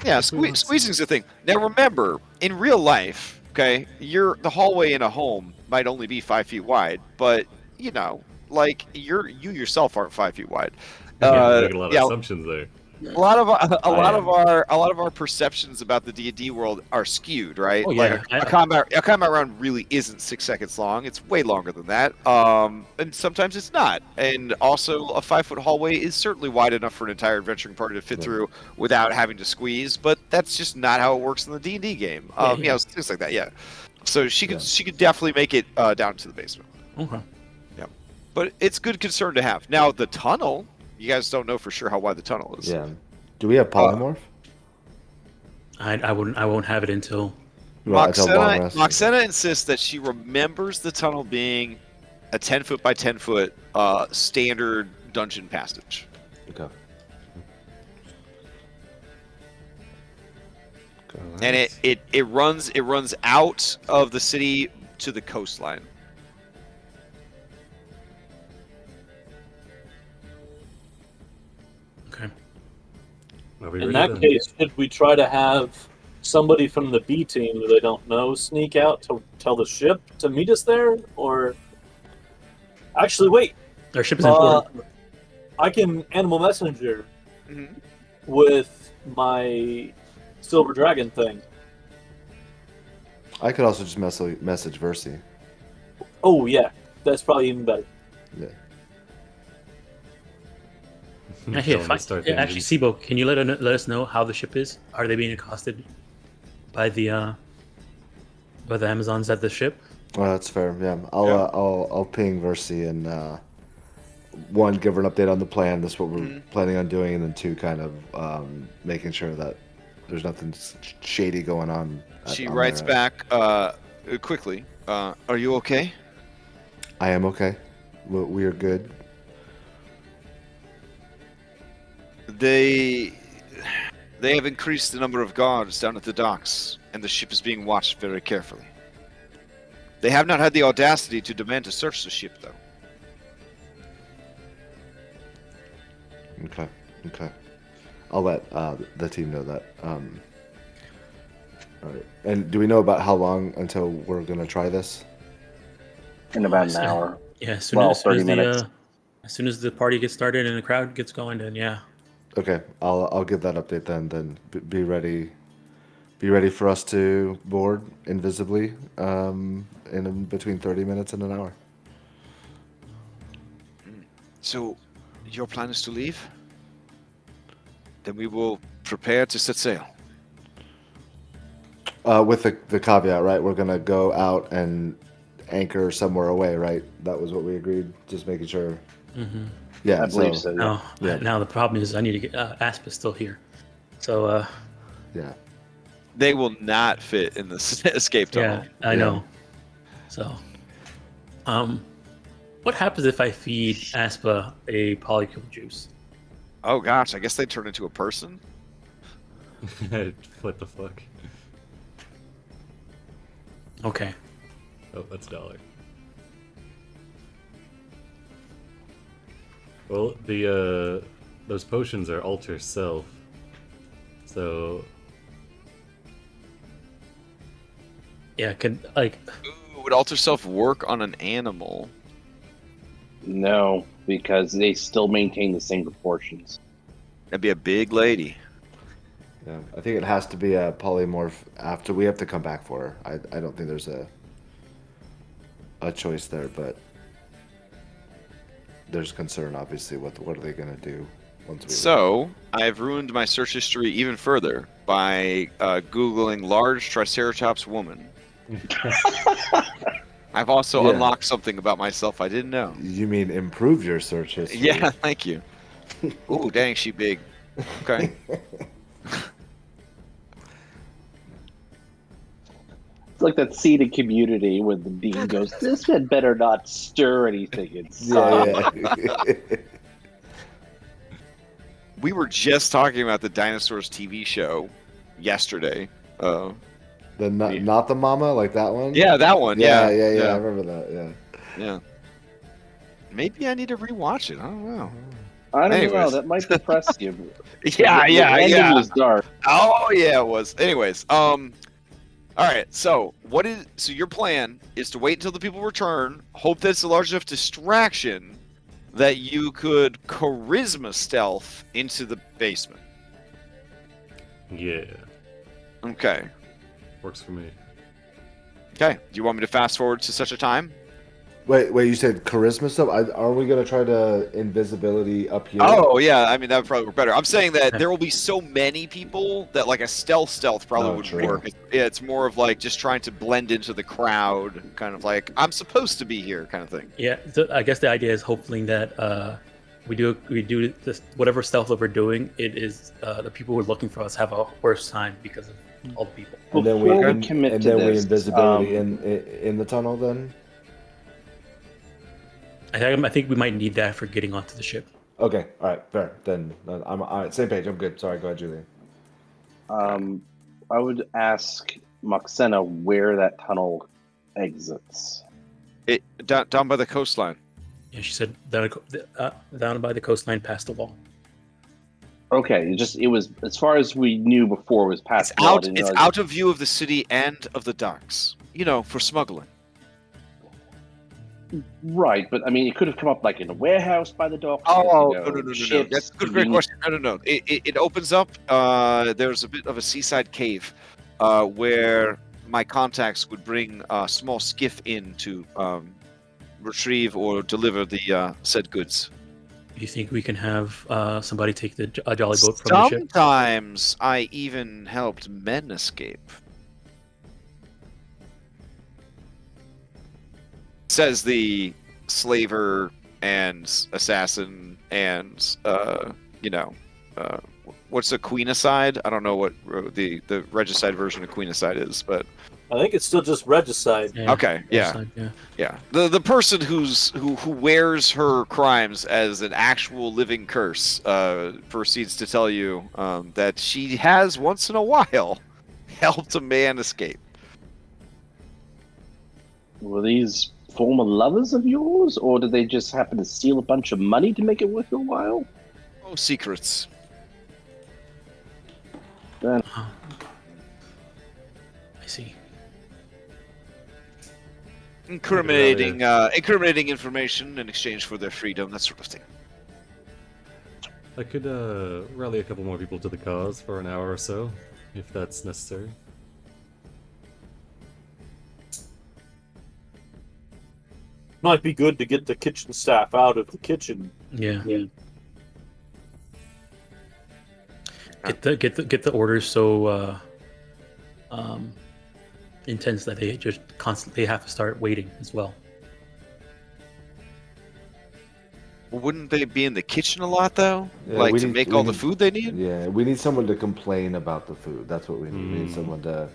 yeah. Squeezing's the thing. Now remember, in real life, okay, the hallway in a home might only be 5 feet wide, but you know, like you yourself aren't 5 feet wide. Making a lot of yeah, assumptions there. a lot of our perceptions about the D&D world are skewed, right? Oh, yeah. Like a combat round really isn't 6 seconds long. It's way longer than that. And sometimes it's not. And also a 5-foot hallway is certainly wide enough for an entire adventuring party to fit through without having to squeeze, but that's just not how it works in the D&D game. Yeah. You know, things like that, yeah. So she could definitely make it down to the basement. Okay. Yeah. But it's good concern to have. Now the tunnel, you guys don't know for sure how wide the tunnel is. Yeah. Do we have polymorph? I won't have it until Until long rest. Moxena insists that she remembers the tunnel being a 10-foot by 10-foot standard dungeon passage. Okay. And it runs out of the city to the coastline. okay. Are we In ready that then? case, should we try to have somebody from the B team who they don't know sneak out to tell the ship to meet us there? Or actually, wait, Our ship is important. I can animal messenger Mhm. with my silver dragon thing. I could also just message Versi. Oh yeah, that's probably even better. Yeah. Tell them to start the Actually, engines. Sibo, can you let us know how the ship is? Are they being accosted by the Amazons at the ship? Well, that's fair. Yeah, I'll ping Versi and one, give her an update on the plan. That's what we're planning on doing, and then 2, kind of making sure that there's nothing shady going on. She on writes their end. back quickly. Are you okay? I am okay. We are good. They have increased the number of guards down at the docks, and the ship is being watched very carefully. They have not had the audacity to demand to search the ship, though. Okay. I'll let the team know that. All right. And do we know about how long until we're gonna try this? In about an Yeah. hour. Yeah, as soon, Well, as, soon 30 as minutes. as soon as the party gets started and the crowd gets going, then yeah. Okay, I'll give that update then. Then be ready. Be ready for us to board invisibly in between 30 minutes and an hour. So, your plan is to leave? Then we will prepare to set sail. With the caveat, right? We're gonna go out and anchor somewhere away, right? That was what we agreed. Just making sure. Mm-hmm. Yeah, I believe so. Yeah. Now, Yeah. now the problem is I need to get Aspa's still here, so Yeah. They will not fit in the escape tunnel. yeah, I know. So, what happens if I feed Aspa a polycule juice? Oh gosh, I guess they turn into a person. What the fuck? Okay. Oh, that's $1. Well, the those potions are alter self, so Yeah, could like Ooh, would alter self work on an animal? No, because they still maintain the same proportions. That'd be a big lady. Yeah. I think it has to be a polymorph after we have to come back for her. I don't think there's a choice there, but there's concern obviously. What are they gonna do once we So I've ruined my search history even further by googling large Triceratops woman. I've also Yeah. unlocked something about myself I didn't know. You mean improve your search history? Yeah, thank you. Ooh, dang, she big. Okay. It's like that scene in Community when the dean goes, "This had better not stir anything inside." Yeah. We were just talking about the Dinosaurs TV show yesterday. Not the mama, like that one. Yeah, that one. Yeah, Yeah, yeah. I yeah, remember that. Yeah. yeah. Maybe I need to rewatch it. I don't know. I don't know. Anyways. That might depress you. Yeah, The yeah, ending yeah. was dark. Oh yeah, it was. Anyways, all right. So your plan is to wait until the people return, hope that it's a large enough distraction that you could charisma stealth into the basement. yeah, Okay. works for me. Okay. Do you want me to fast forward to such a time? Wait. You said charisma stuff. Are we gonna try to invisibility up here? Oh yeah, I mean that would probably work better. I'm saying that there will be so many people that like a stealth probably Oh, wouldn't true. work. It's more of like just trying to blend into the crowd, kind of like I'm supposed to be here, kind of thing. yeah. So I guess the idea is hopefully that we do this whatever stealth that we're doing. It is the people who are looking for us have a worse time because of all the people. And then we Before we commit to this, invisibility in the tunnel. Then I think we might need that for getting onto the ship. okay. All right. Fair. Then I'm all right. Same page. I'm good. Sorry. Go ahead, Julian. I would ask Moxena where that tunnel exits. It down by the coastline. Yeah, she said down by the coastline, past the wall. Okay, it was as far as we knew before. It was past. It's out. It's out of view of the city and of the docks. You know, for smuggling. Right, but I mean, it could have come up like in a warehouse by the docks. Oh, you know, no. ships, That's a great convenient- question. No. It opens up. There's a bit of a seaside cave where my contacts would bring a small skiff in to retrieve or deliver the said goods. Do you think we can have somebody take a jolly boat from the ship? Sometimes I even helped men escape. Says the slaver and assassin and what's a queenicide? I don't know what the regicide version of queenicide is, but I think it's still just regicide. Yeah, okay, yeah. side, yeah. yeah. The person who wears her crimes as an actual living curse proceeds to tell you that she has once in a while helped a man escape. Were these former lovers of yours, or did they just happen to steal a bunch of money to make it worth your while? Oh, secrets. Then I see. Incriminating information in exchange for their freedom, that sort of thing. I could rally a couple more people to the cause for an hour or so, if that's necessary. Might be good to get the kitchen staff out of the kitchen. Yeah. Get the orders so intense that they just constantly have to start waiting as well. Wouldn't they be in the kitchen a lot though? Yeah, like we to need- make we all the need- food they need? Yeah, we need someone to complain about the food. That's what we need. We need someone to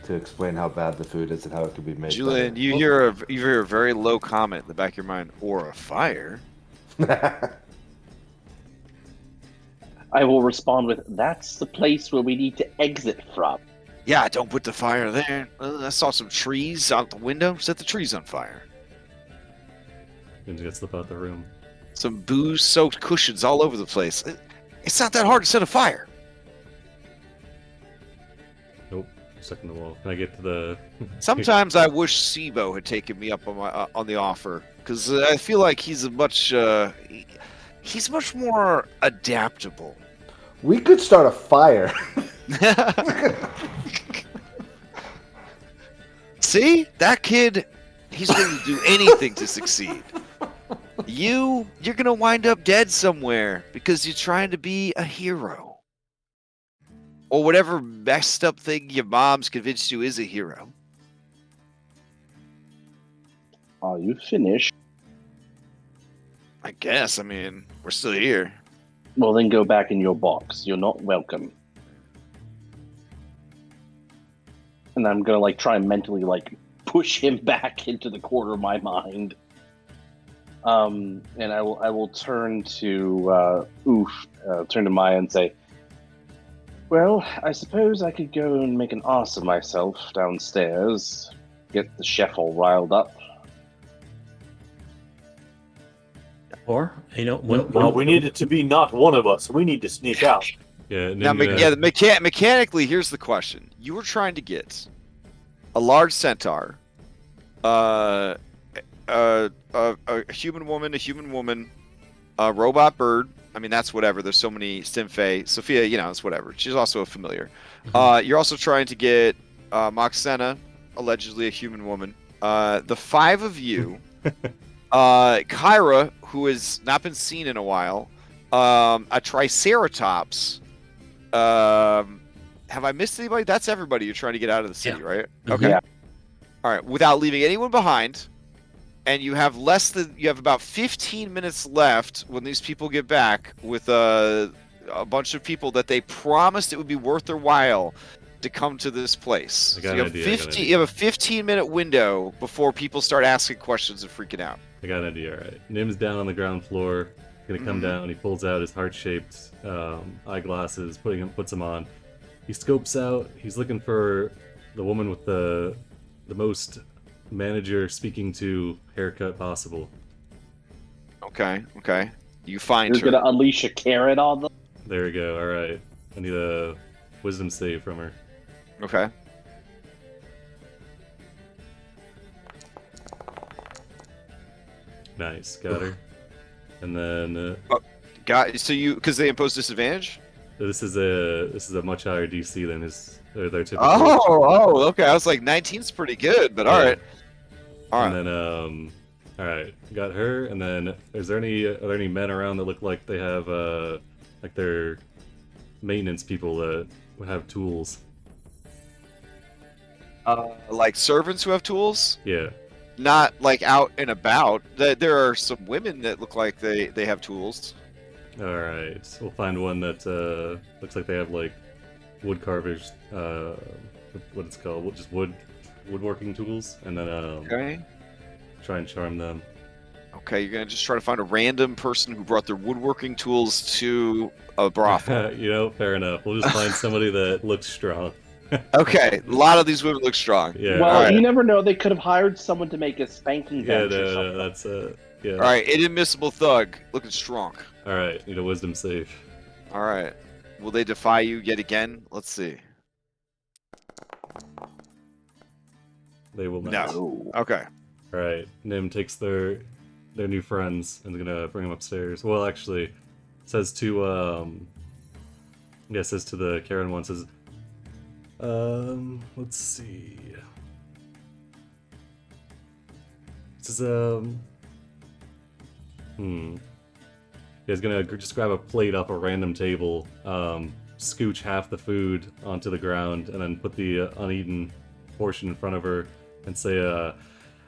explain how bad the food is and how it can be made Julian, you hear a very low comment in the back of your mind, or a fire. better. I will respond with, "That's the place where we need to exit from." Yeah, don't put the fire there. I saw some trees out the window. Set the trees on fire. And just slip out the room. Some booze-soaked cushions all over the place. It's not that hard to set a fire. Nope. Stuck in the wall. Can I get to the? Sometimes I wish Sibo had taken me up on the offer, because I feel like he's much more adaptable. We could start a fire. See, that kid, he's going to do anything to succeed. You're going to wind up dead somewhere because you're trying to be a hero. Or whatever messed up thing your mom's convinced you is a hero. Are you finished? I guess, I mean, we're still here. Well, then go back in your box. You're not welcome. And I'm gonna try and mentally push him back into the corner of my mind. And I will turn to turn to Maya and say, "Well, I suppose I could go and make an ass of myself downstairs, get the chef all riled up." Or Well, we need it to be not one of us. We need to sneak out. Yeah. Now, mechanically, here's the question. You were trying to get a large centaur, a human woman, a robot bird. I mean, that's whatever. There's so many Stimfey. Sophia, it's whatever. She's also a familiar. You're also trying to get Moxena, allegedly a human woman. The five of you, Kyra, who has not been seen in a while, a Triceratops. Have I missed anybody? That's everybody you're trying to get out of the city, right? Okay. Yeah. All right. Without leaving anyone behind, and you have about 15 minutes left when these people get back with a bunch of people that they promised it would be worth their while to come to this place. I got So an idea, you have a 15-minute window before people start asking questions and freaking out. I got an idea, alright. Nim's down on the ground floor. Gonna come down. He pulls out his heart-shaped eyeglasses, puts them on. He scopes out. He's looking for the woman with the most manager speaking to haircut possible. Okay. You find You're her. gonna unleash a carrot on them. There we go. Alright. I need a wisdom save from her. Okay. Nice. Got her. And then Because they impose disadvantage? this is a much higher DC than their typical. Okay. I was like, 19's pretty good, but all right. And then all right, got her. And then are there any men around that look like they have like they're maintenance people that would have tools? Like servants who have tools? Yeah. Not like out and about. There are some women that look like they have tools. All right, we'll find one that looks like they have like wood carvers. What it's called? Just woodworking tools, and then Okay. try and charm them. Okay, you're gonna just try to find a random person who brought their woodworking tools to a brothel. Fair enough. We'll just find somebody that looks strong. Okay, a lot of these women look strong. Yeah. Well, alright. you never know. They could have hired someone to make a spanking Yeah, bench or something. that's yeah. All right, inadmissible thug, looking strong. All right, need a wisdom save. All right, will they defy you yet again? Let's see. They will not. No. Okay. All right, Nim takes their new friends and is gonna bring them upstairs. Well, actually, says to says to the Karen one, says, let's see. This is He's gonna just grab a plate off a random table, scooch half the food onto the ground, and then put the uneaten portion in front of her and say,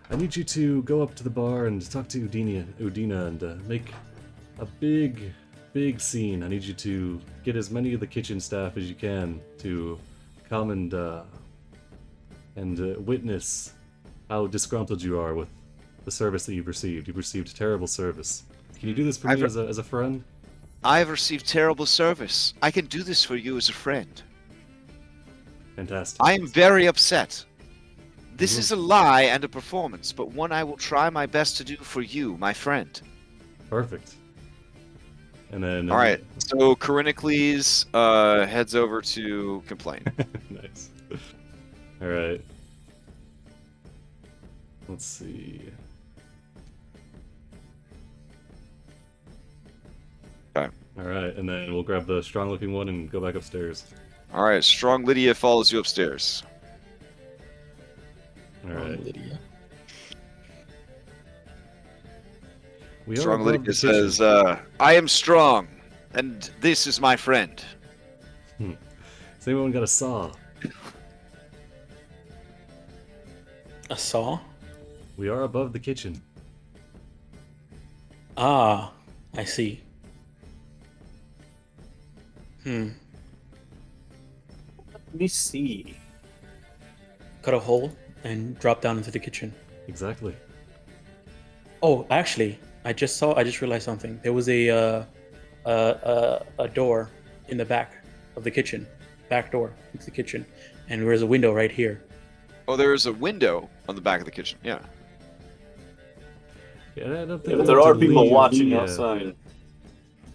I need you to go up to the bar and talk to Udina and make a big scene. I need you to get as many of the kitchen staff as you can to come and witness how disgruntled you are with the service that you've received. You've received terrible service. Can you do this for me as a friend? I've received terrible service. I can do this for you as a friend. Fantastic. I am very upset. This is a lie and a performance, but one I will try my best to do for you, my friend. Perfect. And then... All right, so Corinacles heads over to complain. Nice. All right. Let's see. Okay. All right, and then we'll grab the strong-looking one and go back upstairs. All right, Strong Lydia follows you upstairs. All right. Lydia. We are Strong above Lydia the says, kitchen. I am strong, and this is my friend. Has anyone got a saw? A saw? We are above the kitchen. Ah, I see. Let me see. Cut a hole and drop down into the kitchen. Exactly. Oh, actually, I just realized something. There was a door in the back of the kitchen. Back door into the kitchen. And there's a window right here. Oh, there's a window on the back of the kitchen. Yeah. Yeah, I don't Yeah, think but there are people leave watching the, outside.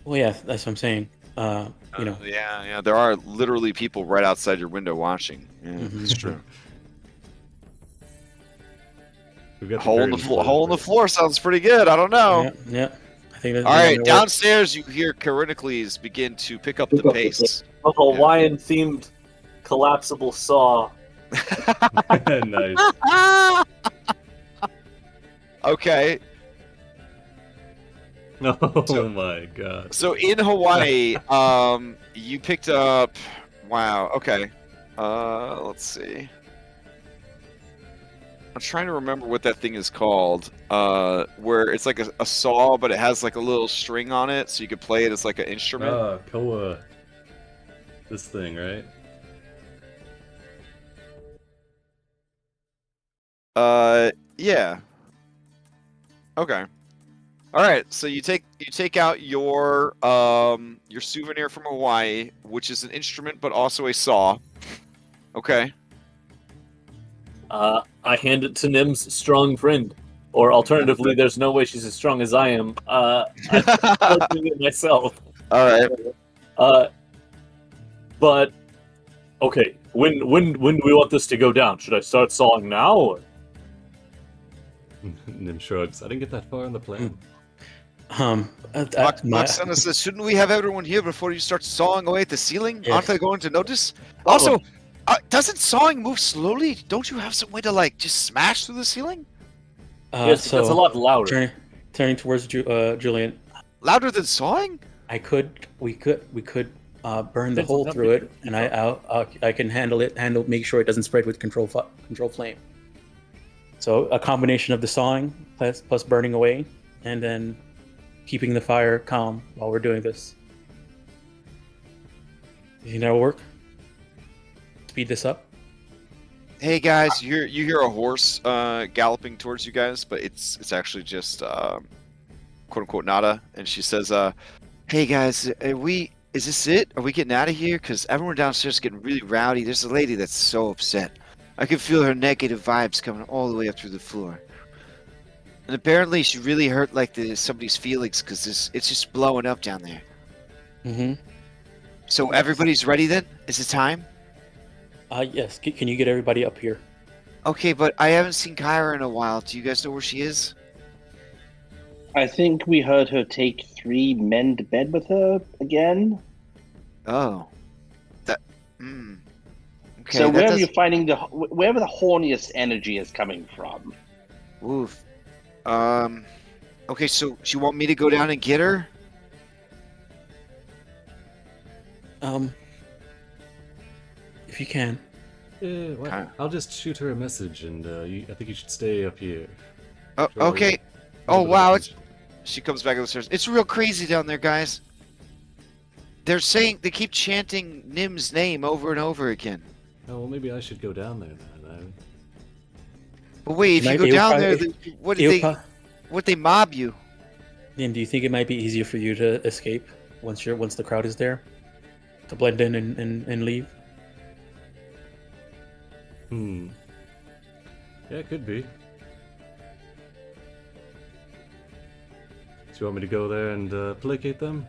Well, yeah, that's what I'm saying. You know. Yeah, there are literally people right outside your window watching. Yeah, it's true. We've got the Hole in the curtains hole in the closed. floor sounds pretty good. I don't know. Yeah. I think that's All right, gonna work. downstairs you hear Corinacles begin to pick up the pace. A Hawaiian-themed collapsible saw. Nice. Okay, Oh my god. so in Hawaii, you picked up. Wow. Okay. Let's see. I'm trying to remember what that thing is called. Where it's like a saw, but it has like a little string on it, so you could play it as like an instrument. Koa. This thing, right? Yeah. Okay. All right. So you take out your souvenir from Hawaii, which is an instrument but also a saw. Okay. I hand it to Nim's strong friend. Or alternatively, there's no way she's as strong as I am. I'm doing it myself. All right. But okay, when do we want this to go down? Should I start sawing now? Or? Nim shrugs. I didn't get that far in the plan. Moxana says, shouldn't we have everyone here before you start sawing away at the ceiling? Yes. Aren't they going to notice? Also, doesn't sawing move slowly? Don't you have some way to like just smash through the ceiling? Yes, so that's a lot louder. turning towards Julian. Louder than sawing? We could burn the That's hole enough through to it, and I can make sure it doesn't spread with control flame. So a combination of the sawing plus burning away, and then keeping the fire calm while we're doing this. You think that'll work? Speed this up. Hey guys, you hear a horse galloping towards you guys, but it's actually just quote unquote Nada, and she says, "Hey guys, is this it? Are we getting out of here? Because everyone downstairs is getting really rowdy. There's a lady that's so upset. I can feel her negative vibes coming all the way up through the floor. And apparently she really hurt like somebody's feelings because it's just blowing up down there. Mm-hmm. So everybody's ready then? Is it time? Yes. Can you get everybody up here? Okay, but I haven't seen Kyra in a while. Do you guys know where she is? I think we heard her take 3 men to bed with her again. Oh. Okay, so that wherever does- you're finding wherever the horniest energy is coming from. Oof. Okay, so you want me to go down and get her? If you can. Okay. I'll just shoot her a message, and I think you should stay up here. Oh, Draw a okay. little Oh, bit of wow. attention. She comes back upstairs. It's real crazy down there, guys. They're saying they keep chanting Nim's name over and over again. Oh, well, maybe I should go down there then. But wait, if you go down there, what did they mob you? Nim, do you think it might be easier for you to escape once the crowd is there, to blend in and leave? Yeah, it could be. Do you want me to go there and placate them?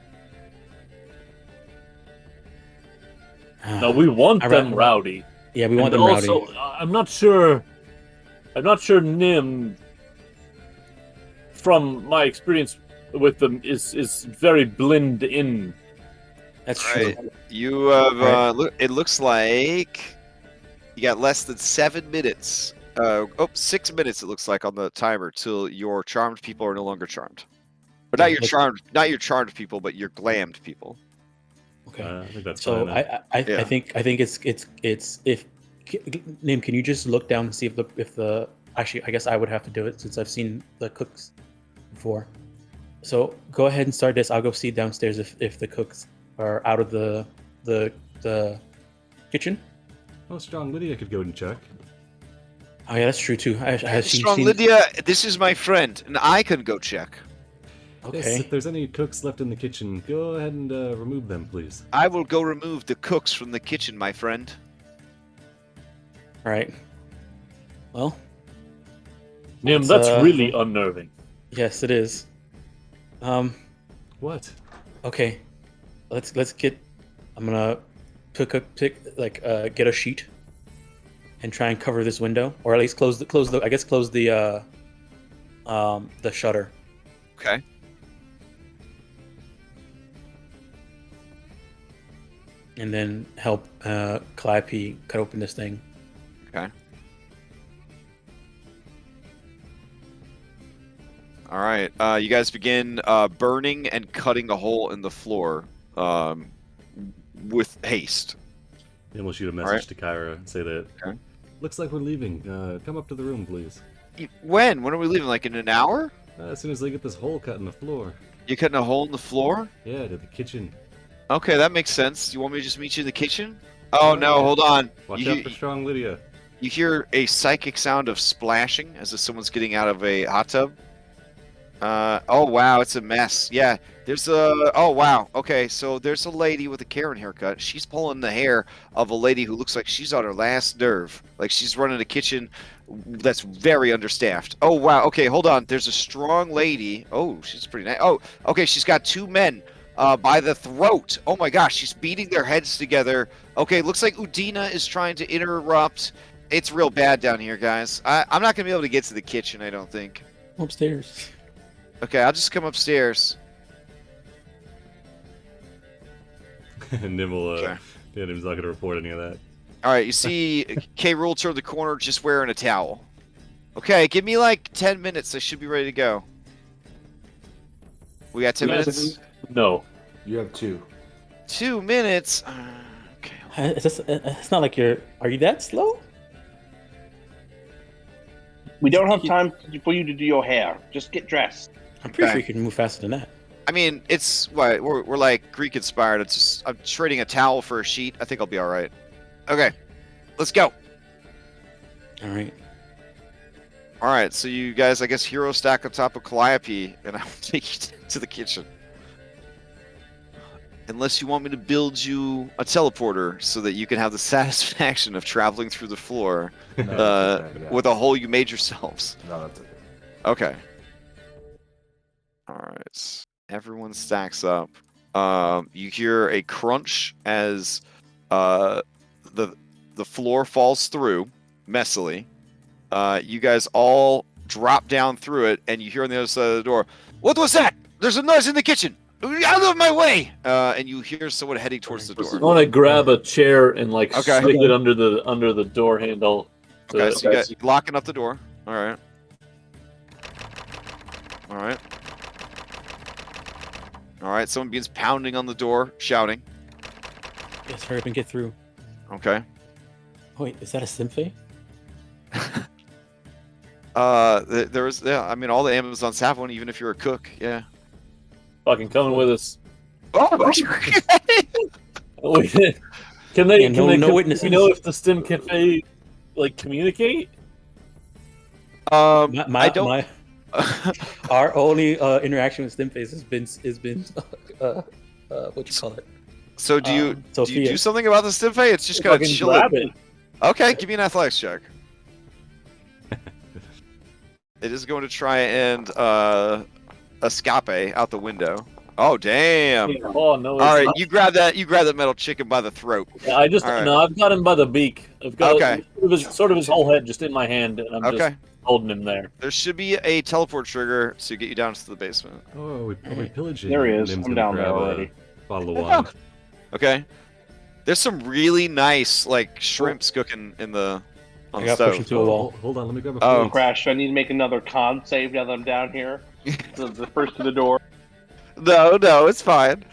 No, we want I them reckon- rowdy. Yeah, we want And them rowdy. also, I'm not sure Nim, from my experience with them, is very blend in. That's true. Right. You have. Right. It looks like you got less than 7 minutes. 6 minutes. It looks like on the timer till your charmed people are no longer charmed. But not your charmed people, but your glammed people. Okay. I think that's So fine. I Yeah. think it's if Nim, can you just look down and see if the actually I guess I would have to do it since I've seen the cooks before. So go ahead and start this. I'll go see downstairs if the cooks are out of the kitchen. Oh, Strong Lydia could go and check. Oh yeah, that's true too. I have Strong seen. Lydia, this is my friend, and I can go check. Yes, Okay. if there's any cooks left in the kitchen, go ahead and remove them, please. I will go remove the cooks from the kitchen, my friend. All right. Well, Nim, It's, that's really unnerving. yes, it is. What? Okay. Let's get. I'm gonna get a sheet and try and cover this window, or at least close the shutter. Okay. And then help Calliope cut open this thing. Okay. All right. You guys begin burning and cutting a hole in the floor with haste. Then we'll shoot a message Alright. to Kyra and say that. Okay. Looks like we're leaving. Come up to the room, please. When? When are we leaving? Like in an hour? As soon as they get this hole cut in the floor. You cutting a hole in the floor? Yeah, to the kitchen. Okay, that makes sense. You want me to just meet you in the kitchen? Oh no, hold on. Watch out for Strong Lydia. You hear a psychic sound of splashing as if someone's getting out of a hot tub. Oh wow, it's a mess. Yeah, there's a. Oh wow. Okay, so there's a lady with a Karen haircut. She's pulling the hair of a lady who looks like she's on her last nerve. Like she's running a kitchen that's very understaffed. Oh wow. Okay, hold on. There's a strong lady. Oh, she's pretty nice. Oh, okay. She's got two men by the throat. Oh my gosh, she's beating their heads together. Okay, looks like Udina is trying to interrupt. It's real bad down here, guys. I'm not gonna be able to get to the kitchen, I don't think. Upstairs. Okay, I'll just come upstairs. And Nim will, Okay. yeah, Nim's not gonna report any of that. All right, you see K. Rule turn the corner, just wearing a towel. Okay, give me like 10 minutes. I should be ready to go. We got 10 minutes? No. You have 2. 2 minutes? Okay. It's not like you're. Are you that slow? We don't have time for you to do your hair. Just get dressed. I'm pretty Okay. sure you can move faster than that. I mean, it's what we're like Greek inspired. It's just I'm trading a towel for a sheet. I think I'll be all right. Okay, let's go. All right. All right, so you guys, I guess, hero stack on top of Calliope, and I'll take you to the kitchen. Unless you want me to build you a teleporter so that you can have the satisfaction of traveling through the floor No, that's okay, yeah. with a hole you made yourselves. No, that's okay. Okay. All right. Everyone stacks up. You hear a crunch as the floor falls through messily. You guys all drop down through it, and you hear on the other side of the door, "What was that? There's a noise in the kitchen! Out of my way!" And you hear someone heading towards the I door. want to grab a chair and like Okay. stick it under the door handle. Okay, so you got locking up the door. All right. All right. All right. Someone begins pounding on the door, shouting. Yes, hurry up and get through. Okay. Wait, is that a Symphe? There was, yeah, I mean, all the Amazons have one, even if you're a cook. Yeah. Fucking coming with us. Oh, Wait, can they? Yeah, no- can they, no can witnesses. We know if the Stim Cafe like communicate. I don't. My our only interaction with Stimface has been what you call it? So do you Sophia. do something about the Stimpy? It's just gonna Fucking chill grab it. it. Okay, give me an athletics check. It is going to try and escape out the window. Oh damn! Oh no! All right, you grab that. You grab that metal chicken by the throat. Yeah, I just All right. no. I've got him by the beak. I've got Okay. sort of his whole head just in my hand, and I'm Okay. just holding him there. There should be a teleport trigger to get you down to the basement. Oh, we're pillaging. There he is. Nim's I'm gonna down there grab a already. Bottle of wine. Okay. There's some really nice like shrimps cooking in the on I the got pushed stove. into a wall. Hold on, let me grab a Oh. plate. Crash, do I need to make another con save now that I'm down here? the first to the door. No, it's fine.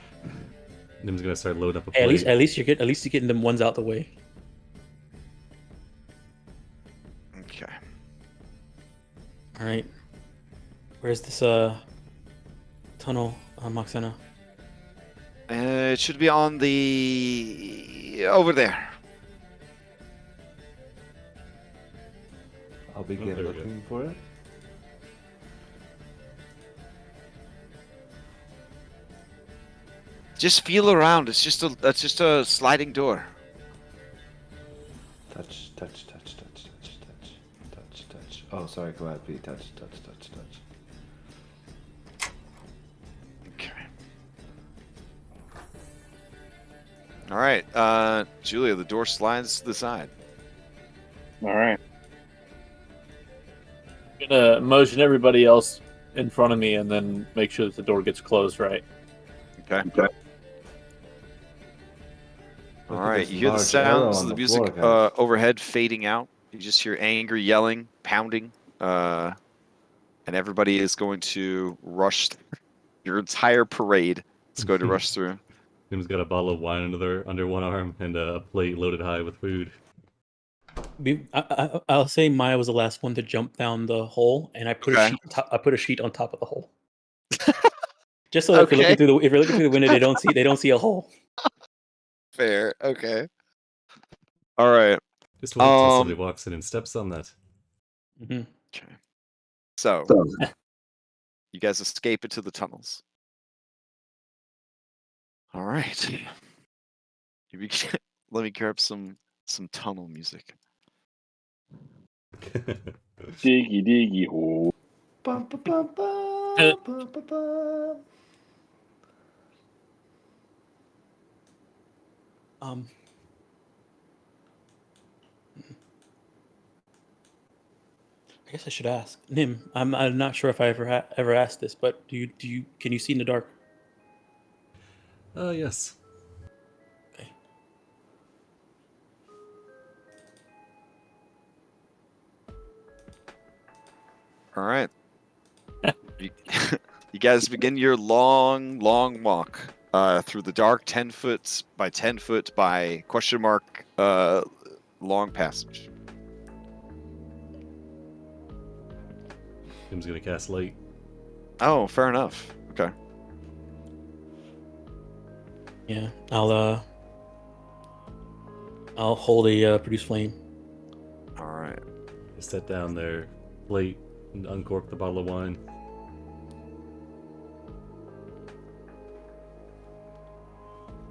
Nim's gonna start loading up a Hey, plate. at least you're getting them ones out the way. Okay. All right. Where's this tunnel, Moxena? It should be on the over there. I'll begin there we go. looking for it. Just feel around. It's just a sliding door. Touch, touch, touch, touch, touch, touch, touch, touch. Oh, sorry, Calliope. Touch, touch, touch, touch. Okay. All right, Julia, the door slides to the side. All right. I'm gonna motion everybody else in front of me, and then make sure that the door gets closed right. Okay. All Look at right, this you hear the large arrow sounds on of the the music floor, guys. overhead fading out. You just hear angry yelling, pounding, and everybody is going to rush. Your entire parade is going to rush through. Nim's got a bottle of wine under one arm and a plate loaded high with food. I'll say Maya was the last one to jump down the hole, and I put Okay. I put a sheet on top of the hole, just so that if you're looking through the window, they don't see a hole. Fair. Okay. All right. Just wait till somebody walks in and steps on that. Mm-hmm. Okay. So, you guys escape into the tunnels. All right. Let me grab some tunnel music. Diggy diggy hole. Bum, bum, bum, bum, bum, bum, bum. I guess I should ask Nim. I'm not sure if I ever asked this, but can you see in the dark? Yes. Okay. All right. You guys begin your long walk through the dark 10 foot by 10 foot by question mark long passage. Nim's gonna cast light. Oh, fair enough. Okay. Yeah, I'll hold a produce flame. All right. Set down their plate and uncork the bottle of wine.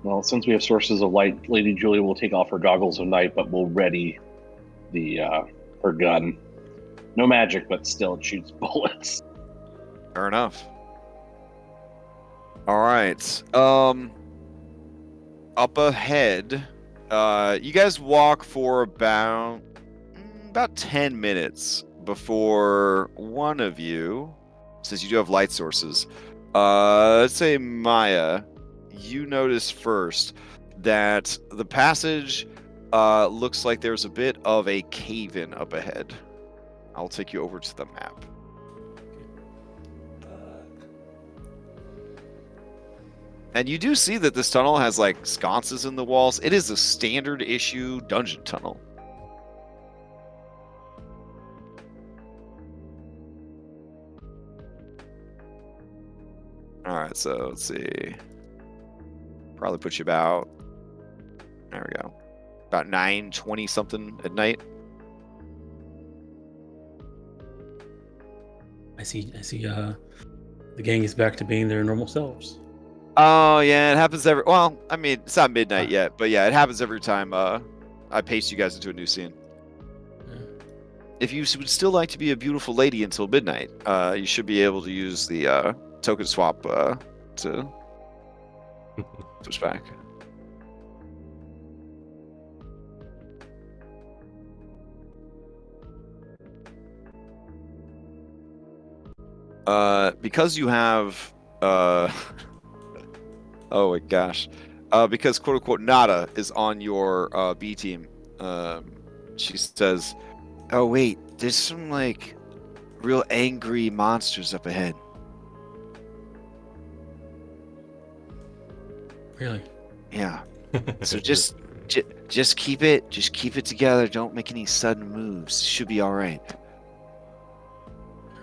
Well, since we have sources of light, Lady Julia will take off her goggles of night, but will ready the her gun. No magic, but still it shoots bullets. Fair enough. All right. Up ahead, you guys walk for about 10 minutes before one of you, since you do have light sources, let's say Maya, you notice first that the passage looks like there's a bit of a cave-in up ahead. I'll take you over to the map. And you do see that this tunnel has like sconces in the walls. It is a standard issue dungeon tunnel. All right, so let's see. Probably put you about. There we go. About 9:20 something at night. I see. The gang is back to being their normal selves. Oh yeah, it happens every. Well, I mean, it's not midnight yet, but yeah, it happens every time. I paste you guys into a new scene. Yeah. If you would still like to be a beautiful lady until midnight, you should be able to use the token swap to switch back. Because you have oh my gosh, because quote unquote Nada is on your B team. She says, "Oh wait, there's some like real angry monsters up ahead." Really? Yeah. So just keep it together. Don't make any sudden moves. Should be all right.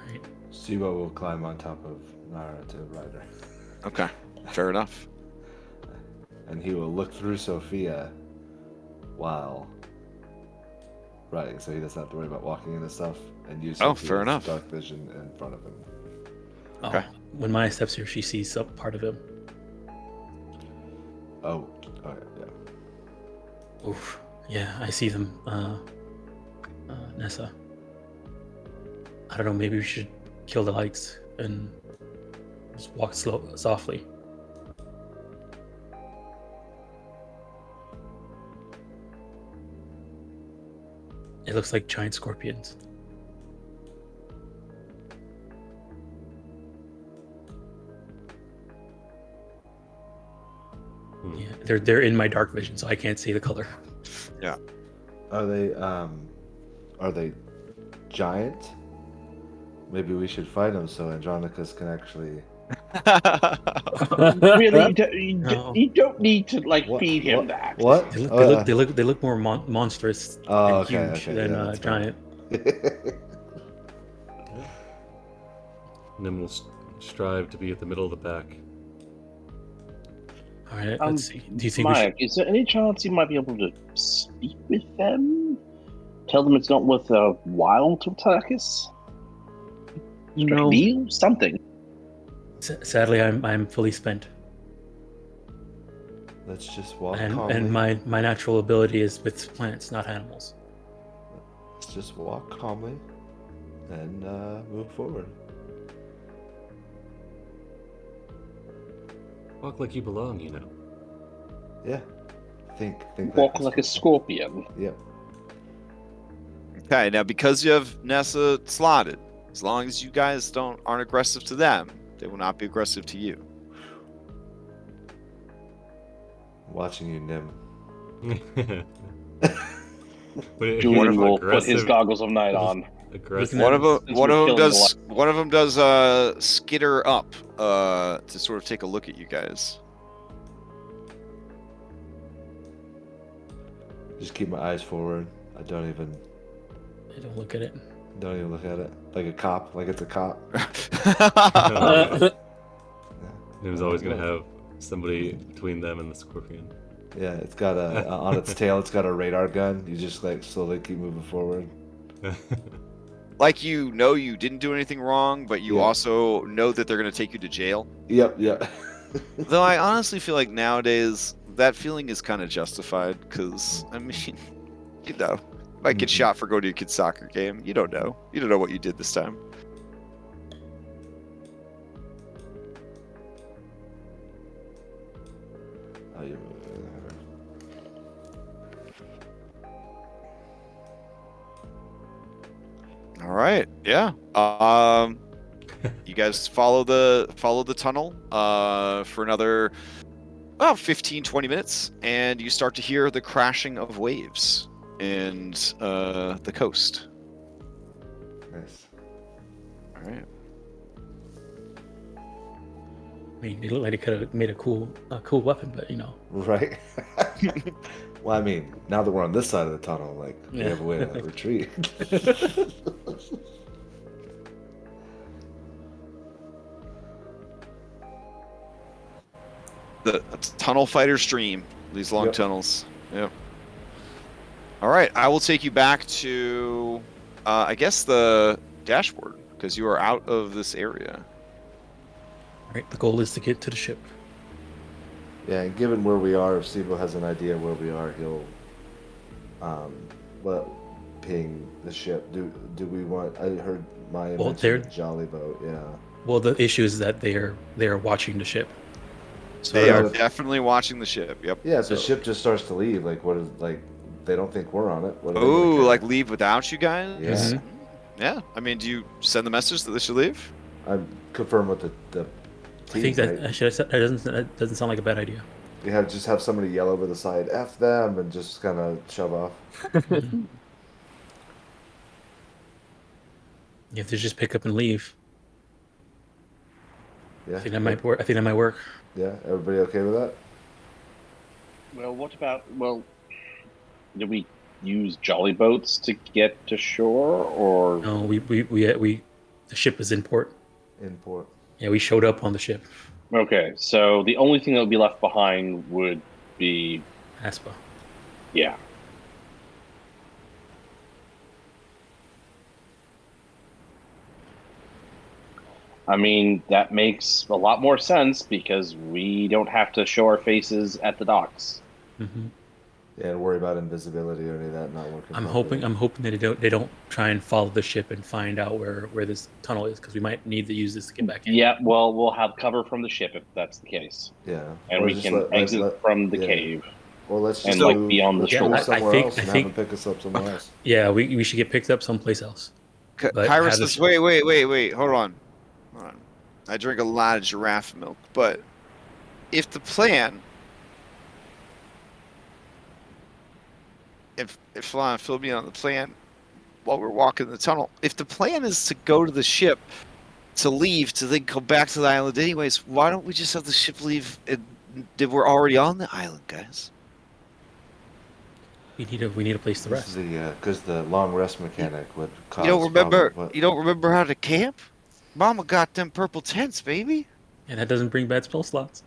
Right. Siwa will climb on top of Nara to ride her. Okay, fair enough. And he will look through Sophia while riding, so he doesn't have to worry about walking into stuff and use Oh, Sophia's fair enough. dark vision in front of him. Okay. Oh, when Maya steps here, she sees some part of him. Oh, okay, yeah. Oof. Yeah, I see them. Nessa. I don't know. Maybe we should kill the lights and just walk softly. It looks like giant scorpions. Yeah, they're in my dark vision, so I can't see the color. Are they giant? Maybe we should fight them so Andronicus can actually. Really, No. you don't need to like What- feed him what- that. What? They look more monstrous Oh, and okay, huge okay, than yeah, that's fine. giant. And then we'll strive to be at the middle of the pack. All right, let's see. Do you think Mike, is there any chance you might be able to speak with them? Tell them it's not worth a while to attack us? No. Deal? Something. Sadly, I'm fully spent, Let's just walk and calmly. my natural ability is with plants, not animals. Let's just walk calmly and move forward. Walk like you belong, you know. Yeah. Think Walk like a scorpion. Yep. Okay, now because you have Nessa slotted, as long as you guys aren't aggressive to them, they will not be aggressive to you. Watching you, Nim. But Julian will put his aggressive- goggles of night on. Aggressive. One of them, Since we're killing one of them does skitter up to sort of take a look at you guys. Just keep my eyes forward. I don't even look at it. look at it like a cop, like it's a cop. Nim's always gonna have somebody between them and the scorpion. Yeah, it's got a on its tail. It's got a radar gun. You just like slowly keep moving forward. Like you know you didn't do anything wrong, but you Yeah. also know that they're going to take you to jail. Yep. Though I honestly feel like nowadays that feeling is kind of justified because, I mean, you know, you might get Mhm. shot for going to a kid's soccer game. You don't know. You don't know what you did this time. Oh, you- All right. Yeah. You guys follow the tunnel for another about 15-20 minutes, and you start to hear the crashing of waves and the coast. Nice. All right. I mean, it looked like it could have made a cool weapon, but you know. Right. Well, I mean, now that we're on this side of the tunnel, like we Yeah. have a way to retreat. The tunnel fighter stream. These long Yep. tunnels. Yep. All right, I will take you back to, I guess, the dashboard, because you are out of this area. All right, the goal is to get to the ship. Yeah, and given where we are, if Sibo has an idea where we are, he'll ping the ship. Do we want? I heard Maya Well, mention a jolly boat. Yeah. Well, the issue is that they are watching the ship. So They are if- definitely watching the ship. Yep. Yeah, so the So- ship just starts to leave. Like, what is like? They don't think we're on it. What are they Oh, gonna like care? leave without you guys? Yeah. Mhm. Yeah. I mean, do you send the message that they should leave? I confirm with the I think that that doesn't sound like a bad idea. You have just have somebody yell over the side, "F them," and just kind of shove off. You have to just pick up and leave. Yeah. I think that might work. I think that might work. Yeah. Everybody okay with that? Well, what about do we use jolly boats to get to shore, or No, we the ship is in port. In port. Yeah, we showed up on the ship. okay? So the only thing that would be left behind would be Aspa. yeah. I mean, that makes a lot more sense because we don't have to show our faces at the docks. Hmm. Yeah, and worry about invisibility or any of that not working. I'm properly. hoping that they don't try and follow the ship and find out where this tunnel is, because we might need to use this to get back in. Yeah, well, we'll have cover from the ship if that's the case, Yeah. and Or we just can exit from the yeah. cave. Well, let's just and, like, move, be on the let's shore. move I somewhere think- else I and think- have them pick us up somewhere else. Yeah, we should get picked up someplace else. But Kyra have says, this- wait, hold on. I drink a lot of giraffe milk, but if the plan, if fill me on the plan while we're walking the tunnel, if the plan is to go to the ship, to leave, to then come back to the island anyways, why don't we just have the ship leave and we're already on the island, guys? We need a place to This rest. is the because the long rest mechanic would cause. You don't remember? problem, You don't remember how to camp? Mama got them purple tents, baby. And that doesn't bring bad spell slots.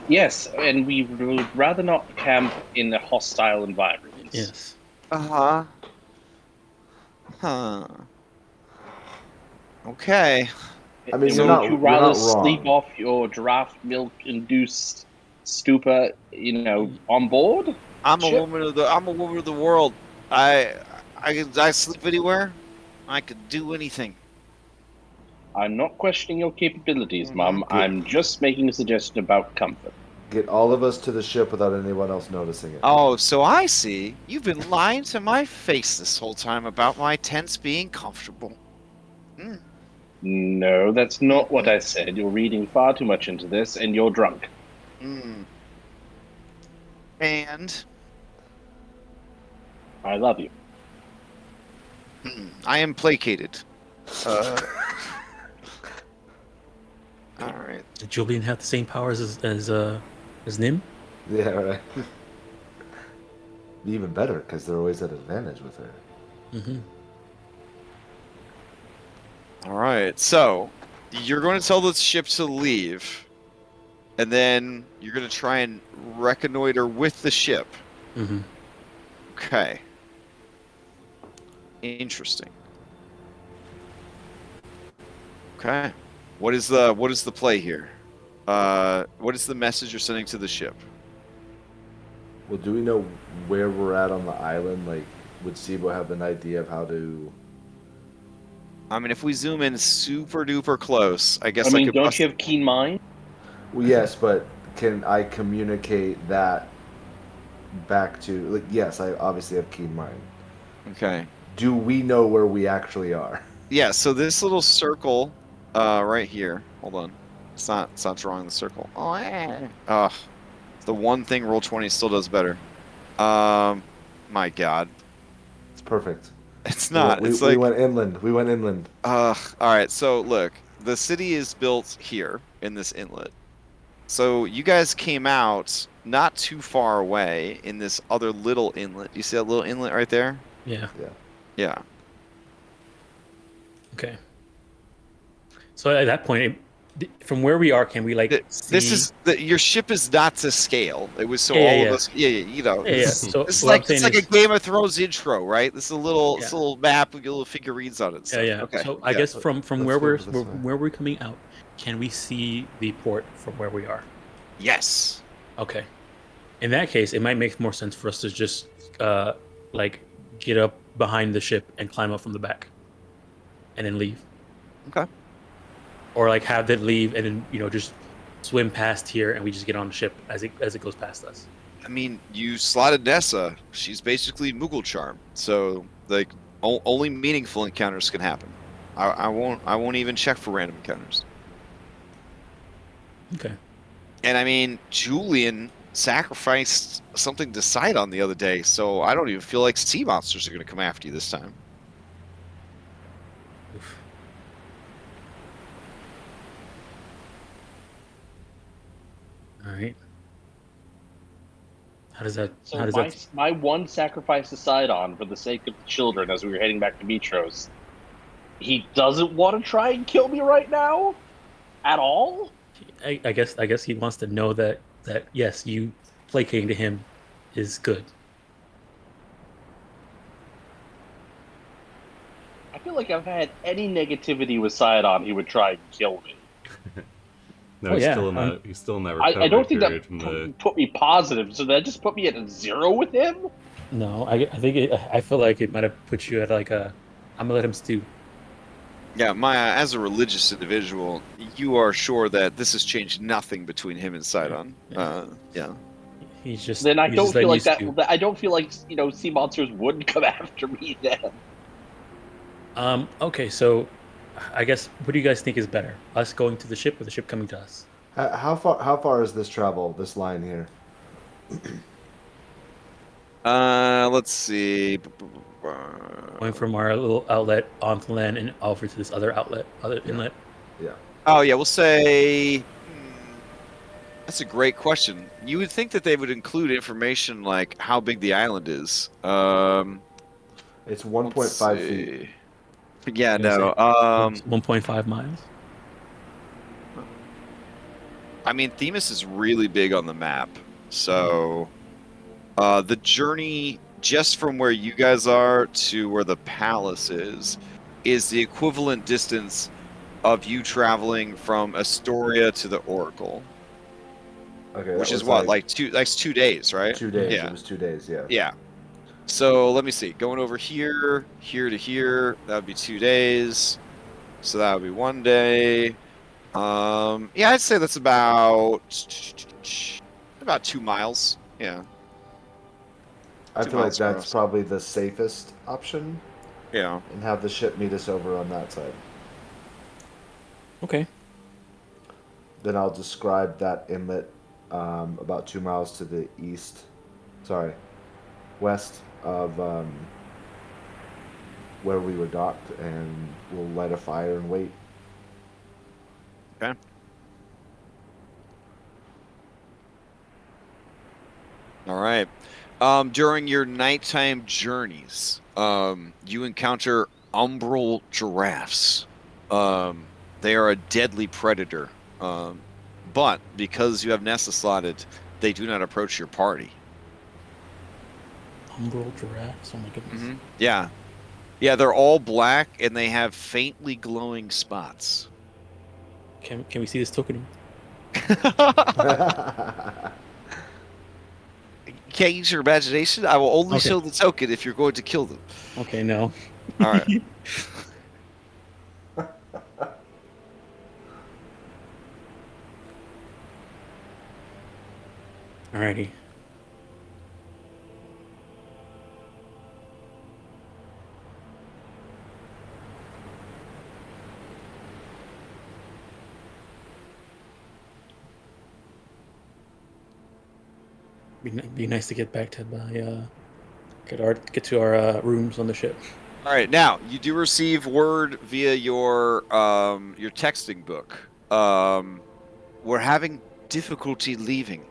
Yes, and we would rather not camp in a hostile environment. Yes. Uh-huh. Huh. Okay. I mean, And you're would not- you you're rather not wrong. sleep off your giraffe milk-induced stupor, on board? I'm Shit. a woman of the world. I sleep anywhere. I could do anything. I'm not questioning your capabilities, Mhm. Mum. I'm just making a suggestion about comfort. Get all of us to the ship without anyone else noticing it. Oh, so I see. You've been lying to my face this whole time about my tents being comfortable. No, that's not what I said. You're reading far too much into this, and you're drunk. And I love you. I am placated. All right. Did Julian have the same powers as Nim? Yeah, right. Even better because they're always at advantage with her. Mm-hmm. All right. So you're going to tell the ship to leave, and then you're going to try and reconnoiter with the ship. Mm-hmm. Okay. Interesting. Okay. What is the play here? What is the message you're sending to the ship? Well, do we know where we're at on the island? Like, would Sibo have an idea of how to? I mean, if we zoom in super duper close, I guess I mean, could don't bust- you have keen mind? Well, yes, but can I communicate that back to? Like, yes, I obviously have keen mind. Okay. Do we know where we actually are? Yeah. So this little circle, right here. Hold on. It's not drawing the circle. Oh, the one thing Roll20 still does better. My God. It's perfect. It's not. We, it's we like. went inland. We went inland. All right. So look, the city is built here in this inlet. So you guys came out not too far away in this other little inlet. You see that little inlet right there? Yeah. Yeah. Okay. So at that point, from where we are, can we like see? This is your ship is not to scale. It was so Yeah, all yeah, of us. Yeah, you know. Yeah, This, so this is what I'm like it's saying like a is- Game of Thrones intro, right? This is a little Yeah. it's a little map with little figurines on it. and Yeah, stuff. yeah. Okay. So I yeah. guess from Let's where go we're this way. where we're coming out, can we see the port from where we are? Yes. Okay. In that case, it might make more sense for us to just like get up behind the ship and climb up from the back, and then leave. Okay. Or like have that leave and then just swim past here and we just get on the ship as it goes past us. I mean, you slotted Nessa. She's basically Moogle charm. So like only meaningful encounters can happen. I won't even check for random encounters. Okay. And I mean, Julian sacrificed something to Sidon the other day, so I don't even feel like sea monsters are going to come after you this time. Oof. All right. How does that? So how does my, that? my one sacrifice to Sidon for the sake of the children as we were heading back to Mitros. He doesn't want to try and kill me right now? At all? I guess he wants to know that yes, you placating to him is good. I feel like if I've had any negativity with Sidon, he would try and kill me. No, Oh, he's yeah, still in that. He's still in that recovery I don't think period that from the. put me positive, so that just put me at a 0 with him? No, I think I feel like it might have put you at like a. I'm gonna let him stew. Yeah, Maya, as a religious individual, you are sure that this has changed nothing between him and Sidon. Yeah. He's just. Then I he's don't just feel letting like you that. stew. I don't feel like sea monsters would come after me then. Okay, so I guess what do you guys think is better? Us going to the ship or the ship coming to us? How far is this travel? This line here. Let's see. Going from our little outlet onto land and over to this other inlet. Yeah. Oh yeah, we'll say. That's a great question. You would think that they would include information like how big the island is. It's 1.5 feet. Yeah, no. 1.5 miles. I mean, Themis is really big on the map, so the journey just from where you guys are to where the palace is the equivalent distance of you traveling from Astoria to the Oracle, Okay. which that is was what, like 2 days, right? 2 days. Yeah. It was 2 days. Yeah. Yeah. So let me see. Going over here to here, that would be 2 days. So that would be 1 day. Yeah, I'd say that's about 2 miles. Yeah. I 2 feel like miles that's across. probably the safest option, Yeah. and have the ship meet us over on that side. Okay. Then I'll describe that inlet about 2 miles to the west of where we were docked, and we'll light a fire and wait. Okay. All right. During your nighttime journeys, you encounter umbral giraffes. They are a deadly predator, but because you have Nessa slotted, they do not approach your party. Umbral giraffes. Oh my goodness. Yeah. Yeah, they're all black, and they have faintly glowing spots. Can we see this token? Can't use your imagination? I will only Okay. show the token if you're going to kill them. Okay, no. All right. Alrighty. Be nice to get back to my get to our rooms on the ship. All right. Now you do receive word via your texting book. We're having difficulty leaving.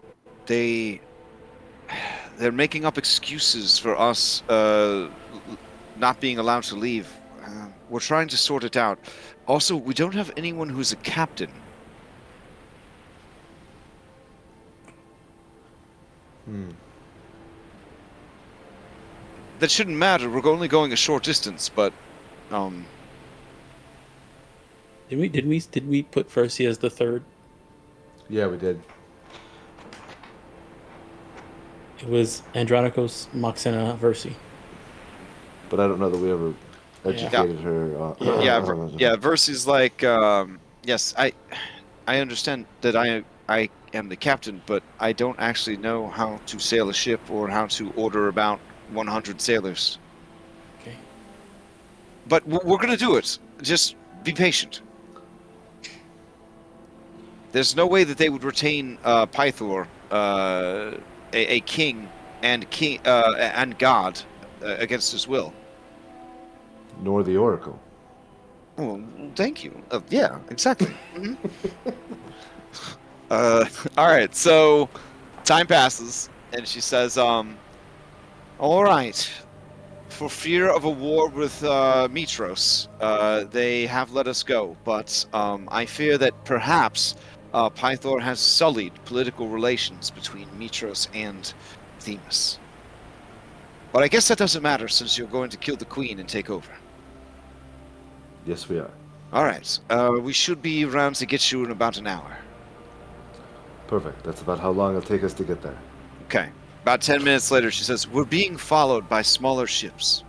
They're making up excuses for us not being allowed to leave. We're trying to sort it out. Also, we don't have anyone who's a captain. That shouldn't matter. We're only going a short distance, but Did we put Versi as the third? Yeah, we did. It was Andronikos, Moxena, Versi. But I don't know that we ever educated her. yeah. Versus like, yes, I understand that I am the captain, but I don't actually know how to sail a ship or how to order about 100 sailors. Okay. But we're gonna do it. Just be patient. There's no way that they would retain Pythor, a king and god, against his will. Nor the Oracle. Oh, thank you. Yeah, exactly. All right, so time passes, and she says, all right. For fear of a war with Mitros, they have let us go, but I fear that perhaps Pythor has sullied political relations between Mitros and Themis. But I guess that doesn't matter since you're going to kill the queen and take over. Yes, we are. All right. We should be around to get you in about an hour. Perfect. That's about how long it'll take us to get there. Okay. About 10 minutes later, she says, we're being followed by smaller ships.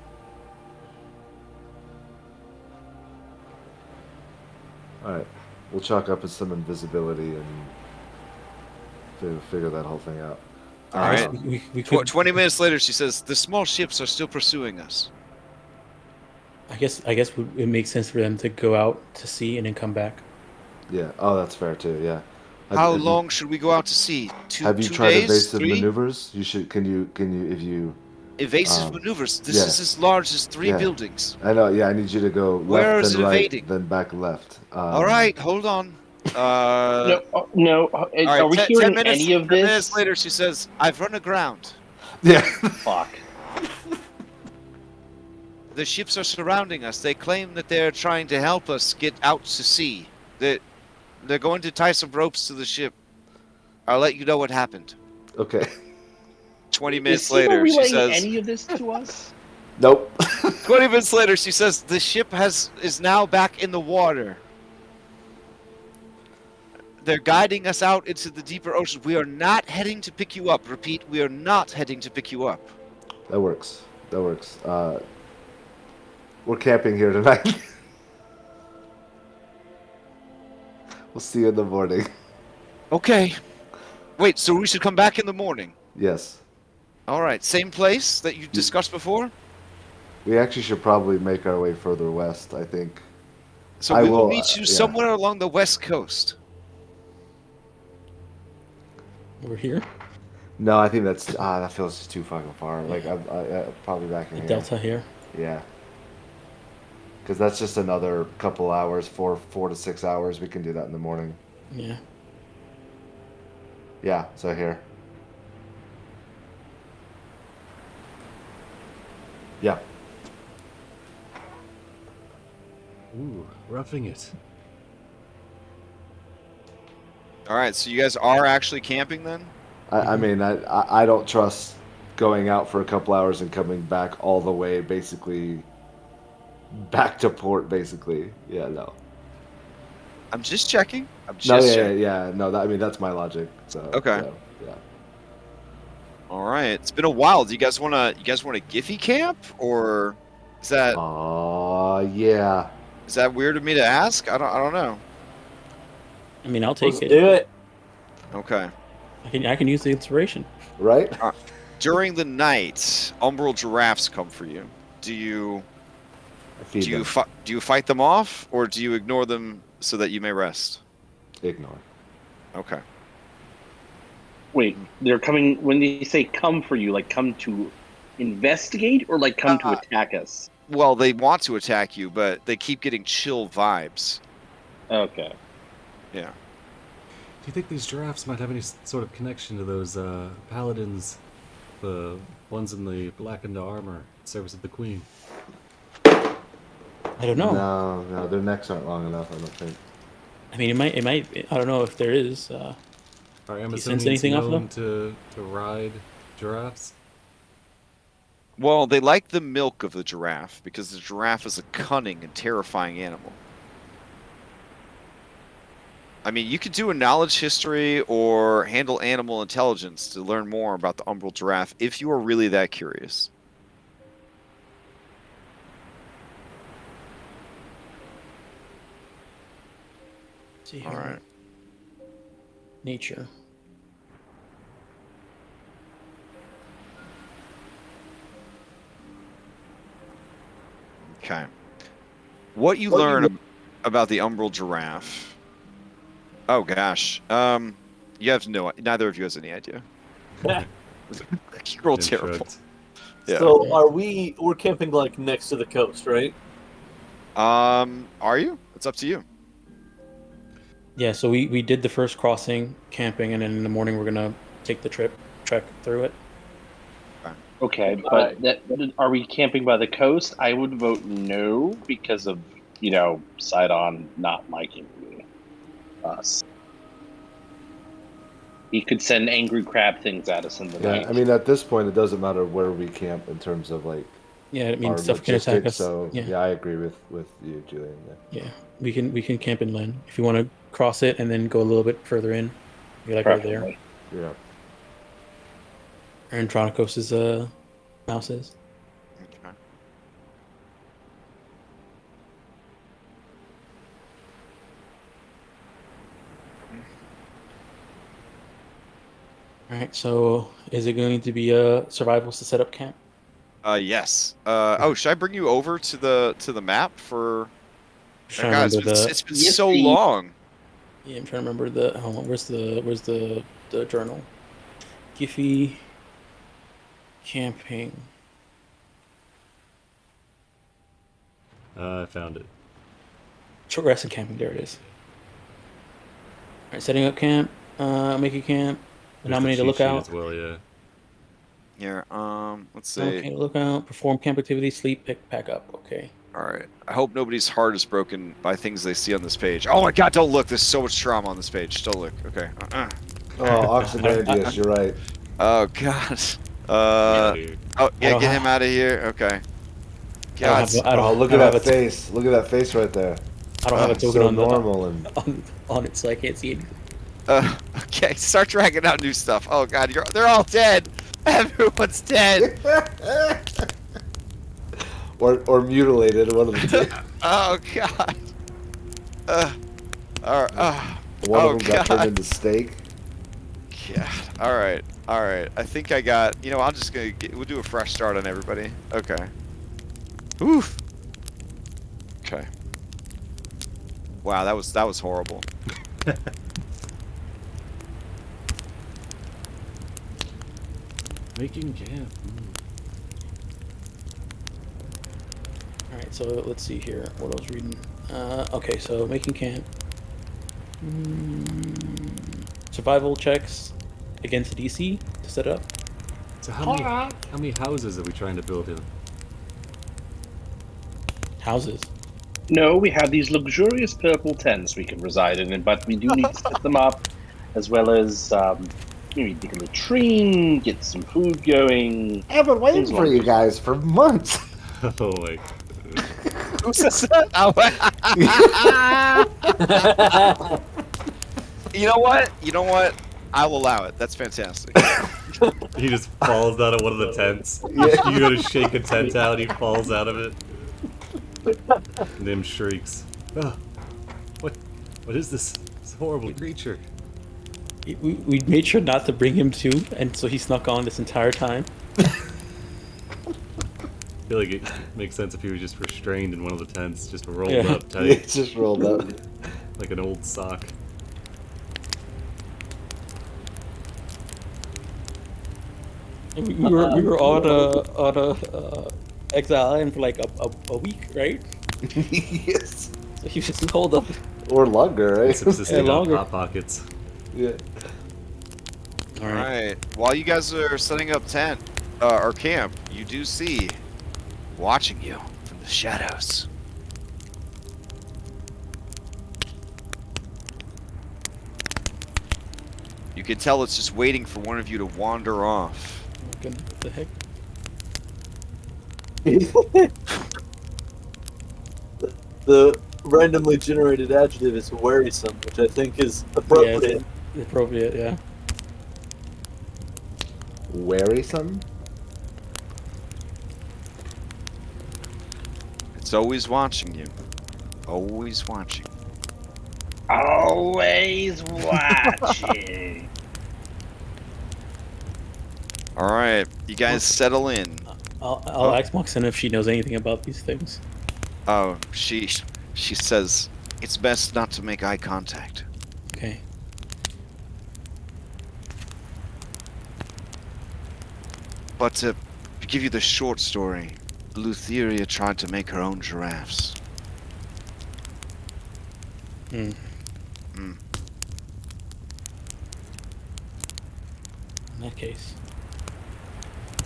All right. We'll chalk up some invisibility and figure that whole thing out. All right. We could, 20 minutes later, she says, the small ships are still pursuing us. I guess it makes sense for them to go out to sea and then come back. Yeah. Oh, that's fair too. Yeah. How long should we go out to sea? Have you 2 tried days? evasive 3? maneuvers? You should. Can you if you Evasive maneuvers. This yeah. is as large as 3 Yeah. buildings. I know. Yeah, I need you to go Where left is then it right, evading? then back left. All right, hold on. No. All Are right, we 10 hearing minutes, any of 10 this? minutes later, she says, I've run aground. Yeah. Fuck. The ships are surrounding us. They claim that they're trying to help us get out to sea. They're going to tie some ropes to the ship. I'll let you know what happened. Okay. 20 minutes Is Sibo later, she relaying says... any of this to us? Nope. 20 minutes later, she says, the ship is now back in the water. They're guiding us out into the deeper ocean. We are not heading to pick you up. Repeat, we are not heading to pick you up. That works. We're camping here tonight. We'll see you in the morning. Okay. Wait, so we should come back in the morning? Yes. All right, same place that you discussed before? We actually should probably make our way further west, I think. So I we will will, meet you yeah. somewhere along the west coast. Over here, No, I think that's that feels just too fucking far. Like I'm probably back in the here. delta here. Yeah. Because that's just another couple hours, 4 to 6 hours. We can do that in the morning. Yeah. Yeah. So here. Yeah. Ooh, roughing it. All right, so you guys are actually camping then? I mean, I don't trust going out for a couple hours and coming back all the way, basically, back to port, basically. Yeah, no. I'm just checking. No, I mean, that's my logic. So, Okay. Yeah. All right, it's been a while. Do you guys want to Giphy camp, or is that Yeah. is that weird of me to ask? I don't know. I mean, I'll take it. Do it. Okay. I can use the inspiration. Right? During the night, umbral giraffes come for you. Do you fight them off, or do you ignore them so that you may rest? Ignore. Okay. Wait, they're coming. When they say come for you, like come to investigate or like come to attack us? Well, they want to attack you, but they keep getting chill vibes. Okay. Yeah. Do you think these giraffes might have any sort of connection to those paladins, the ones in the blackened armor, service of the queen? I don't know. No, their necks aren't long enough, I don't think. I mean, it might. I don't know if there is. Are you sense Amazonians anything off known them? to ride giraffes? Well, they like the milk of the giraffe because the giraffe is a cunning and terrifying animal. I mean, you could do a knowledge history or handle animal intelligence to learn more about the umbral giraffe if you are really that curious. See here. All right. Nature. Okay. What you learn about the umbral giraffe? Oh gosh. You have neither of you has any idea. You roll terrible. Shrugged. Yeah. So we're camping like next to the coast, right? Are you? It's up to you. Yeah, so we did the first crossing, camping, and then in the morning we're gonna take the trek through it. Okay, but are we camping by the coast? I would vote no because of, Sidon not liking us. He could send angry crab things at us in the night. Yeah, I mean, at this point, it doesn't matter where we camp in terms of like Yeah, I mean our stuff can attack logistics. us. So yeah, I agree with you, Julian. yeah, we can camp inland if you want to cross it and then go a little bit further in. You like right there. Preferably. Yeah. Andronikos' mouse is. Okay. All right, so is it going to be survivals to set up camp? Yes. Should I bring you over to the map for? Trying God, to remember it's been so Yippee. long. Yeah, I'm trying to remember the. Hold on, where's the journal? Giphy camping. I found it. Short rest and camping. There it is. All right, setting up camp. Make a camp. There's Nominate a the cheat sheet lookout. as well, yeah. Here, let's see. Okay, lookout. Perform camp activities. Sleep. Pack up. Okay. All right. I hope nobody's heart is broken by things they see on this page. Oh my God! Don't look. There's so much trauma on this page. Don't look. Okay. Oh, Oxymandius, you're right. Oh God. Dude. Oh yeah, don't get have- him out of here. Okay. I God. don't Look have at a that face. Look at that face right there. I don't have a token So on the normal and on it, so I can't see anything. Okay. Start dragging out new stuff. Oh God, they're all dead. Everyone's dead. or mutilated. One of the two. Oh God. One oh, of them got God. turned into steak. Yeah. All right. I think I got. I'm just we'll do a fresh start on everybody. Okay. Oof. Okay. Wow, that was horrible. Making camp. All right, so let's see here. What I was reading. Okay, so making camp. Survival checks against DC to set up. So how many houses are we trying to build here? Houses. No, we have these luxurious purple tents we can reside in, but we do need to set them up, as well as maybe dig a latrine, get some food going. I've been waiting Things for like you this. guys for months. Oh my. Who says that? You know what? I'll allow it. That's fantastic. He just falls out of one of the tents. Yeah. You go to shake a tent out, he falls out of it. And then shrieks. Oh, what is this? This horrible creature. We made sure not to bring him to, and so he snuck on this entire time. I feel like it makes sense if he was just restrained in one of the tents, just rolled up tight, It's just rolled up. like an old sock. And we were on a exile island for like a week, right? Yes. So he was just holed up. Or longer, right? Subsisting on longer. hot pockets. Yeah. All All right. right. While you guys are setting up tent or camp, you do see watching you from the shadows. You can tell it's just waiting for one of you to wander off. second. What the heck? The randomly generated adjective is wearisome, which I think is appropriate. Yeah, it's appropriate, yeah. Wearisome? It's always watching you. Always watching. Always watching. All right, you guys settle in. I'll ask Moxen if she knows anything about these things. Oh, she says it's best not to make eye contact. Okay. But to give you the short story, Lutheria tried to make her own giraffes. Hmm. Mm. In that case.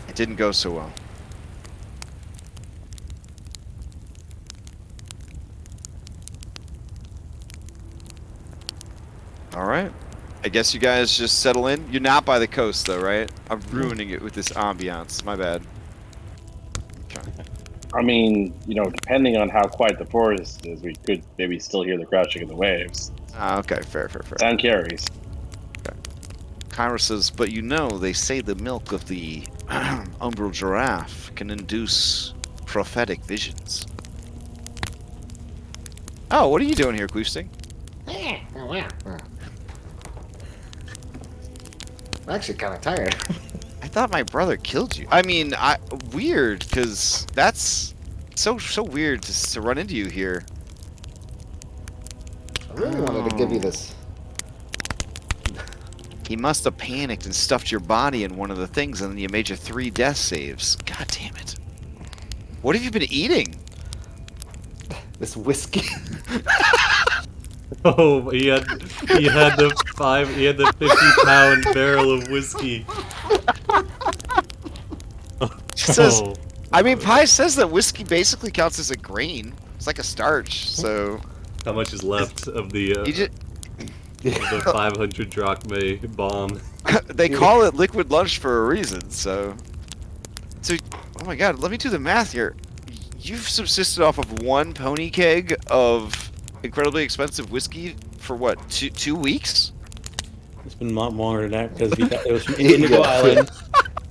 It didn't go so well. All right. I guess you guys just settle in. You're not by the coast, though, right? I'm ruining it with this ambiance. My bad. Okay. I mean, depending on how quiet the forest is, we could maybe still hear the crashing of the waves. Okay. Fair. Sound carries. Kyra says, but they say the milk of the umbral giraffe can induce prophetic visions. Oh, what are you doing here, Queefsting? I'm actually kind of tired. I thought my brother killed you. I mean, weird, because that's so weird to run into you here. I really wanted to give you this. He must have panicked and stuffed your body in one of the things, and then you made your 3 death saves. God damn it. What have you been eating? This whiskey. Oh, he had the 50-pound barrel of whiskey. She says, Oh. I mean, Pi says that whiskey basically counts as a grain. It's like a starch, so... How much is left of the You just, the 500 drachmae bomb? they call it liquid lunch for a reason, so... Oh my god, let me do the math here. You've subsisted off of 1 pony keg of incredibly expensive whiskey for what, 2 weeks? It's been a lot longer than that because it was from Indigo Island.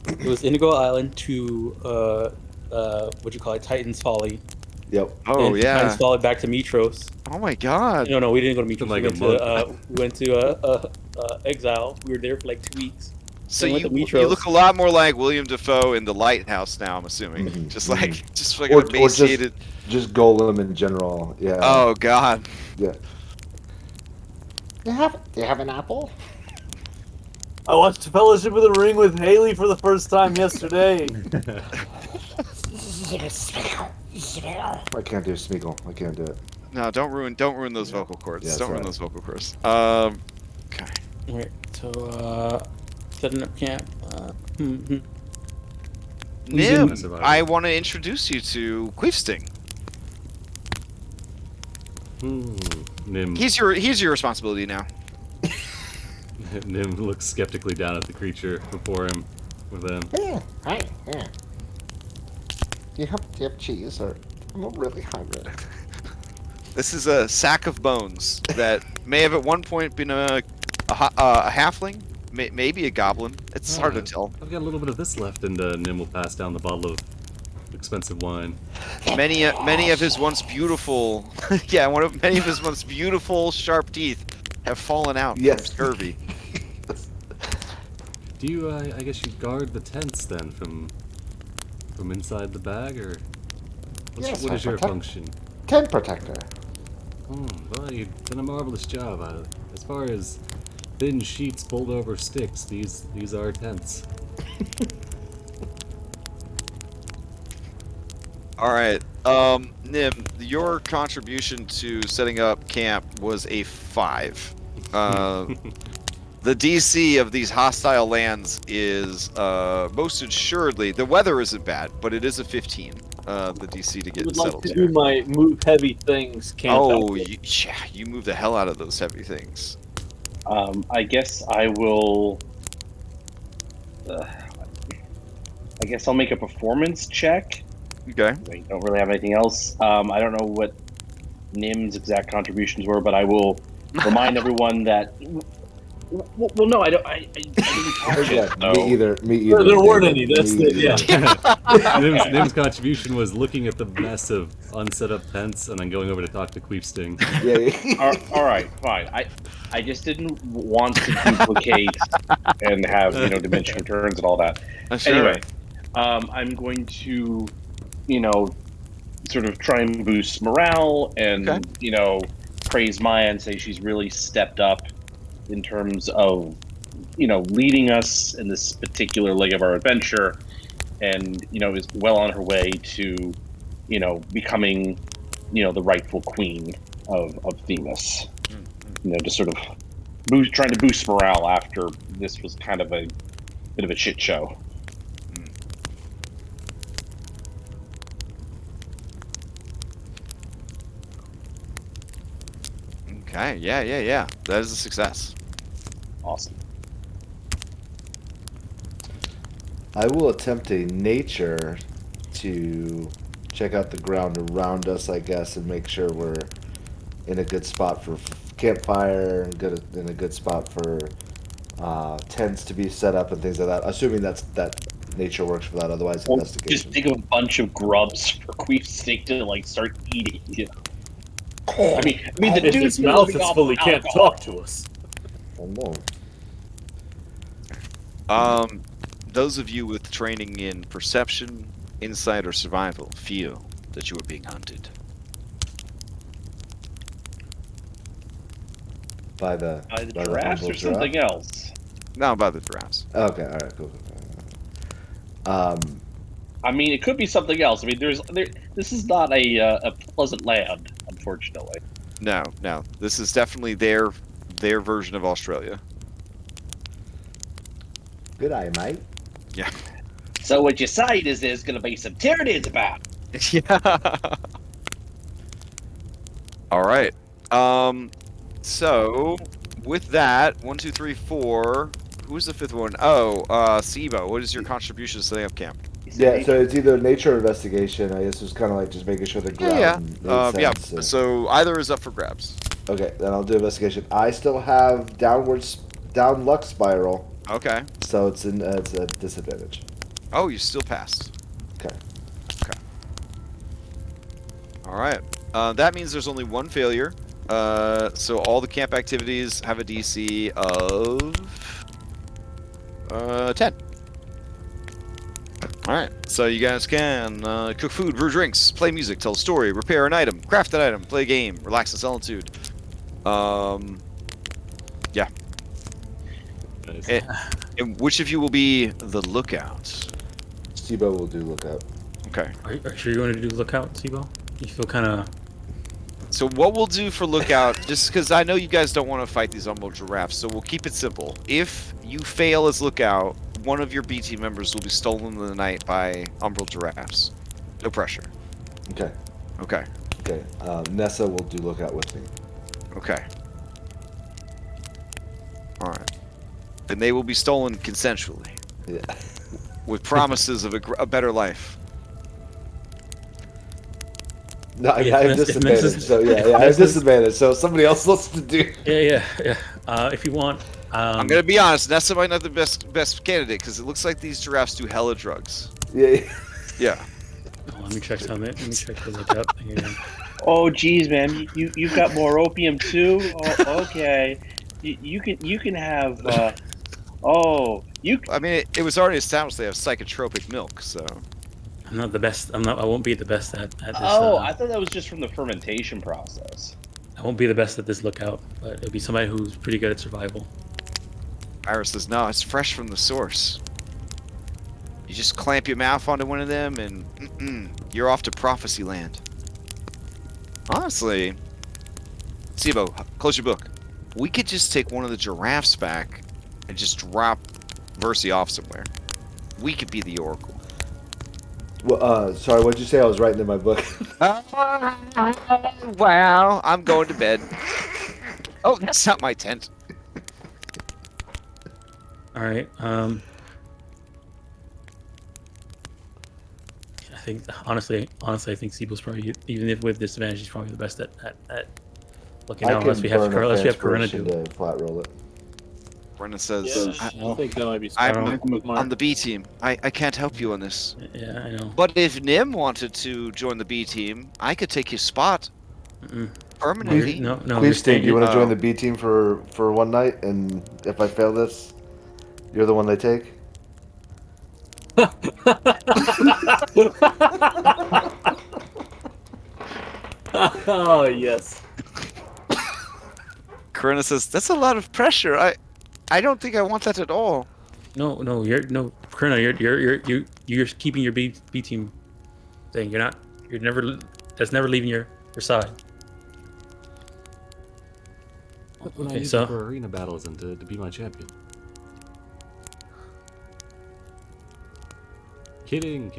It was Indigo Island to Titan's Folly. Yep. Oh, and yeah. Titan's Folly back to Mitros. Oh my god. No, we didn't go to Mitros. Like We went to Exile. We were there for like 2 weeks. So we went you to Mitros. look a lot more like William Dafoe in The Lighthouse now, I'm assuming. Mhm. Just like Or an emaciated... just Golem in general. Yeah. Oh god. Yeah. Do you have an apple? I watched Fellowship of the Ring with Haley for the first time yesterday. I can't do Smeagol. I can't do it. No, don't ruin those vocal cords. Yeah, don't ruin right. those vocal cords. Okay. Alright, so setting up camp. Nim, Survival. I want to introduce you to Queefsting. Nim He's your responsibility now. Nim looks skeptically down at the creature before him. With him. Yeah. Hi. Yeah. Do you have cheese? Or I'm really hungry. This is a sack of bones that may have at one point been a halfling, maybe a goblin. It's hard to tell. I've got a little bit of this left, and Nim will pass down the bottle of expensive wine. Many of his once beautiful, many of his once beautiful sharp teeth have fallen out from scurvy. Do you? I guess you guard the tents then from inside the bag, or what is your function? Tent protector. Well, you've done a marvelous job. As far as thin sheets pulled over sticks, these are tents. All right, Nim, your contribution to setting up camp was a 5. The DC of these hostile lands is most assuredly, the weather isn't bad, but it is a 15. The DC to I get would like settled to here. do my move heavy things camp. Oh, you move the hell out of those heavy things. I guess I will. I guess I'll make a performance check. Okay. I don't really have anything else. I don't know what Nim's exact contributions were, but I will remind everyone that. Well, no, I don't. I didn't catch Yeah, it. So. me either. Me either. There weren't David. any, that's Me the- yeah. either. Nim's contribution was looking at the mess of unset up tents and then going over to talk to Queefsting. Yeah. All right, fine. I just didn't want to duplicate and have diminishing returns and all that. Sure. Anyway, I'm going to, sort of try and boost morale and praise Maya and say she's really stepped up in terms of leading us in this particular leg of our adventure, and is well on her way to becoming the rightful queen of Themis. Just sort of trying to boost morale after this was kind of a bit of a shit show. Okay. Yeah. That is a success. Awesome. I will attempt a nature to check out the ground around us, I guess, and make sure we're in a good spot for campfire, in a good spot for tents to be set up and things like that. Assuming that nature works for that. Otherwise, Well, investigation. just think of a bunch of grubs for Queefsting to start eating. I mean, the If dude's his mouth living is off full, he of can't alcohol. talk to us. Oh, no. Those of you with training in perception, insight, or survival feel that you are being hunted. By the Giraffes humble or something giraffe? else? Now about the giraffes. Okay, all right, cool. I mean, it could be something else. I mean, this is not a pleasant land, unfortunately. No. This is definitely their version of Australia. Good eye, mate. Yeah. So what you're saying is there's going to be some Tyranids about. Yeah. All right. So with that, 1, 2, 3, 4. Who's the fifth one? Oh, Sibo. What is your contribution to setting up camp? Yeah, so it's either nature or investigation. I guess it's kind of like just making sure the ground made Yeah. sense. So either is up for grabs. Okay, then I'll do investigation. I still have down luck spiral, Okay. so it's a disadvantage. Oh, you still passed. Okay. All right. That means there's only one failure. So all the camp activities have a DC of 10. All right. So you guys can cook food, brew drinks, play music, tell a story, repair an item, craft an item, play a game, relax in solitude. Yeah. Nice. And which of you will be the lookout? Sibo will do lookout. Okay. Are you sure you want to do lookout, Sibo? You feel kind of. So what we'll do for lookout, just because I know you guys don't want to fight these umbral giraffes, so we'll keep it simple. If you fail as lookout, one of your BT members will be stolen in the night by umbral giraffes. No pressure. Okay. Okay. Okay. Nessa will do lookout with me. Okay. All right. And they will be stolen consensually, Yeah. with promises of a better life. No, I Yeah, have if disadvantage. Nessa's- So yeah, I have Nessa's- disadvantage. So somebody else wants to do. Yeah. If you want, I'm gonna be honest. Nessa might not be the best candidate because it looks like these giraffes do hella drugs. Yeah. Yeah. let me check something. Let me check the lookout thing again. Oh, geez, man, you've got more opium too. Oh, okay, you can have. I mean, it was already established they have psychotropic milk, so. I'm not the best. I won't be the best at this. I thought that was just from the fermentation process. I won't be the best at this lookout, but it'll be somebody who's pretty good at survival. Iris says, no, it's fresh from the source. You just clamp your mouth onto one of them and you're off to prophecy land. Honestly, Sibo, close your book. We could just take one of the giraffes back and just drop Versi off somewhere. We could be the Oracle. Well, sorry, what'd you say? I was writing in my book. Wow, I'm going to bed. Oh, that's not my tent. All right. think honestly, I think Siebel's probably, even if with disadvantage, he's probably the best at looking I out. can Unless we have burn a Corinna do. Transformation to flat roll it. Brennan says, Yeah, I think that might be I'm smart. on the B team. I can't help you on this. Yeah, I know. But if Nim wanted to join the B team, I could take his spot permanently. No. Please, Steve, you want to join Oh. the B team for one night? And if I fail this, you're the one they take? Oh yes. Corinna says, that's a lot of pressure. I don't think I want that at all. No, Corinna, you're keeping your B team thing. You're never. That's never leaving your side. What would I Okay, need so- for arena battles and to be my champion? Kidding.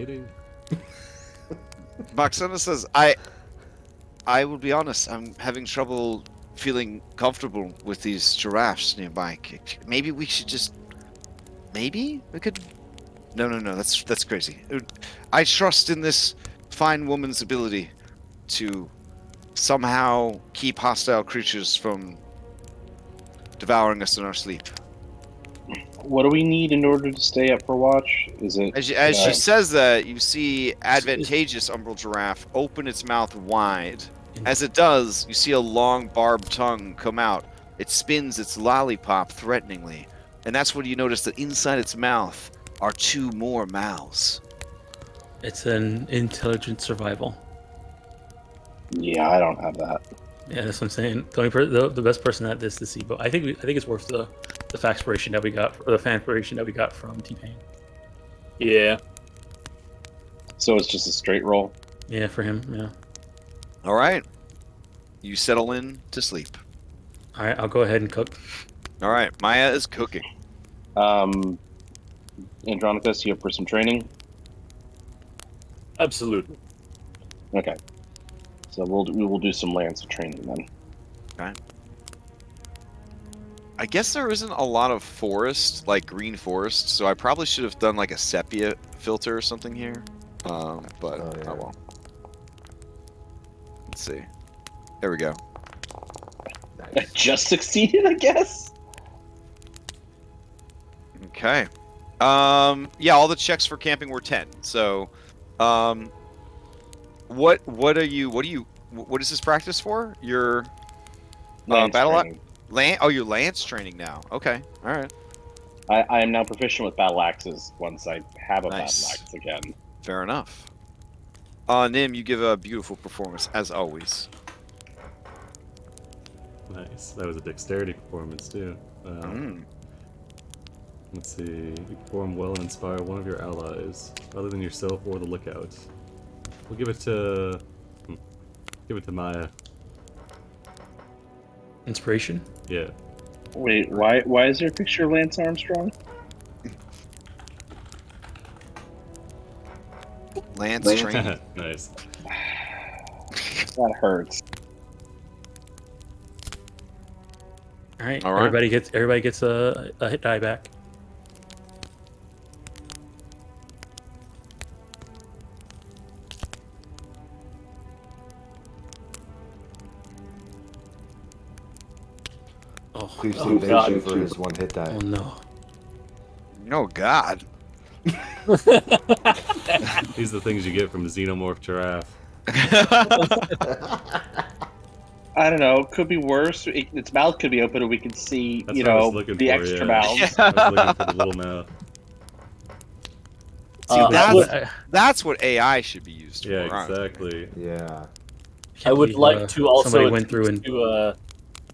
Moxena says, I will be honest, I'm having trouble feeling comfortable with these giraffes nearby. Maybe we should just... Maybe? We could... No, that's crazy. I trust in this fine woman's ability to somehow keep hostile creatures from devouring us in our sleep. What do we need in order to stay up for watch? Is it As she says that, you see advantageous umbral giraffe open its mouth wide. As it does, you see a long barbed tongue come out. It spins its lollipop threateningly, and that's when you notice that inside its mouth are 2 more mouths. It's an intelligent survival. Yeah, I don't have that. Yeah, that's what I'm saying. The best person at this is Siebel. I think it's worth the faxpiration that we got, or the fanspiration that we got from T-Pain. Yeah. So it's just a straight roll. Yeah, for him. Yeah. All right, you settle in to sleep. All right, I'll go ahead and cook. All right, Maya is cooking. Andronicus, you up for some training? Absolutely. Okay. So we will do some Lancer training then. Okay. I guess there isn't a lot of forest, like green forest, so I probably should have done like a sepia filter or something here. But Oh, yeah. I won't. Let's see. There we go. I just succeeded, I guess. Okay. Yeah, all the checks for camping were 10. So, what is this practice for? Your Lance battle training. you're lance training now. Okay. All right. I am now proficient with battle axes once I have a Nice. battle axe again. Fair enough. Nim, you give a beautiful performance as always. Nice. That was a dexterity performance too. Let's see. You perform well and inspire one of your allies, other than yourself or the lookout. We'll give it to Maya. Inspiration. Yeah. Wait, why is there a picture of Lance Armstrong? Lance training. Nice. That hurts. All right. All right. Everybody gets a hit die back. Oh, Please Oh, thank God. you for his 1 hit die. oh no. Oh God. These are the things you get from a xenomorph giraffe. I don't know. Could be worse. Its mouth could be open, and we could see, That's what I was looking the for, extra yeah. mouths. I was looking for the little mouth. See, I that's what AI should be used for. Yeah, honestly. exactly. Yeah. Can't would believe, like to also somebody went through attempt and to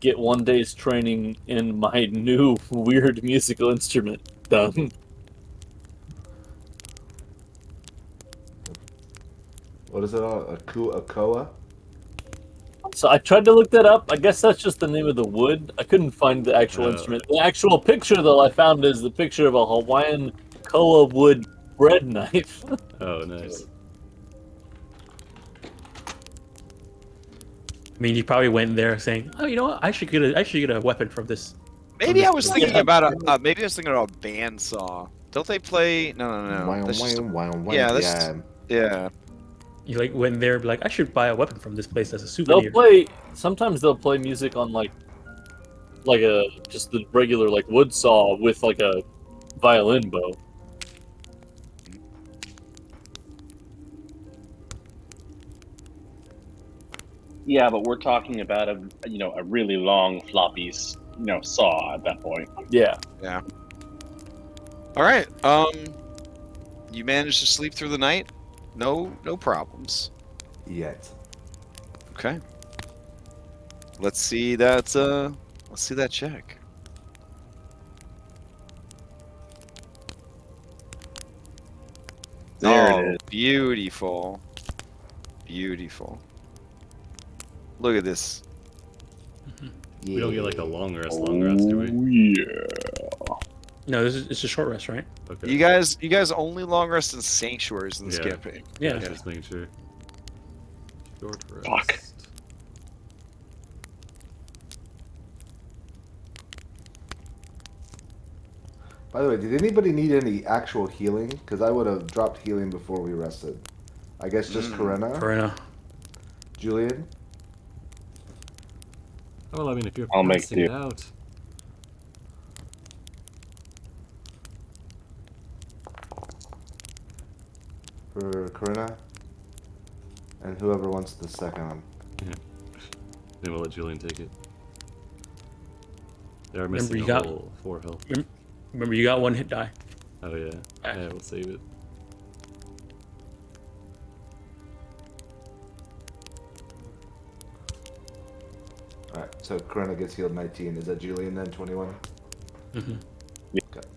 get 1 day's training in my new weird musical instrument done. What is it all? A koa? So I tried to look that up. I guess that's just the name of the wood. I couldn't find the actual instrument. The actual picture, though, I found is the picture of a Hawaiian koa wood bread knife. Oh, nice. I mean, you probably went there saying, "Oh, you know what? I should get a weapon from this." Maybe I was Yeah. thinking about a bandsaw. Don't they play? No. Wow, That's just wow, wow, wow, yeah, that's- yeah. You like when they're like, I should buy a weapon from this place as a They'll souvenir. play. Sometimes they'll play music on like a just the regular like wood saw with like a violin bow. Yeah, but we're talking about a really long floppy saw at that point. Yeah. Yeah. All right. You managed to sleep through the night? No problems. Yet. Okay. Let's see that. Let's see that check. There it is. Beautiful. Beautiful. Look at this. We don't get like a long rest, do we? Yeah. No, it's a short rest, right? Okay. You guys only long rest in sanctuaries in this Yeah. campaign. Yeah. Just making sure. Short rest. Fuck. By the way, did anybody need any actual healing? Because I would have dropped healing before we rested. I guess just Corinna. Corinna. Julian. Well, I mean, if you're I'll make passing do. it out. For Corinna. And whoever wants the second one. Then we'll let Julian take it. They are Remember, missing you a got- whole 4 health. Remember, you got one hit die. Oh yeah. Yeah, we'll save it. Alright, so Corinna gets healed 19. Is that Julian then? 21? Mm-hmm. Okay.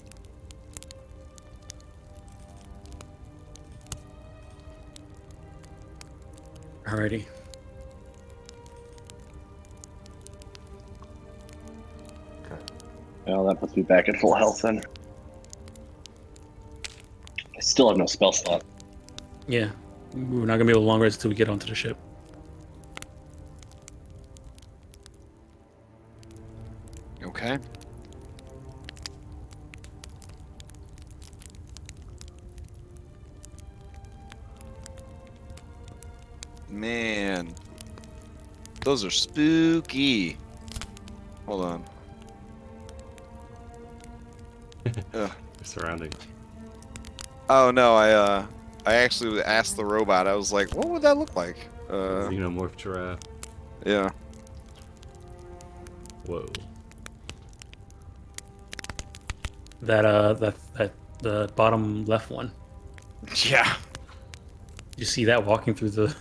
Alrighty. Okay. Well, that puts me back at full health then. I still have no spell slot. Yeah. We're not gonna be able to long rest until we get onto the ship. Okay. Man, those are spooky. Hold on. Ugh. They're surrounding. Oh no, I actually asked the robot. I was like, what would that look like? Xenomorph giraffe. Yeah. Whoa. That the bottom left one. Yeah. You see that walking through the.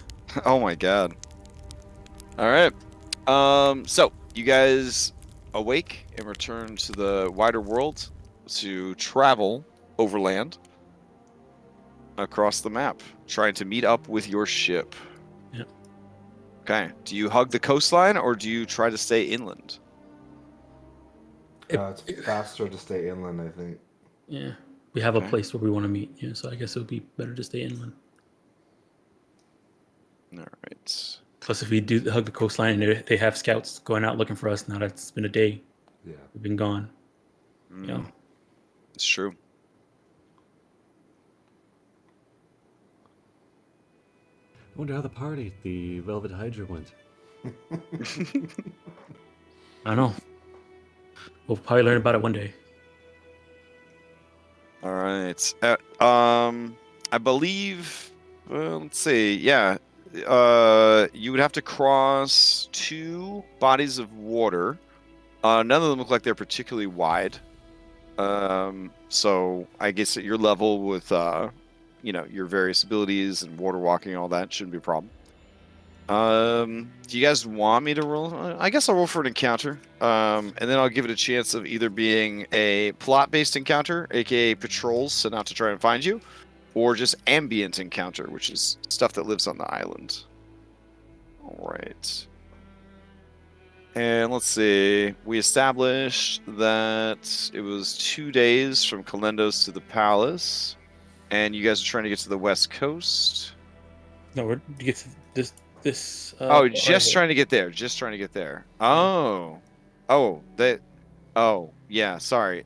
Oh my god. All right. So you guys awake and return to the wider world to travel overland across the map, trying to meet up with your ship. Yep. Okay. Do you hug the coastline or do you try to stay inland? It's faster to stay inland, I think. Yeah. We have a Okay. place where we want to meet. Yeah. So I guess it would be better to stay inland. All right. Plus, if we do hug the coastline, they have scouts going out looking for us. Now that it's been a day, Yeah. we've been gone. You know. It's true. I wonder how the party at the Velvet Hydra went. I don't know. We'll probably learn about it one day. All right. I believe. Well, let's see. Yeah. You would have to cross 2 bodies of water. None of them look like they're particularly wide. So I guess at your level with your various abilities and water walking and all that shouldn't be a problem. Do you guys want me to roll? I guess I'll roll for an encounter. And then I'll give it a chance of either being a plot-based encounter, aka patrols set out to try and find you, or just ambient encounter, which is stuff that lives on the island. All right. And let's see. We established that it was 2 days from Kalendos to the palace, and you guys are trying to get to the west coast. No, we're to get to this. Just trying to get there. Just trying to get there. Oh, yeah. Sorry.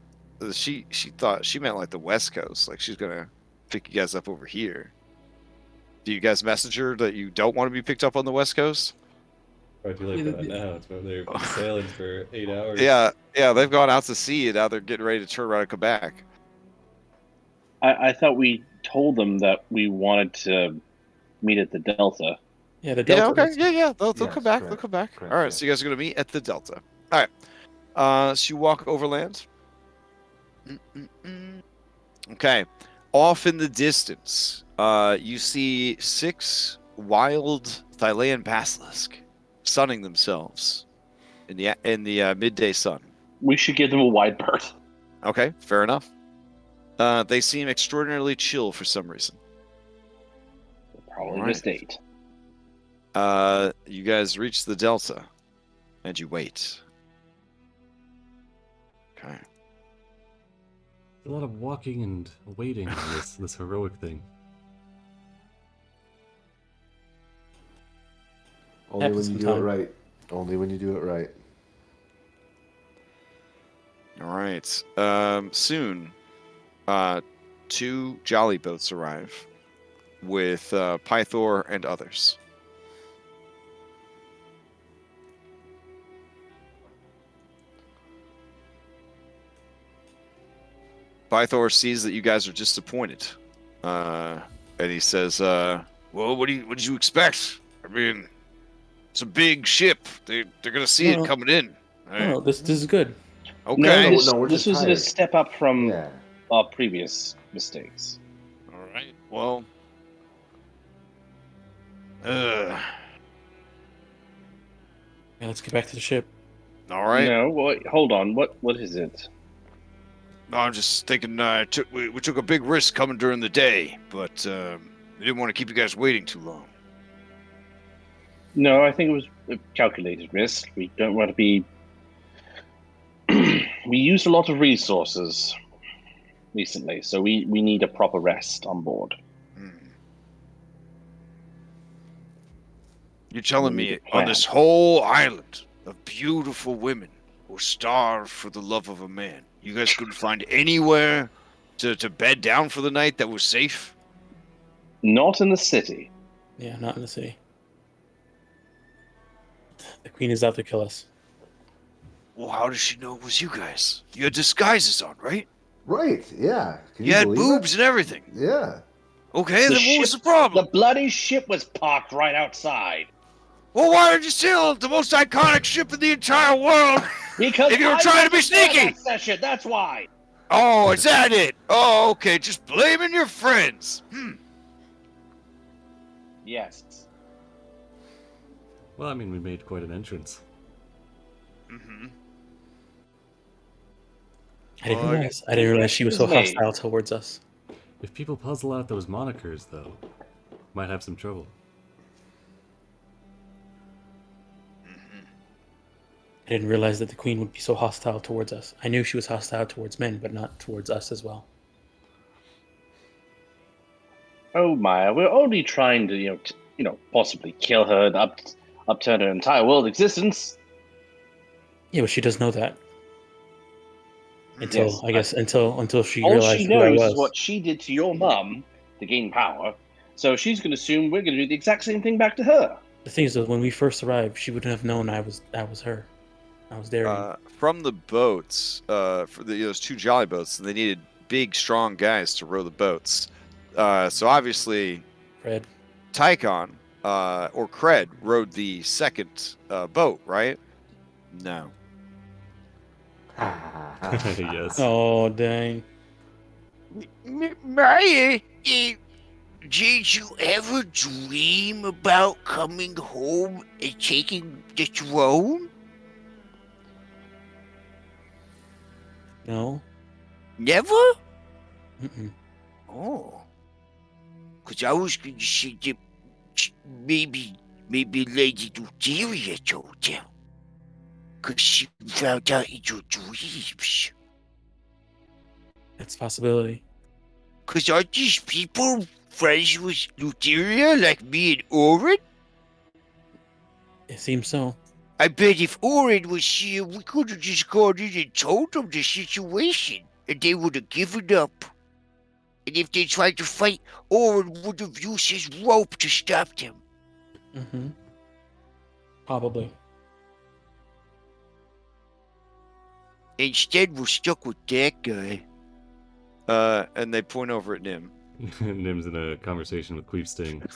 She thought she meant like the west coast. Like she's gonna pick you guys up over here. Do you guys messenger that you don't want to be picked up on the West Coast? Probably too late for that now. It's when they're sailing for 8 hours. Yeah, they've gone out to sea and now they're getting ready to turn around and come back. I thought we told them that we wanted to meet at the Delta. Yeah, the Delta. Yeah, okay, that's- yeah. They'll Yes, come back. They'll correct, come back. correct, All right, yeah. so you guys are gonna meet at the Delta. All right. So you walk overland. Okay. Off in the distance, you see 6 wild Thylean basilisk sunning themselves in the midday sun. We should give them a wide berth. Okay, fair enough. They seem extraordinarily chill for some reason. Probably Alright. missed 8. You guys reach the Delta, and you wait. Okay. A lot of walking and waiting on this heroic thing. Only Happens when you do it sometime. right. Only when you do it right. All right. Soon, 2 jolly boats arrive with Pythor and others. Pythor sees that you guys are disappointed, and he says, "Well, what did you expect? I mean, it's a big ship. They're gonna see it No. coming in. No, this is good. Okay. No, No, we're this just was a tired. step up from Yeah. our previous mistakes. All right. Well. Yeah, let's get back to the ship. All right. No, wait, hold on. What is it? No, I'm just thinking. We took a big risk coming during the day, but we didn't want to keep you guys waiting too long. No, I think it was a calculated risk. We don't want to be. We used a lot of resources recently, so we need a proper rest on board. You're telling We me need a on plan. this whole island of beautiful women who starve for the love of a man, you guys couldn't find anywhere to bed down for the night that was safe? Not in the city. Yeah, not in the city. The queen is out to kill us. Well, how does she know it was you guys? You had disguises on, right? Right. Yeah. Can You had believe boobs it? and everything. Yeah. Okay, The then what was ship- the problem? The bloody ship was parked right outside. Well, why did you steal the most iconic ship in the entire world? Because If you were I trying to be wasn't there sneaky! that session, that's why. Oh, is that it? Oh, okay, just blaming your friends. Yes. Well, I mean, we made quite an entrance. Mm-hmm. I didn't Well, realize. I didn't realize she was so Excuse me. hostile towards us. If people puzzle out those monikers, though, might have some trouble. I didn't realize that the queen would be so hostile towards us. I knew she was hostile towards men, but not towards us as well. Oh Maya, we're only trying to, possibly kill her and upturn her entire world existence. Yeah, but she does know that. Until Yes, I guess until she All realized she who I knows was. is what she did to your mum to gain power. So she's going to assume we're going to do the exact same thing back to her. The thing is that when we first arrived, she wouldn't have known I was her. I was there. From the boats, for those 2 jolly boats, they needed big, strong guys to row the boats. So obviously, Fred. Tychon or Cred rowed the second boat, right? No. Yes. Oh dang! Maya, did you ever dream about coming home and taking the throne? No. Never? Mm-mm. Oh. Because I was going to say that maybe Lady Luteria told you. Because she found out in your dreams. That's a possibility. Because aren't these people friends with Luteria like me and Orin? It seems so. I bet if Orin was here, we could have just gone in and told them the situation, and they would have given up. And if they tried to fight, Oren would have used his rope to stop them. Mm-hmm. Probably. Instead, we're stuck with that guy. And they point over at Nim. Nim's in a conversation with Queefsting.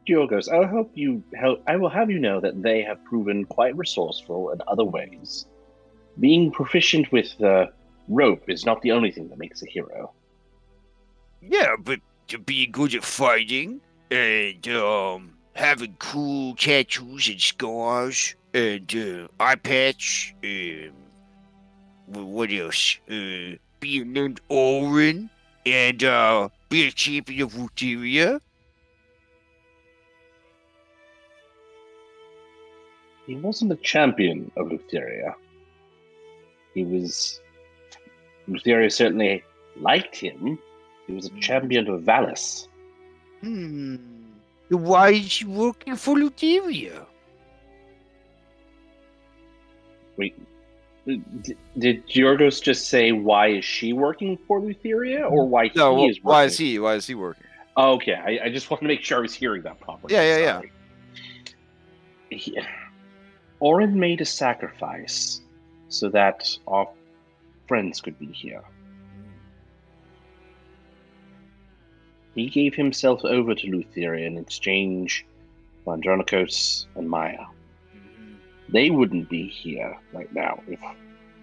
Yorgos, I will have you know that they have proven quite resourceful in other ways. Being proficient with the rope is not the only thing that makes a hero. Yeah, but to be good at fighting and having cool tattoos and scars and eye patch. What else? Being named Oren and being a champion of Ruteria. He wasn't a champion of Lutheria. Lutheria certainly liked him. He was a champion of Valis. Why is he working for Luteria? Wait, did Yorgos just say why is she working for Lutheria, or why he is working? Why is he working? Oh, okay, I just want to make sure I was hearing that properly. Yeah. Oren made a sacrifice so that our friends could be here. He gave himself over to Lutheria in exchange for Andronikos and Maya. They wouldn't be here right now if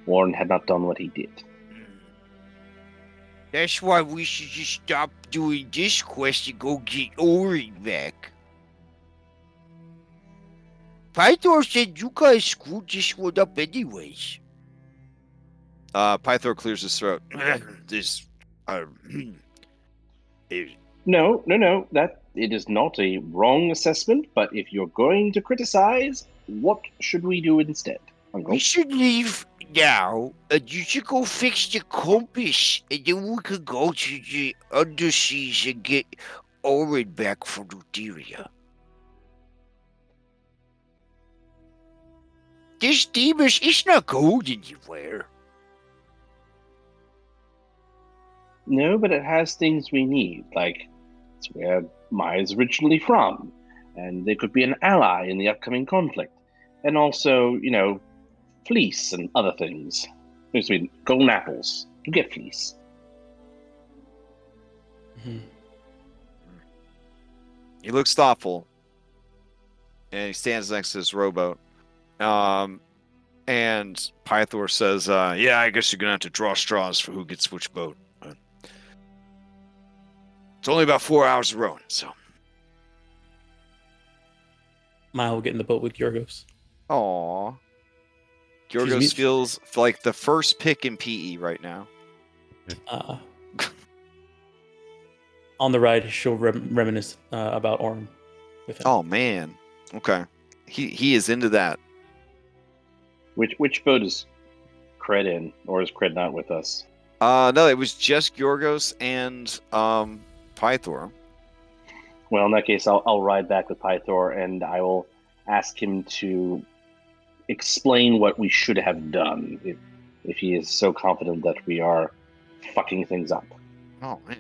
Oren had not done what he did. That's why we should just stop doing this quest and go get Oren back. Pythor said you guys screwed this one up anyways. Pythor clears his throat. No, that it is not a wrong assessment, but if you're going to criticize, what should we do instead, Uncle? We should leave now, and you should go fix the compass, and then we could go to the underseas and get Oren back from Luteria. This Demas is not going anywhere. No, but it has things we need, like it's where Maya's originally from, and they could be an ally in the upcoming conflict. And also, fleece and other things. Excuse me, golden apples. You get fleece. Mm-hmm. He looks thoughtful, and he stands next to his rowboat. And Pythor says, yeah, I guess you're going to have to draw straws for who gets which boat. It's only about 4 hours of rowing, so. Maya will get in the boat with Yorgos. Aww. Yorgos feels like the first pick in PE right now. On the ride, she'll reminisce about Oren with him. Oh, man. Okay. He is into that. Which boat is Cred in, or is Cred not with us? No, it was just Yorgos and Pythor. Well, in that case, I'll ride back with Pythor, and I will ask him to explain what we should have done if he is so confident that we are fucking things up. Oh, man.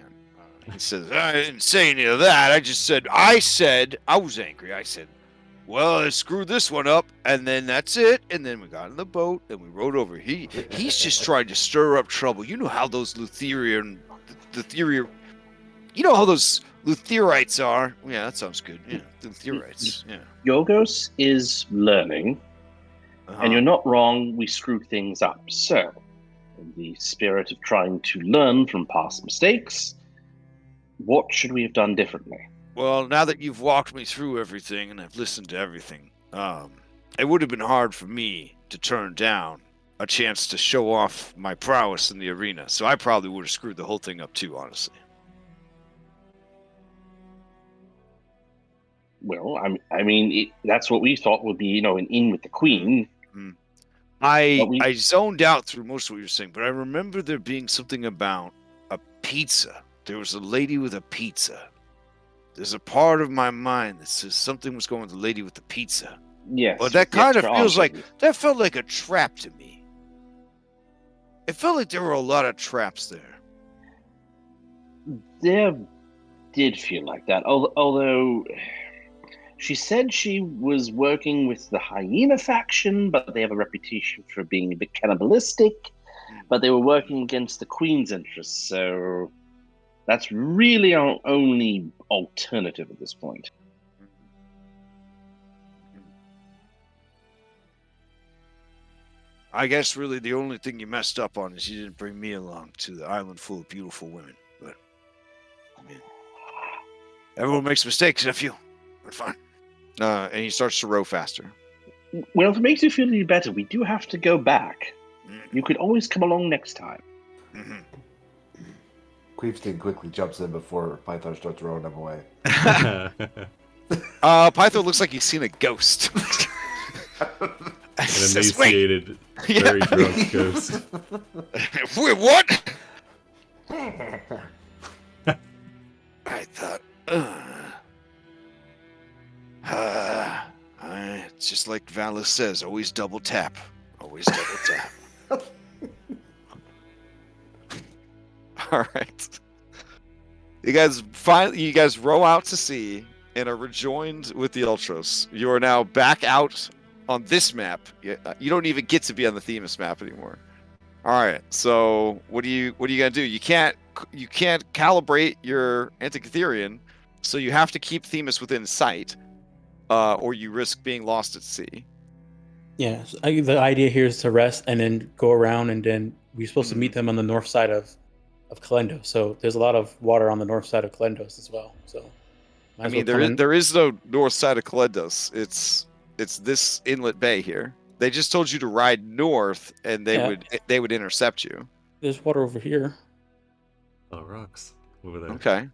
He says, I didn't say any of that. I said, I was angry. I said, well, I screwed this one up, and then that's it. And then we got in the boat, and we rode over. He's just trying to stir up trouble. You know how those Lutherian... You know how those Lutherites are. Yeah, that sounds good. Yeah, Lutherites. Yeah. Yorgos is learning, and you're not wrong. We screwed things up. So, in the spirit of trying to learn from past mistakes, what should we have done differently? Well, now that you've walked me through everything and I've listened to everything, it would have been hard for me to turn down a chance to show off my prowess in the arena. So I probably would have screwed the whole thing up too, honestly. Well, that's what we thought would be, an in with the queen. I zoned out through most of what you were saying, but I remember there being something about a pizza. There was a lady with a pizza. There's a part of my mind that says something was going with the lady with the pizza. Yes. But that kind of feels like, that felt like a trap to me. It felt like there were a lot of traps there. There did feel like that. Although she said she was working with the hyena faction, but they have a reputation for being a bit cannibalistic. But they were working against the Queen's interests, so that's really our only alternative at this point. I guess really the only thing you messed up on is you didn't bring me along to the island full of beautiful women. But I mean, everyone makes mistakes. If you, we're fine. And he starts to row faster. Well, if it makes you feel any better, we do have to go back. Mm. You could always come along next time. Mm-hmm. Queefstein quickly jumps in before Python starts rowing him away. Python looks like he's seen a ghost. An emaciated, very drunk ghost. Wait, what? I thought, it's just like Valis says, always double tap. Always double tap. All right. You guys row out to sea and are rejoined with the Ultros. You are now back out on this map. You don't even get to be on the Themis map anymore. All right. So what are you gonna do? You can't calibrate your Antikytherian, so you have to keep Themis within sight, or you risk being lost at sea. Yeah, so the idea here is to rest and then go around, and then we're supposed to meet them on the north side of Kalendo. So there's a lot of water on the north side of Kalendos as well. So I mean, there is no north side of Kalendos. It's this inlet bay here. They just told you to ride north, and they would intercept you. There's water over here. Oh, rocks over there. Okay.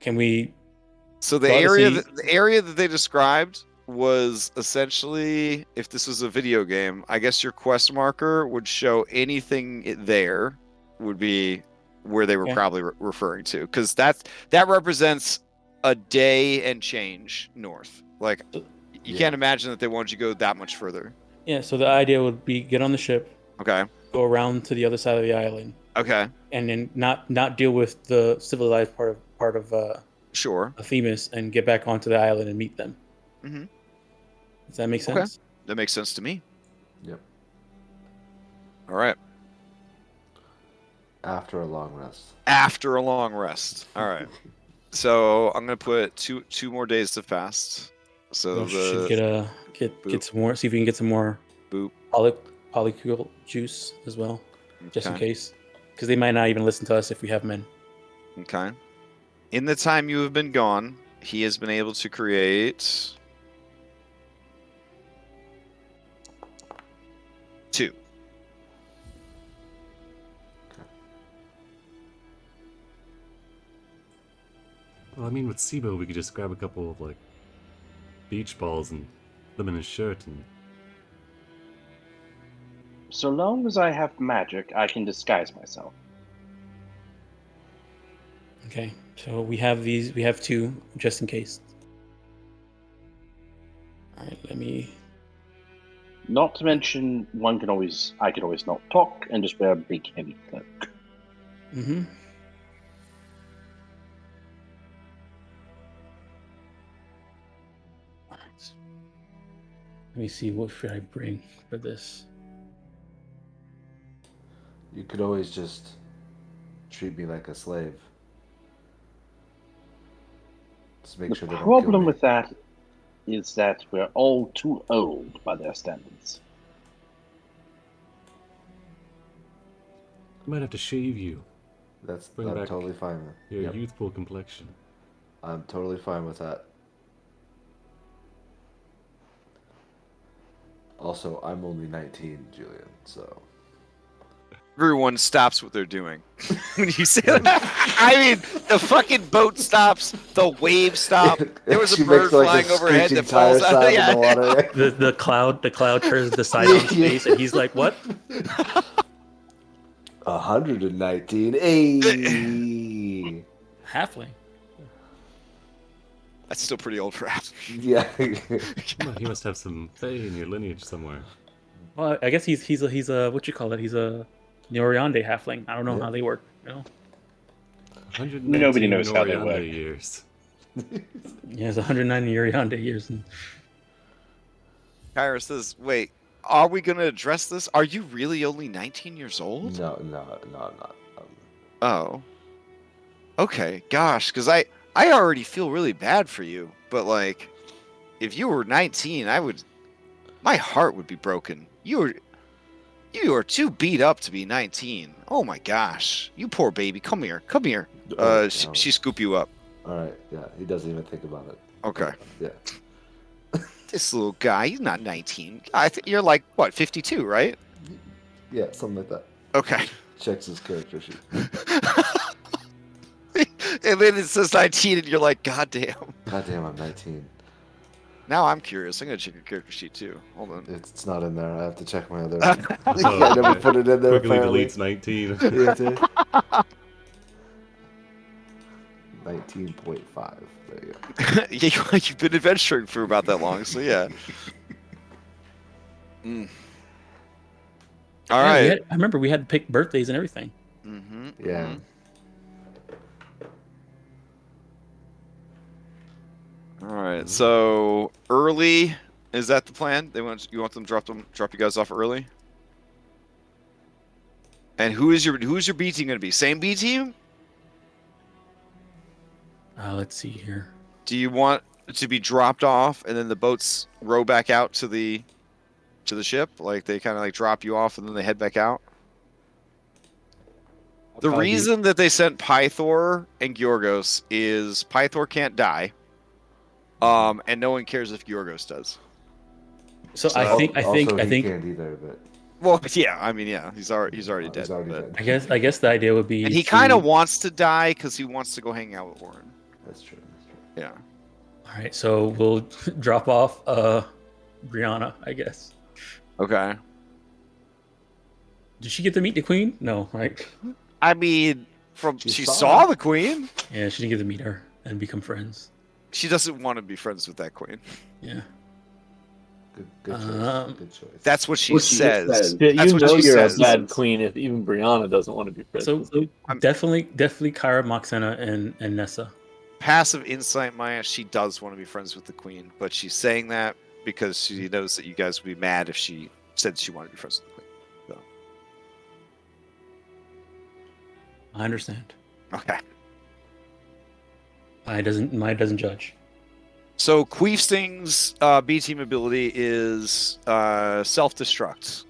Can we? So the area that they described was essentially, if this was a video game, I guess your quest marker would show anything there would be where they were probably referring to, because that represents a day and change north. Like, you can't imagine that they wanted you to go that much further. Yeah. So the idea would be get on the ship. Okay. Go around to the other side of the island. Okay. And then not deal with the civilized part of sure. Themis, and get back onto the island and meet them. Mm-hmm. Does that make sense? Okay. That makes sense to me. Yep. All right. After a long rest. After a long rest. All right. So I'm gonna put two more days to fast. So should get some more. See if we can get some more boop polycule juice as well, just in case, because they might not even listen to us if we have men. Okay. In the time you have been gone, he has been able to create 2. Well, I mean, with Sibo, we could just grab a couple of, like, beach balls and put them in his shirt and... So long as I have magic, I can disguise myself. Okay, so we have 2 just in case. All right, let me... Not to mention, I can always not talk and just wear a big heavy cloak. Mm-hmm. Let me see, what should I bring for this? You could always just treat me like a slave. Just make sure they The don't kill problem me. with that is that we're all too old by their standards. I might have to shave you. I'm back totally fine with. Your Yep. youthful complexion. I'm totally fine with that. Also, I'm only 19, Julian, so... Everyone stops what they're doing when you say that. I mean, the fucking boat stops, the waves stop. There was a bird flying overhead that falls out of the water. The cloud turns the side on his face, and he's like, "What?" 119. Hey. Halfling. That's still pretty old for us. Yeah. Well, he must have some fae in your lineage somewhere. Well, I guess he's a what you call it? He's a Noriande halfling. I don't know how they work. You know. Nobody knows how they Orianda work. years. Yeah, it's 190 Yoriande years. And Kyra says, "Wait, are we going to address this? Are you really only 19 years old?" No, I'm not. Oh. Okay, gosh, because I already feel really bad for you, but like, if you were 19, my heart would be broken. You are too beat up to be 19. Oh my gosh, you poor baby. Come here. Oh, She scoop you up. All right, yeah, he doesn't even think about it. Okay. Yeah. This little guy, he's not 19. You're like what, 52, right? Yeah, something like that. Okay. Checks his character sheet. And then it says 19, and you're like, God damn. God damn, I'm 19. Now I'm curious. I'm gonna check your character sheet too. Hold on. It's not in there. I have to check my other. Oh, I never okay. put it in there. Quickly Apparently. deletes 19. Yeah, dude. 19.5. There you go. Yeah, you've been adventuring for about that long, so yeah. All yeah, right. I remember we had to pick birthdays and everything. Mm-hmm. Yeah. All right. So early, is that the plan? You want them to drop you guys off early? And who's your B team gonna be? Same B team? Let's see here. Do you want to be dropped off and then the boats row back out to the ship? Like they kind of like drop you off and then they head back out? The reason that they sent Pythor and Georgos is Pythor can't die. And no one cares if Georgos does. So I think He can't either, but Well, yeah, I mean, yeah, he's already dead. he's already but- dead. I guess the idea would be. And he to- kind of wants to die because he wants to go hang out with Warren. That's true. Yeah. All right, so we'll drop off Brianna, I guess. Okay. Did she get to meet the queen? No, right? I mean, She she saw saw her. the queen. Yeah, she didn't get to meet her and become friends. She doesn't want to be friends with that queen. Yeah. Good choice. Um, Good choice. That's what she says. Yeah, That's you what know she you're says. a bad queen if even Brianna doesn't want to be friends. So with you. definitely Kyra, Moxena, and Nessa. Passive insight, Maya. She does want to be friends with the queen, but she's saying that because she knows that you guys would be mad if she said she wanted to be friends with the queen. I understand. Okay. Maya doesn't judge. So Queefsting's B team ability is self-destruct.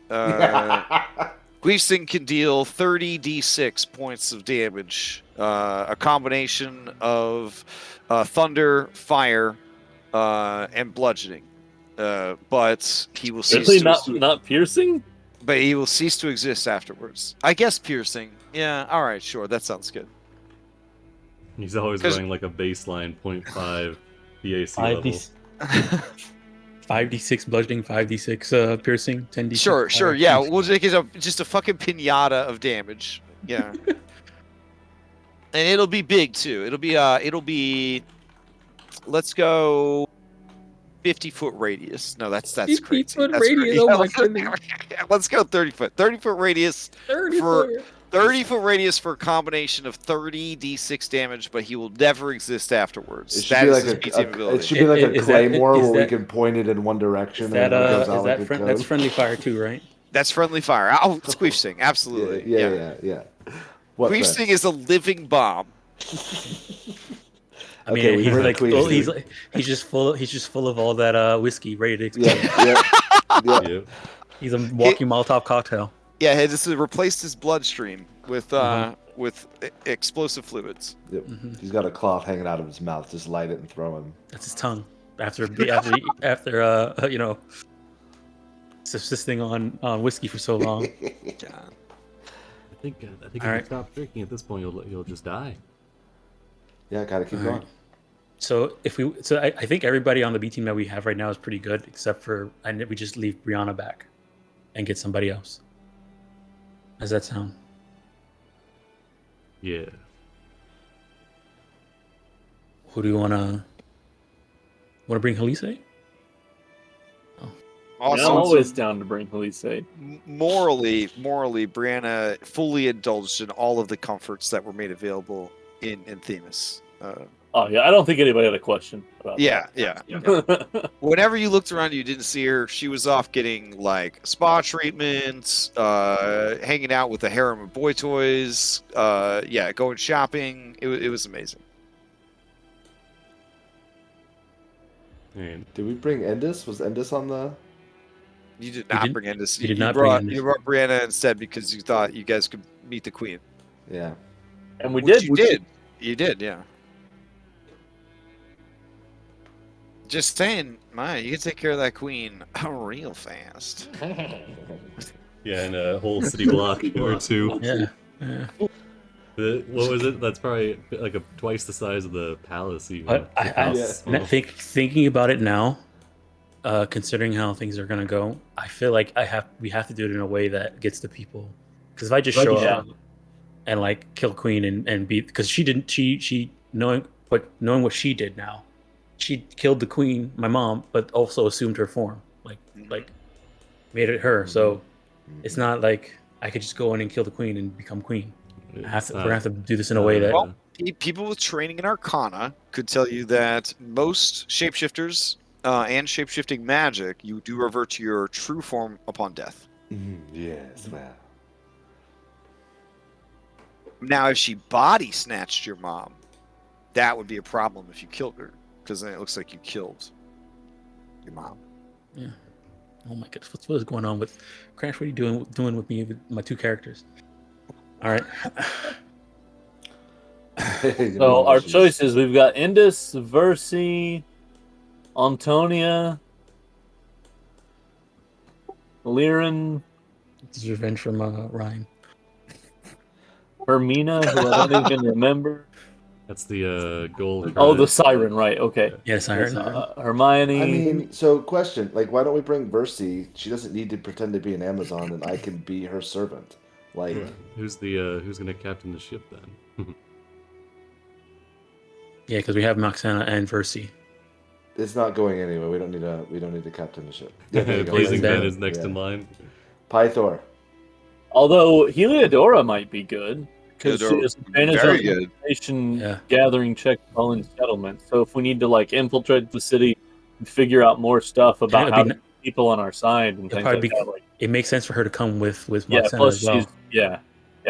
Queefsting can deal 30 d6 points of damage, a combination of thunder, fire, and bludgeoning. But he will cease Really to not piercing? but he will cease to exist afterwards. I guess piercing. Yeah, all right, sure, that sounds good. He's always 'Cause- running like a baseline 0.5 BAC level. 5d6 bludgeoning, 5d6 piercing, 10d6. Sure, fire. yeah. We'll make it just a fucking pinata of damage. Yeah. And it'll be big too. It'll be let's go 50-foot radius. No, that's 50 crazy. foot That's radius, crazy. oh my let's, goodness. let's go 30 foot. 30-foot radius 30 for- foot. 30-foot radius for a combination of 30 d6 damage, but he will never exist afterwards. It should That be is like his a, BT ability. it should be like a Is that- claymore is where we that- can point it in one direction Is and that it goes out like a that's cone. friendly fire too, right? That's friendly fire. Oh, it's Queefsting. Absolutely. Yeah. What Queefsting friend? is a living bomb. I mean, Okay, we he's heard like Queefsting. he's just full of all that whiskey ready to explode. Yeah. Yeah. He's a walking Molotov cocktail. Yeah, this has replaced his bloodstream with explosive fluids. Yep. Mhm. He's got a cloth hanging out of his mouth. Just light it and throw him. That's his tongue. After subsisting on whiskey for so long. I think if All you right. stop drinking at this point, you'll just die. Yeah, gotta keep All going. right. So I think everybody on the B team that we have right now is pretty good, except for we just leave Brianna back and get somebody else. How's that sound? Yeah. Who do you wanna bring Halise? Also, I'm always down to bring Halise. morally, Brianna fully indulged in all of the comforts that were made available in Themis. Oh yeah, I don't think anybody had a question about Yeah. that. Whenever you looked around, you didn't see her. She was off getting like spa treatments, hanging out with a harem of boy toys. Going shopping. It was amazing. And Did we bring Endis? Was Endis on the? You did We not didn't- bring Endis. we did not bring Endis. You brought Brianna instead because you thought you guys could meet the queen. Yeah. And we Which did. You did. You did. Yeah. Just saying, Maya, you can take care of that queen real fast. yeah, in a whole city block or two. Yeah. What was it? That's probably like twice the size of the palace. Even. But The I palace. thinking about it now, considering how things are gonna go, I feel like we have to do it in a way that gets the people. Because if I just show up and like kill Queen and beat, because she knowing what she did now, she killed the Queen, my mom, but also assumed her form, like made it her. So it's not like I could just go in and kill the Queen and become Queen. We're gonna have to do this in a way that. Well, people with training in Arcana could tell you that most shapeshifters and shapeshifting magic, you do revert to your true form upon death. Yes, well. Now, if she body snatched your mom, that would be a problem if you killed her, because then it looks like you killed your mom. Yeah. Oh my goodness, what is going on with Crash? What are you doing with me with my two characters? All right. So our choices: we've got Indus, Versi, Antonia, Liren, This is revenge from Ryan. Hermina, who I don't even remember. That's the gold. Oh, the credit. Siren, right? Okay. Yes, Siren. Hermione. I mean, so question, like, why don't we bring Versi? She doesn't need to pretend to be an Amazon, and I can be her servant. Like, Who's gonna captain the ship then? Yeah, because we have Moxana and Versi. it's not going anywhere. We don't need to captain the ship. Yeah, there you go. Blazing Ben Ben is next in Yeah. line. Pythor. Although Heliodora might be good because she Heliodora- has advantage very on good. information Yeah. gathering check while in settlement. So if we need to like infiltrate the city and figure out more stuff about it'd how be to get people on our side and It'd things probably like be- that. Like, It makes sense for her to come with yeah, Moxana plus as well. yeah.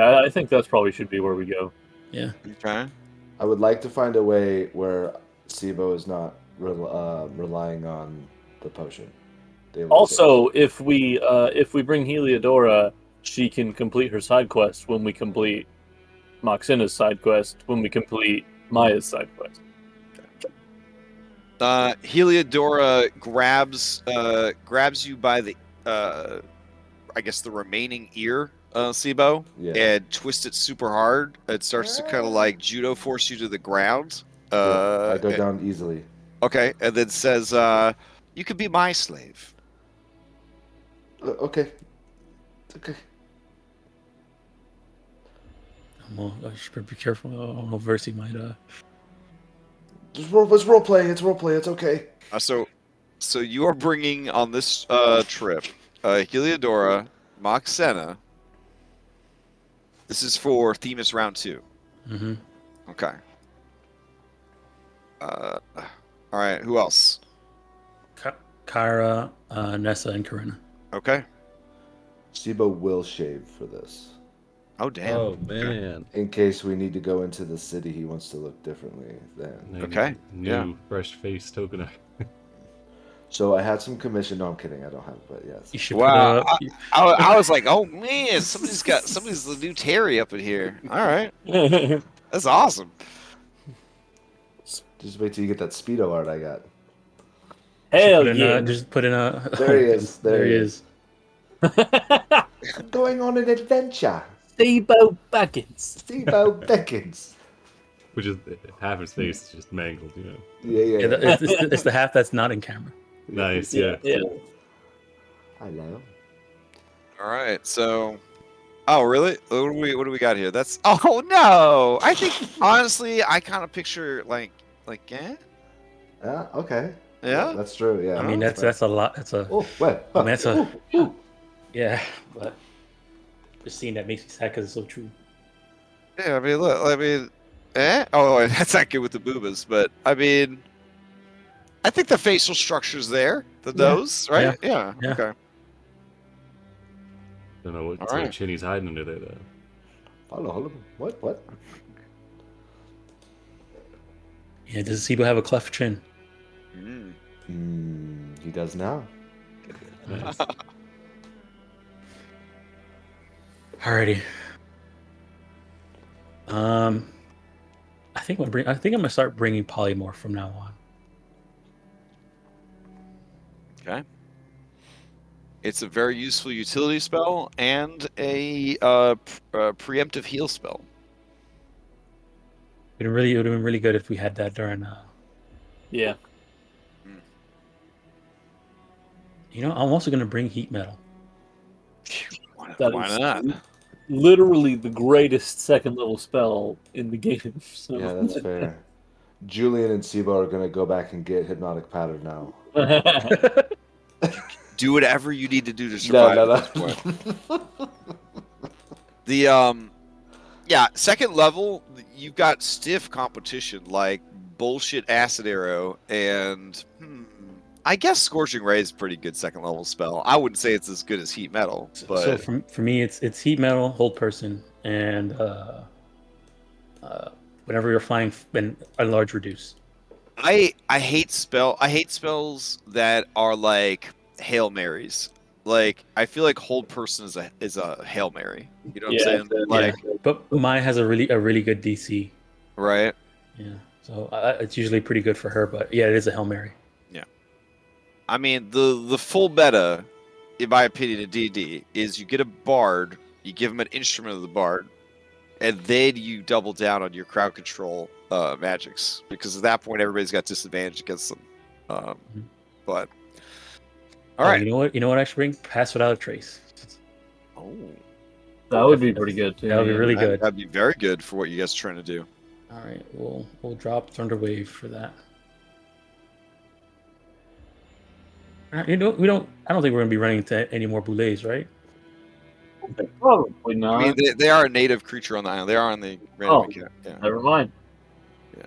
I think that's probably should be where we go. Yeah. Okay. I would like to find a way where Sibo is not relying on the potion. Daily Also, if we bring Heliodora, she can complete her side quest when we complete Moxina's side quest when we complete Maya's side quest. Heliodora grabs you by the I guess the remaining ear, Sibo, Yeah. and twists it super hard. It starts to kind of like judo force you to the ground. I go down easily. Okay, and then says, "You could be my slave." Okay. Okay. Well, I should be careful. Oh, Versi might. Let's role play. It's role play. It's okay. So you are bringing on this trip Heliodora, Moxena. This is for Themis round 2. Mm-hmm. Okay. All right. Who else? Kyra, Nessa, and Karina. Okay. Sibo will shave for this. Oh damn. Oh man. In case we need to go into the city, he wants to look differently then. Okay, New yeah. fresh face token. So I had some commission. No, I'm kidding. I don't have it, but yes. You should Wow. put I was like, oh man, somebody's the new Terry up in here. All right. That's awesome. Just wait till you get that Speedo art I got. Hell put in, yeah! just put in a. There he is. There he is. I'm going on an adventure. Steve-O Buckets. Sibo beckons. Which is half his face is just mangled, you know. Yeah. Yeah, it's the half that's not in camera. Nice, yeah. Yeah. Hello. All right. So, oh really? What do we got here? That's oh no. I think honestly, I kind of picture like yeah. Yeah. Okay. Yeah? That's true. Yeah. I mean, that's a lot. That's a Oh, wait. I mean, that's a- Ooh, ooh. yeah, but just seeing that makes me sad because it's so true. Yeah. I mean, look. I mean, Oh, that's not good with the boobas, but I mean, I think the facial structure's there. The nose, right? Yeah. Yeah. Okay. Don't know what All sort right. of chin he's hiding under there, though. Hold on. What? Yeah, does Sibo have a cleft chin? He does now. Nice. Alrighty. I think I'm gonna start bringing polymorph from now on. Okay. It's a very useful utility spell and a preemptive heal spell. It would have been really good if we had that during. Yeah. You know, I'm also gonna bring heat metal. That Why is not? literally the greatest second level spell in the game. So. Yeah, that's fair. Julian and Sibo are gonna go back and get hypnotic pattern now. Do whatever you need to do to survive at this point. Second level, you've got stiff competition like bullshit acid arrow and I guess scorching ray is a pretty good second level spell. I wouldn't say it's as good as heat metal, but So for me, it's heat metal, hold person, and whenever you're flying, and a large reduce. I hate spells that are like Hail Marys. Like I feel like hold person is a Hail Mary. You know what I'm saying? Like But mine has a really good DC. right? Yeah, so it's usually pretty good for her. But yeah, it is a Hail Mary. I mean, the full meta, in my opinion, in D&D, is you get a bard, you give him an instrument of the bard, and then you double down on your crowd control magics, because at that point everybody's got disadvantage against them. But all right, You know what I should bring? Pass without a trace. oh, That would be pretty good too. That would be really good. that'd be very good for what you guys are trying to do. All right, we'll drop Thunder Wave for that. I don't think we're gonna be running into any more boulets, right? Probably I not. mean, they are a native creature on the island. They are on the random account. Yeah, Never mind. yeah,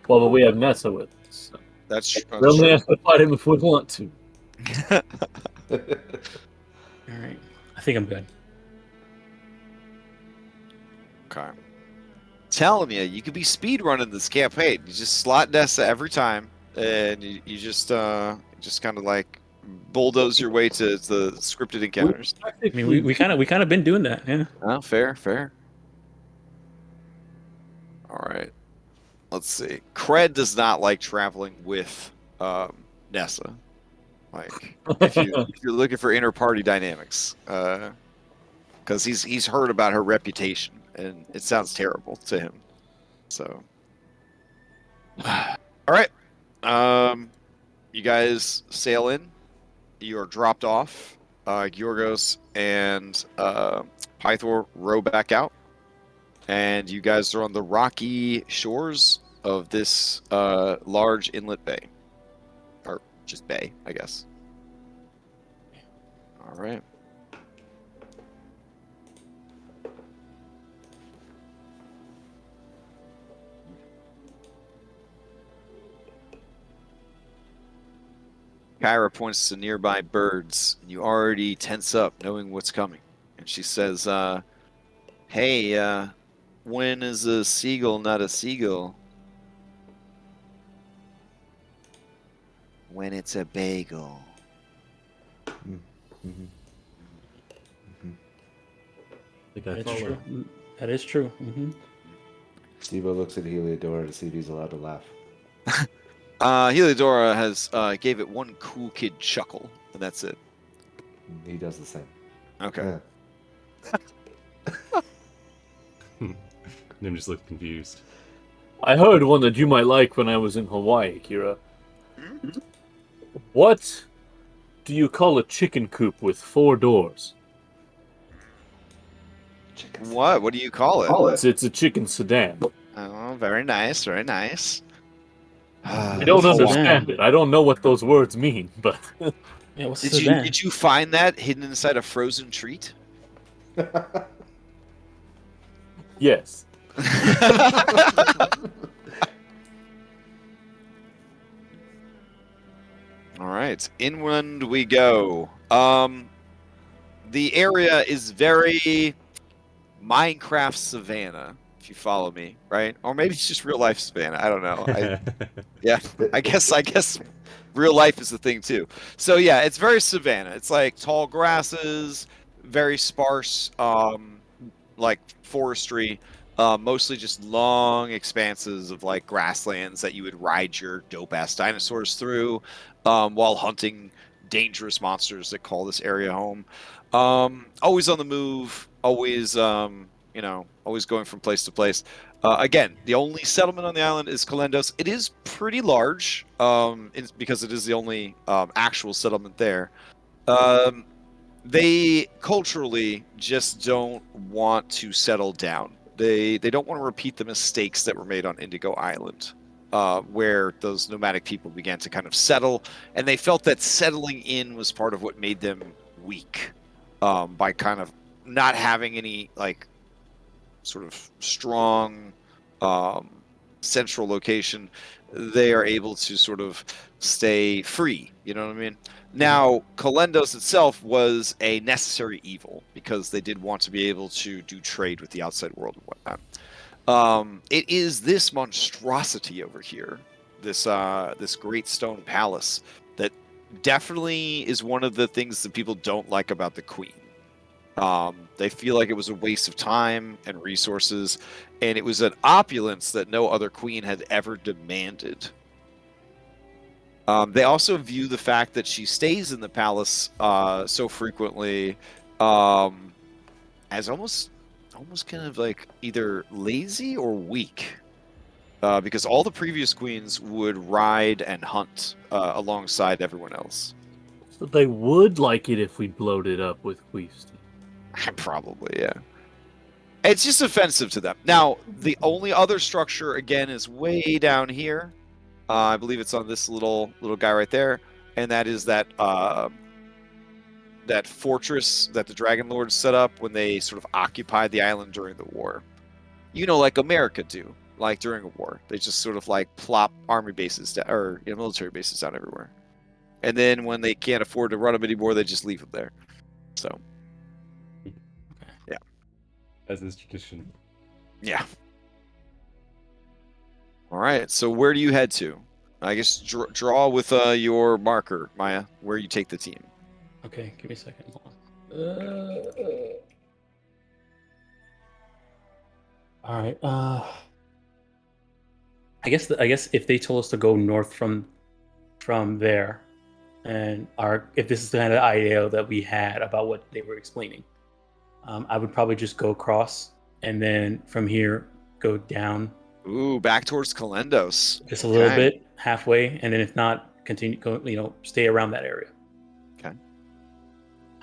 Well, but we have Nessa with us. So. that's We only have to fight him if we want to. All right, I think I'm good. Okay. Telling you could be speed running this campaign. You just slot Nessa every time, and you just kind of like bulldoze your way to the scripted encounters. I mean, we kind of been doing that, yeah. Oh, fair. All right. Let's see. Cred does not like traveling with Nessa. Like, if you're looking for inter party dynamics, because he's heard about her reputation, and it sounds terrible to him. So, all right. You guys sail in. You are dropped off. Georgos and Pythor row back out. And you guys are on the rocky shores of this large inlet bay. Or just bay, I guess. All right. Kyra points to nearby birds, and you already tense up knowing what's coming. And she says, hey, when is a seagull not a seagull? When it's a bagel. Mm-hmm. I think I That's follow. true. That is true. Sibo looks at Heliodora to see if he's allowed to laugh. Heliodora has gave it one cool kid chuckle, and that's it. He does the same. Okay. Yeah. Nim just looked confused. I heard one that you might like when I was in Hawaii, Kira. What do you call a chicken coop with 4 doors? What? What do you call it? It's a chicken sedan. Oh, very nice, very nice. I don't understand it. I don't know what those words mean, but Yeah, what's Did you find that hidden inside a frozen treat? yes. All right, inland we go. The area is very Minecraft Savannah, if you follow me, right? Or maybe it's just real life Savannah. I don't know. I guess real life is the thing too. So yeah, it's very Savannah. It's like tall grasses, very sparse, like forestry. Mostly just long expanses of like grasslands that you would ride your dope ass dinosaurs through, while hunting dangerous monsters that call this area home. Always on the move, always always going from place to place. Again, the only settlement on the island is Kalendos. It is pretty large, because it is the only actual settlement there. They culturally just don't want to settle down. They don't want to repeat the mistakes that were made on Indigo Island, where those nomadic people began to kind of settle, and they felt that settling in was part of what made them weak, by kind of not having any like sort of strong central location. They are able to sort of stay free. You know what I mean? Now, Kalendos itself was a necessary evil because they did want to be able to do trade with the outside world and whatnot. It is this monstrosity over here, this great stone palace, that definitely is one of the things that people don't like about the Queen. They feel like it was a waste of time and resources, and it was an opulence that no other queen had ever demanded. They also view the fact that she stays in the palace so frequently as almost kind of like either lazy or weak, because all the previous queens would ride and hunt alongside everyone else. So they would like it if we blowed it up with queefs. Probably, yeah. It's just offensive to them. Now, the only other structure, again, is way down here. I believe it's on this little guy right there, and that is that that fortress that the Dragonlords set up when they sort of occupied the island during the war. You know, like America do, like during a war. They just sort of like plop army bases down, or military bases down everywhere. And then when they can't afford to run them anymore, they just leave them there. So, yeah. As is tradition. Yeah. All right, so where do you head to? I guess draw with your marker, Maya, where you take the team. Okay, give me a second. Hold on. All right. I guess if they told us to go north from there, and if this is the kind of idea that we had about what they were explaining, I would probably just go across, and then from here go down. Ooh, back towards Kalendos. Just a little bit, halfway, and then if not, continue go. Stay around that area. Okay.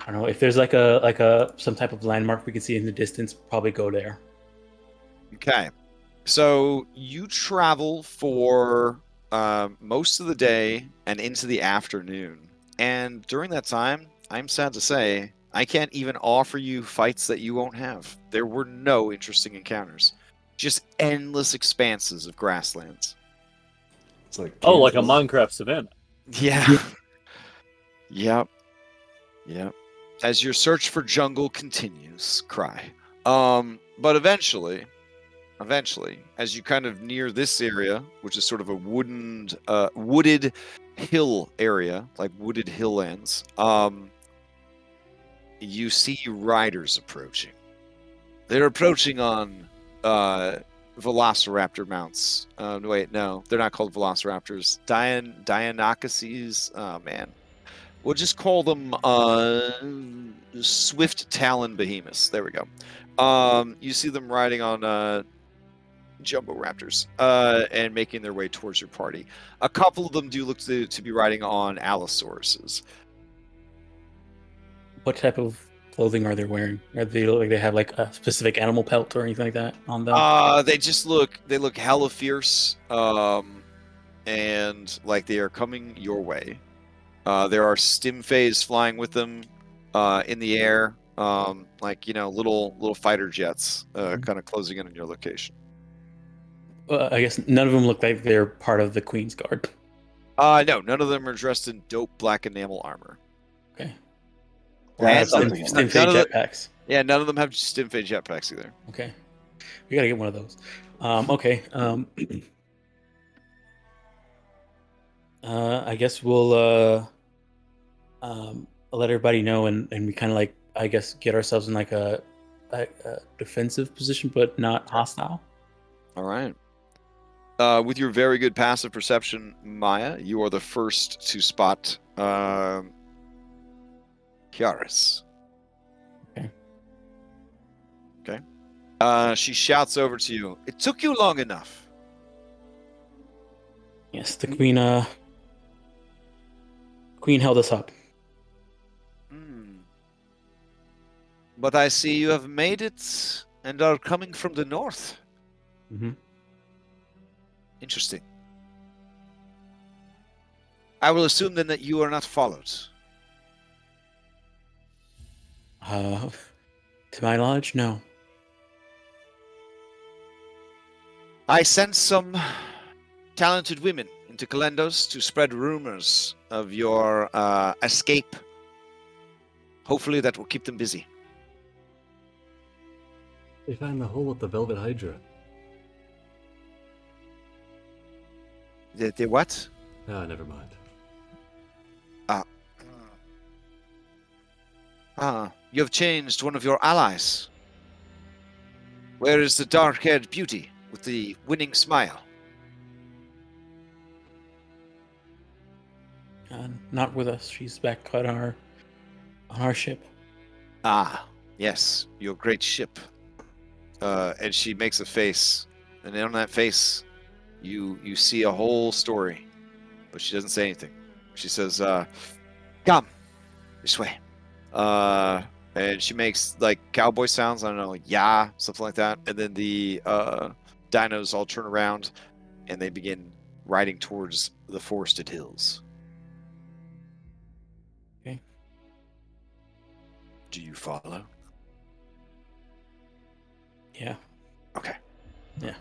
I don't know if there's like a some type of landmark we can see in the distance. Probably go there. Okay. So you travel for most of the day and into the afternoon, and during that time, I'm sad to say, I can't even offer you fights that you won't have. There were no interesting encounters. Just endless expanses of grasslands. It's like Like a Kansas. Minecraft savannah. Yeah. Yep. As your search for jungle continues, cry. But eventually, as you kind of near this area, which is sort of a wooded hill area, like wooded hilllands, you see riders approaching. They're approaching on velociraptor mounts. Wait, no, they're not called velociraptors. Dianocracies. Oh man, we'll just call them swift talon behemoths. There we go. You see them riding on jumbo raptors and making their way towards your party. A couple of them do look to be riding on allosauruses. What type of clothing are they wearing? Are they look like they have like a specific animal pelt or anything like that on them? They look hella fierce, and like they are coming your way. There are stimfays flying with them in the air, like little fighter jets, kind of closing in on your location. I guess none of them look like they're part of the Queen's Guard. No, none of them are dressed in dope black enamel armor. Okay. Or And have something in Stim it. Fade None of the- jetpacks. Yeah, none of them have Stimfade jetpacks either. Okay. We gotta get one of those. Okay. I guess we'll let everybody know, and we kind of like, I guess, get ourselves in like a defensive position, but not hostile. All right. With your very good passive perception, Maya, you are the first to spot Kiaris. Okay. Okay. She shouts over to you. It took you long enough. Yes, the Queen held us up. But I see you have made it and are coming from the north. Mm-hmm. Interesting. I will assume then that you are not followed. To my knowledge, no. I sent some talented women into Kalendos to spread rumors of your escape. Hopefully that will keep them busy. They found the hole with the Velvet Hydra. The what? Ah, never mind. You have changed one of your allies. Where is the dark-haired beauty with the winning smile? Not with us. She's back on our ship. Ah, yes, your great ship. And she makes a face, and on that face, you see a whole story, but she doesn't say anything. She says, "Come this way," and she makes like cowboy sounds. I don't know, like yeah, something like that. And then the dinos all turn around, and they begin riding towards the forested hills. Okay. Do you follow? Yeah. Okay. Yeah.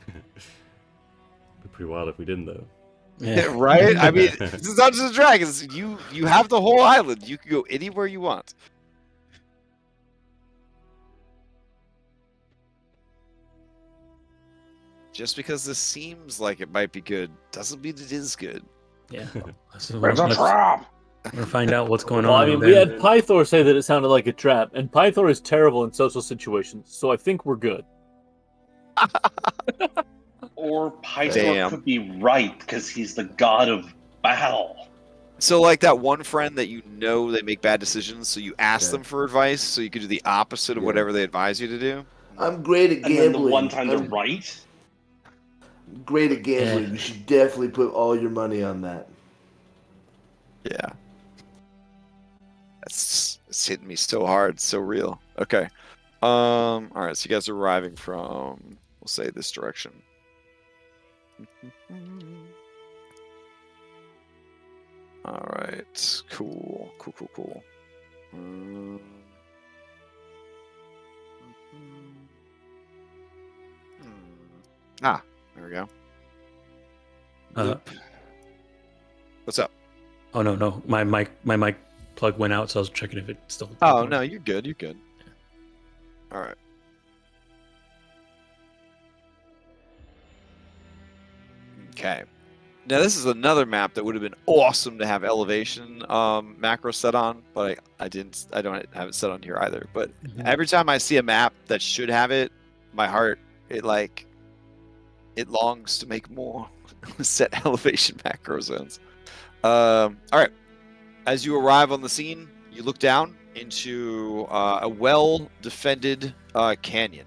Be pretty wild if we didn't, though. Yeah. Right? I mean, this is Dungeons and Dragons. You have the whole island. You can go anywhere you want. Just because this seems like it might be good doesn't mean it is good. Yeah. So Where's the let's- trap? We're gonna find out what's going Well, on. I mean, and we then- had Pythor say that it sounded like a trap, and Pythor is terrible in social situations, so I think we're good. Or Pythor Damn. could be right because he's the god of battle. So, like that one friend that you know they make bad decisions, so you ask Okay. them for advice, so you could do the opposite of Yeah. whatever they advise you to do. I'm great at And then gambling. the one time they're I'm right. great at gambling. Yeah. You should definitely put all your money on that. Yeah. It's hitting me so hard, so real. Okay. All right, so you guys are arriving from, we'll say, this direction. All right, cool. Ah, there we go. Loop. What's up? Oh no, my mic plug went out, so I was checking if it still. Oh no, you're good. You're good. All right. Okay. Now this is another map that would have been awesome to have elevation macro set on, but I don't have it set on here either. But Mhm. every time I see a map that should have it, my heart it longs to make more set elevation macro zones. All right. As you arrive on the scene, you look down into a well-defended canyon.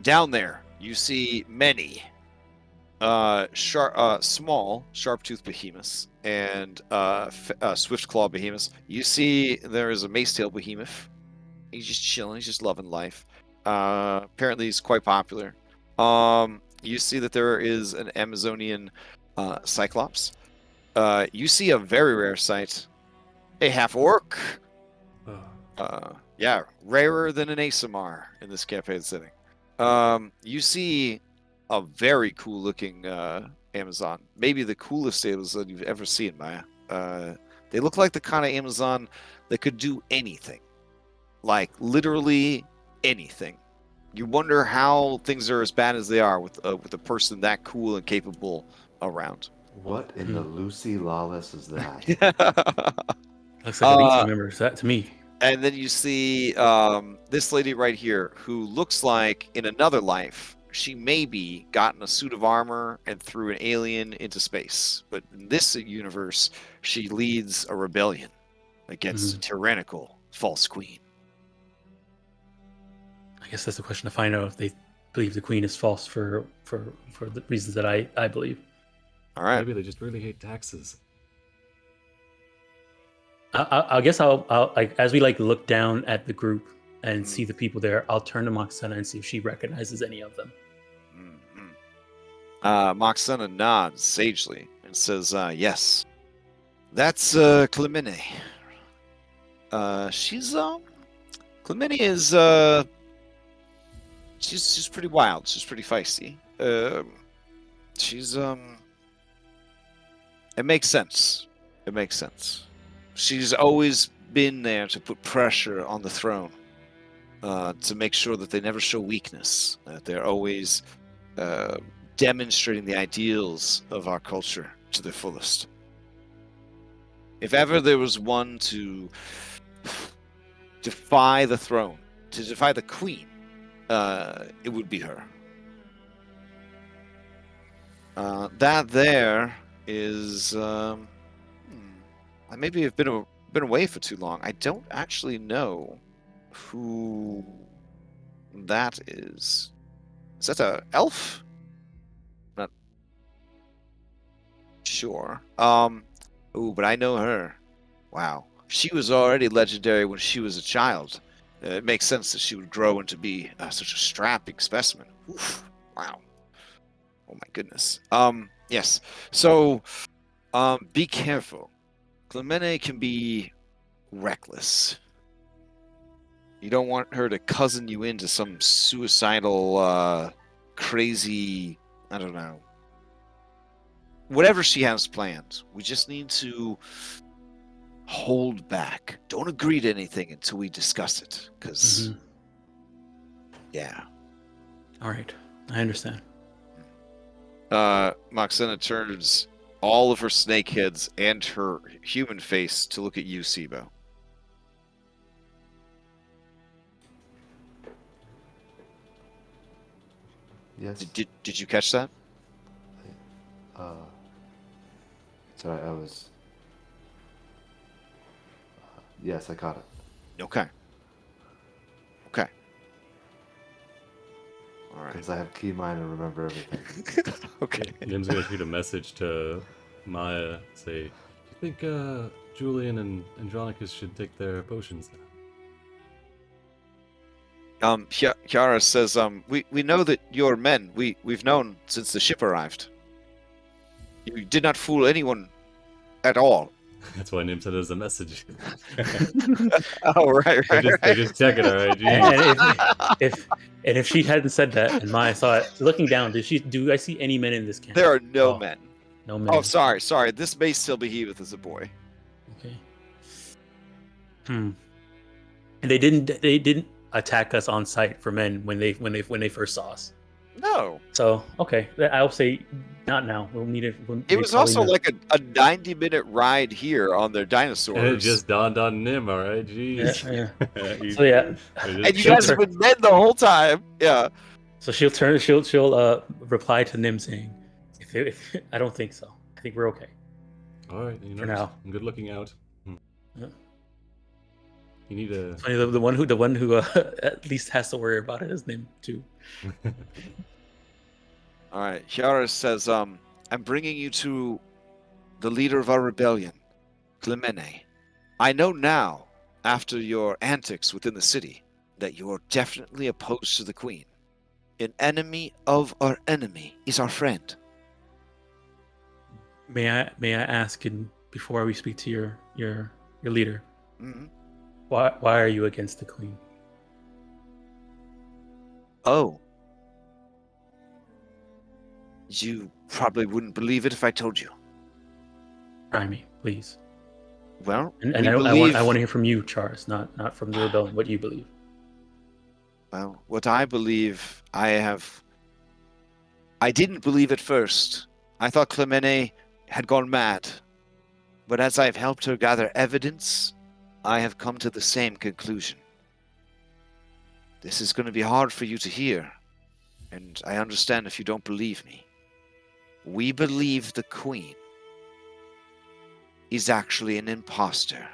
Down there, you see many small sharp-toothed behemoths and swift-claw behemoths. You see there is a mace-tail behemoth. He's just chilling. He's just loving life. Apparently, he's quite popular. You see that there is an Amazonian cyclops. You see a very rare sight. A half-orc. Yeah, rarer than an Asimar in this campaign setting. You see a very cool looking Amazon. Maybe the coolest Amazon you've ever seen, Maya. They look like the kind of Amazon that could do anything. Like literally anything. You wonder how things are as bad as they are with a person that cool and capable around. What in the Lucy Lawless is that? Looks like a Lisa member. That to me. And then you see this lady right here who looks like in another life she maybe gotten a suit of armor and threw an alien into space. But in this universe, she leads a rebellion against a tyrannical false queen. I guess that's the question to find out if they believe the queen is false for the reasons that I believe. All right. Maybe they just really hate taxes. I guess I'll like as we like look down at the group and see the people there, I'll turn to Moxena and see if she recognizes any of them. Moxena nods sagely and says, yes. That's Clemene. Clemene is she's pretty wild. She's pretty feisty. It makes sense. It makes sense. She's always been there to put pressure on the throne, to make sure that they never show weakness. That they're always demonstrating the ideals of our culture to the fullest. If ever there was one to defy the throne, to defy the queen, it would be her. That there is... maybe I've been away for too long. I don't actually know who that is. Is that an elf? Not sure. Ooh, but I know her. Wow. She was already legendary when she was a child. It makes sense that she would grow into be such a strapping specimen. Oof. Wow. Oh my goodness. Yes. So, be careful. Clemene can be reckless. You don't want her to cousin you into some suicidal, crazy, I don't know. Whatever she has planned, we just need to hold back. Don't agree to anything until we discuss it, because, yeah. All right, I understand. Moxena turns all of her snake heads and her human face to look at you, Sibo. Yes. Did you catch that? Sorry, I was. Yes, I caught it. Okay. Okay. All right. Because I have key mind and remember everything. Okay. Nim's gonna shoot a message to Maya, say, do you think Julian and Andronicus should take their potions now? Kiara says, we know that you're men. We've known since the ship arrived. You did not fool anyone at all. That's why Nim sent us a message. Oh, right. They're just checking our IG. And if she hadn't said that, and Maya saw it, looking down, do I see any men in this camp? There are no men. No men. Oh, sorry. This may still be Behemoth as a boy. Okay. And they didn't attack us on sight for men when they first saw us. No. So okay, I'll say not now. We'll need it. It was also like a 90-minute ride here on their dinosaurs. And it just dawned on Nim, alright? Jeez. Yeah. You- So yeah. And you guys have been men the whole time. Yeah. So she'll reply to Nim saying, if I don't think so. I think we're okay. Alright, you know, For now. good looking out. Yeah. You need a... Funny, the one who at least has to worry about it is Nim too. All right. Kiara says, I'm bringing you to the leader of our rebellion, Clemene. I know now, after your antics within the city, that you are definitely opposed to the queen. An enemy of our enemy is our friend. May I ask, before we speak to your leader, why are you against the queen? Oh. You probably wouldn't believe it if I told you. Try me, please. Well, And we I believe... want to hear from you, Charles, not from the rebellion. What you believe? Well, what I believe, I didn't believe at first. I thought Clemene had gone mad. But as I've helped her gather evidence, I have come to the same conclusion. This is going to be hard for you to hear, and I understand if you don't believe me. We believe the Queen is actually an imposter.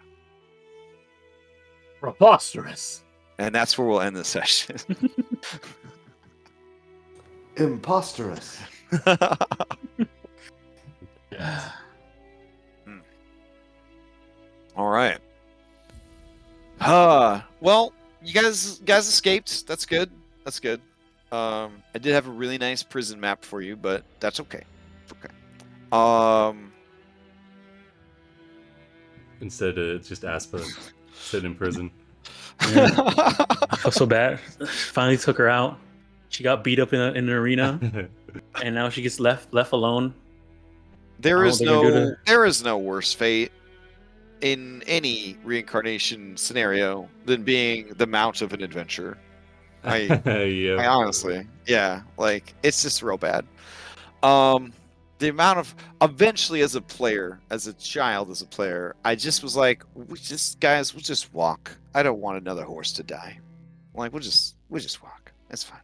Preposterous. And that's where we'll end the session. Imposterous. All right. Well, you guys escaped. That's good. That's good. I did have a really nice prison map for you, but that's okay. Okay. Instead, it's just Aspa sitting in prison. Yeah. I feel so bad. Finally took her out. She got beat up in an arena, and now she gets left alone. There Oh, is they're gonna do no there is no worse fate in any reincarnation scenario than being the mount of an adventurer. Yeah. I honestly, yeah, like it's just real bad. The amount of eventually as a player, as a child, as a player, I just was like, we'll just walk. I don't want another horse to die. Like we'll just walk. It's fine.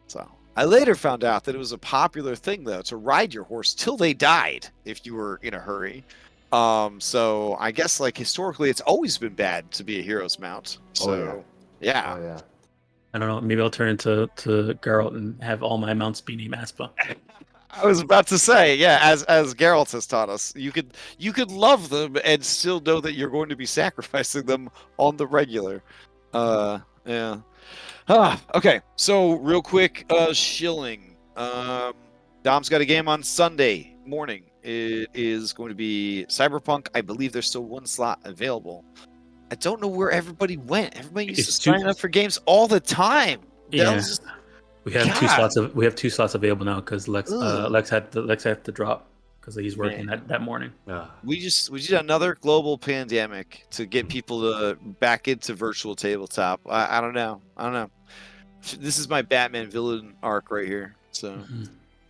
So I later found out that it was a popular thing though to ride your horse till they died if you were in a hurry. So I guess like historically it's always been bad to be a hero's mount. So yeah. Oh yeah. I don't know. Maybe I'll turn into Geralt and have all my mounts be named Aspa. I was about to say, yeah, as Geralt has taught us, you could love them and still know that you're going to be sacrificing them on the regular. Yeah. Okay. So real quick, shilling. Dom's got a game on Sunday morning. It is going to be Cyberpunk. I believe there's still one slot available. I don't know where everybody went. Everybody used to sign up for games all the time. Yeah. We have God. We have two slots available now because Lex had to drop because he's working that morning. We did another global pandemic to get people to back into virtual tabletop. I don't know. This is my Batman villain arc right here. So,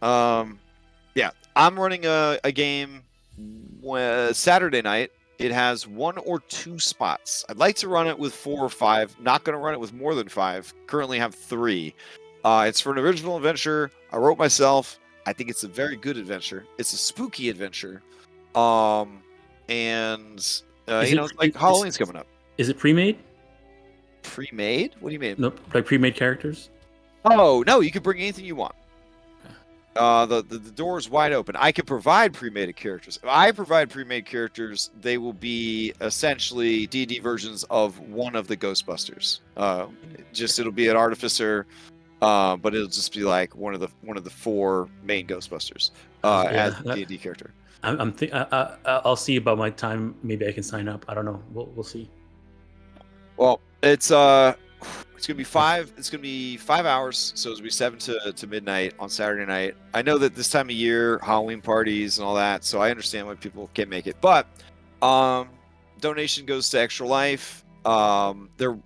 yeah, I'm running a game Saturday night. It has 1 or 2 spots. I'd like to run it with 4 or 5. Not going to run it with more than 5. Currently have 3. It's for an original adventure I wrote myself. I think it's a very good adventure. It's a spooky adventure. And like Halloween's coming up. Is it pre-made? Pre-made? What do you mean? Nope, like pre-made characters. Oh no, you can bring anything you want. The door is wide open. I can provide pre-made characters. If I provide pre-made characters, they will be essentially D&D versions of one of the Ghostbusters. It'll be an artificer. But it'll just be like one of the 4 main Ghostbusters as a D&D character. I'll see about my time. Maybe I can sign up. I don't know. We'll see. Well, it's gonna be 5. It's gonna be 5 hours, so it'll be 7 to midnight on Saturday night. I know that this time of year, Halloween parties and all that, so I understand why people can't make it. But donation goes to Extra Life. There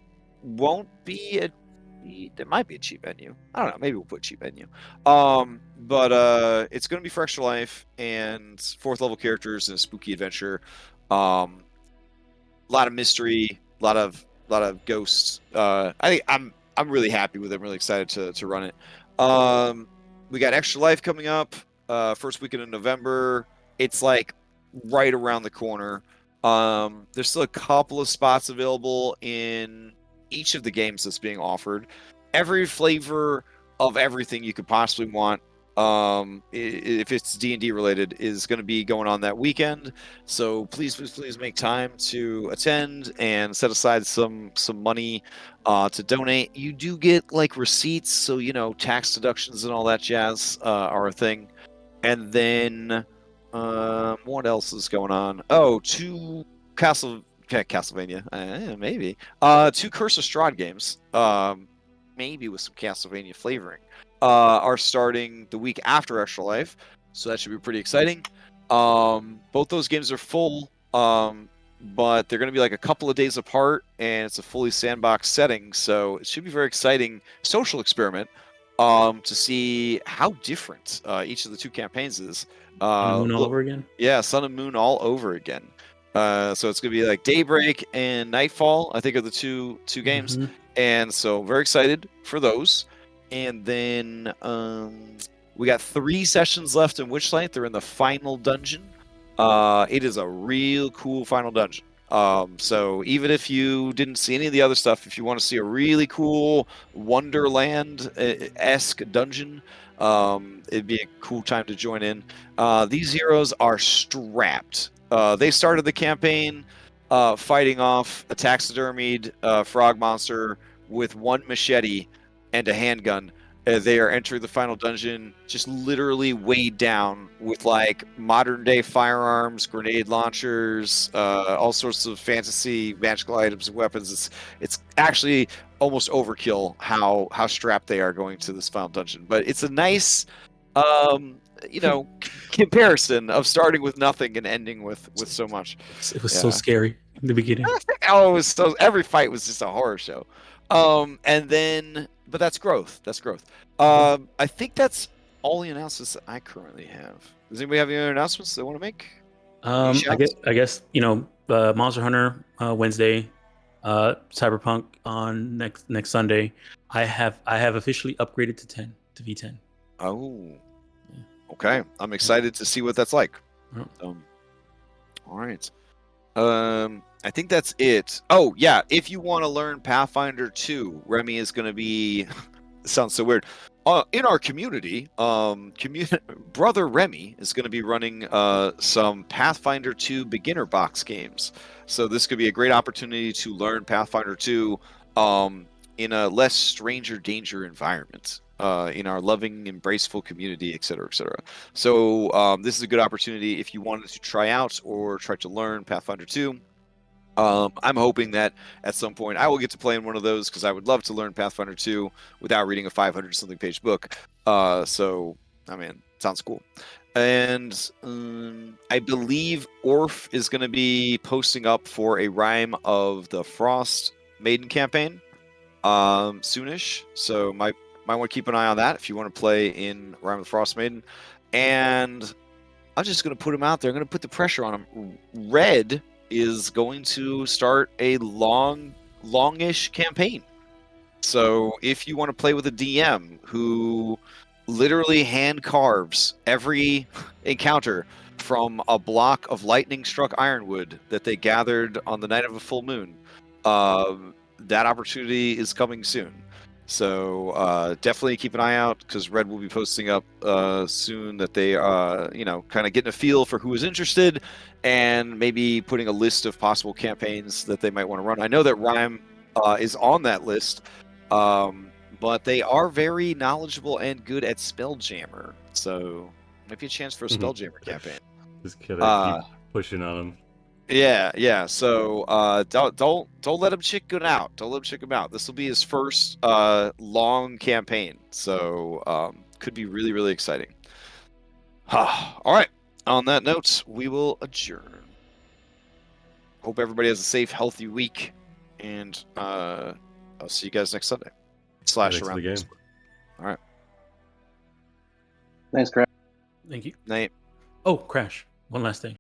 won't be there might be a cheap menu. I don't know. Maybe we'll put cheap menu. But it's going to be for Extra Life and 4th level characters and a spooky adventure. A lot of mystery, a lot of ghosts. I think I'm really happy with it. I'm really excited to run it. We got Extra Life coming up first weekend in November. It's like right around the corner. There's still a couple of spots available in each of the games that's being offered. Every flavor of everything you could possibly want, if it's D&D related, is going to be going on that weekend. So please make time to attend and set aside some money to donate. You do get like receipts, so tax deductions and all that jazz are a thing. And then what else is going on? Oh, 2 Castlevania, maybe 2 Curse of Strahd games, maybe with some Castlevania flavoring. are starting the week after Extra Life, so that should be pretty exciting. Both those games are full, but they're going to be like a couple of days apart, and it's a fully sandbox setting, so it should be very exciting social experiment to see how different each of the two campaigns is. Moon all over again. Yeah, Sun and Moon all over again. So it's going to be like Daybreak and Nightfall, I think, are the two games. Mhm. And so very excited for those. And then we got 3 sessions left in Witchlight. They're in the final dungeon. It is a real cool final dungeon. So even if you didn't see any of the other stuff, if you want to see a really cool Wonderland-esque dungeon, it'd be a cool time to join in. These heroes are strapped. They started the campaign fighting off a taxidermied frog monster with 1 machete and a handgun. They are entering the final dungeon just literally weighed down with like modern day firearms, grenade launchers, all sorts of fantasy magical items and weapons. It's actually almost overkill how strapped they are going to this final dungeon. But it's a nice comparison of starting with nothing and ending with so much. It was so scary in the beginning. Oh, it was so, every fight was just a horror show. And then, but that's growth. That's growth. I think that's all the announcements that I currently have. Does anybody have any other announcements they want to make? I guess Monster Hunter Wednesday, Cyberpunk on next Sunday. I have officially upgraded to V10. Oh, okay. I'm excited to see what that's like. Yeah. All right. I think that's it. Oh, yeah. If you want to learn Pathfinder 2, Remy is going to be... It sounds so weird. In our community, brother Remy is going to be running some Pathfinder 2 beginner box games. So this could be a great opportunity to learn Pathfinder 2 in a less stranger danger environment. In our loving, embraceful community, etc., etc. So this is a good opportunity if you wanted to try out or try to learn Pathfinder 2. I'm hoping that at some point I will get to play in one of those because I would love to learn Pathfinder 2 without reading a 500-something page book. So, I mean, sounds cool. And I believe Orf is going to be posting up for a Rime of the Frost Maiden campaign soonish. So, might want to keep an eye on that if you want to play in Rime of the Frost Maiden. And I'm just going to put him out there. I'm going to put the pressure on him. Red is going to start a longish campaign. So if you want to play with a DM who literally hand carves every encounter from a block of lightning struck ironwood that they gathered on the night of a full moon, that opportunity is coming soon. So definitely keep an eye out because Red will be posting up soon that they kind of getting a feel for who is interested and maybe putting a list of possible campaigns that they might want to run. I know that Rime is on that list, but they are very knowledgeable and good at Spelljammer. So maybe a chance for a Spelljammer campaign. Just gotta keep pushing on them. Yeah. So don't let him chicken out. Don't let him chicken out. This will be his first long campaign, so could be really, really exciting. All right. On that note, we will adjourn. Hope everybody has a safe, healthy week, and I'll see you guys next Sunday. Thanks Around for the game. All right. Thanks, Craig. Thank you. Night. Oh, Crash. One last thing.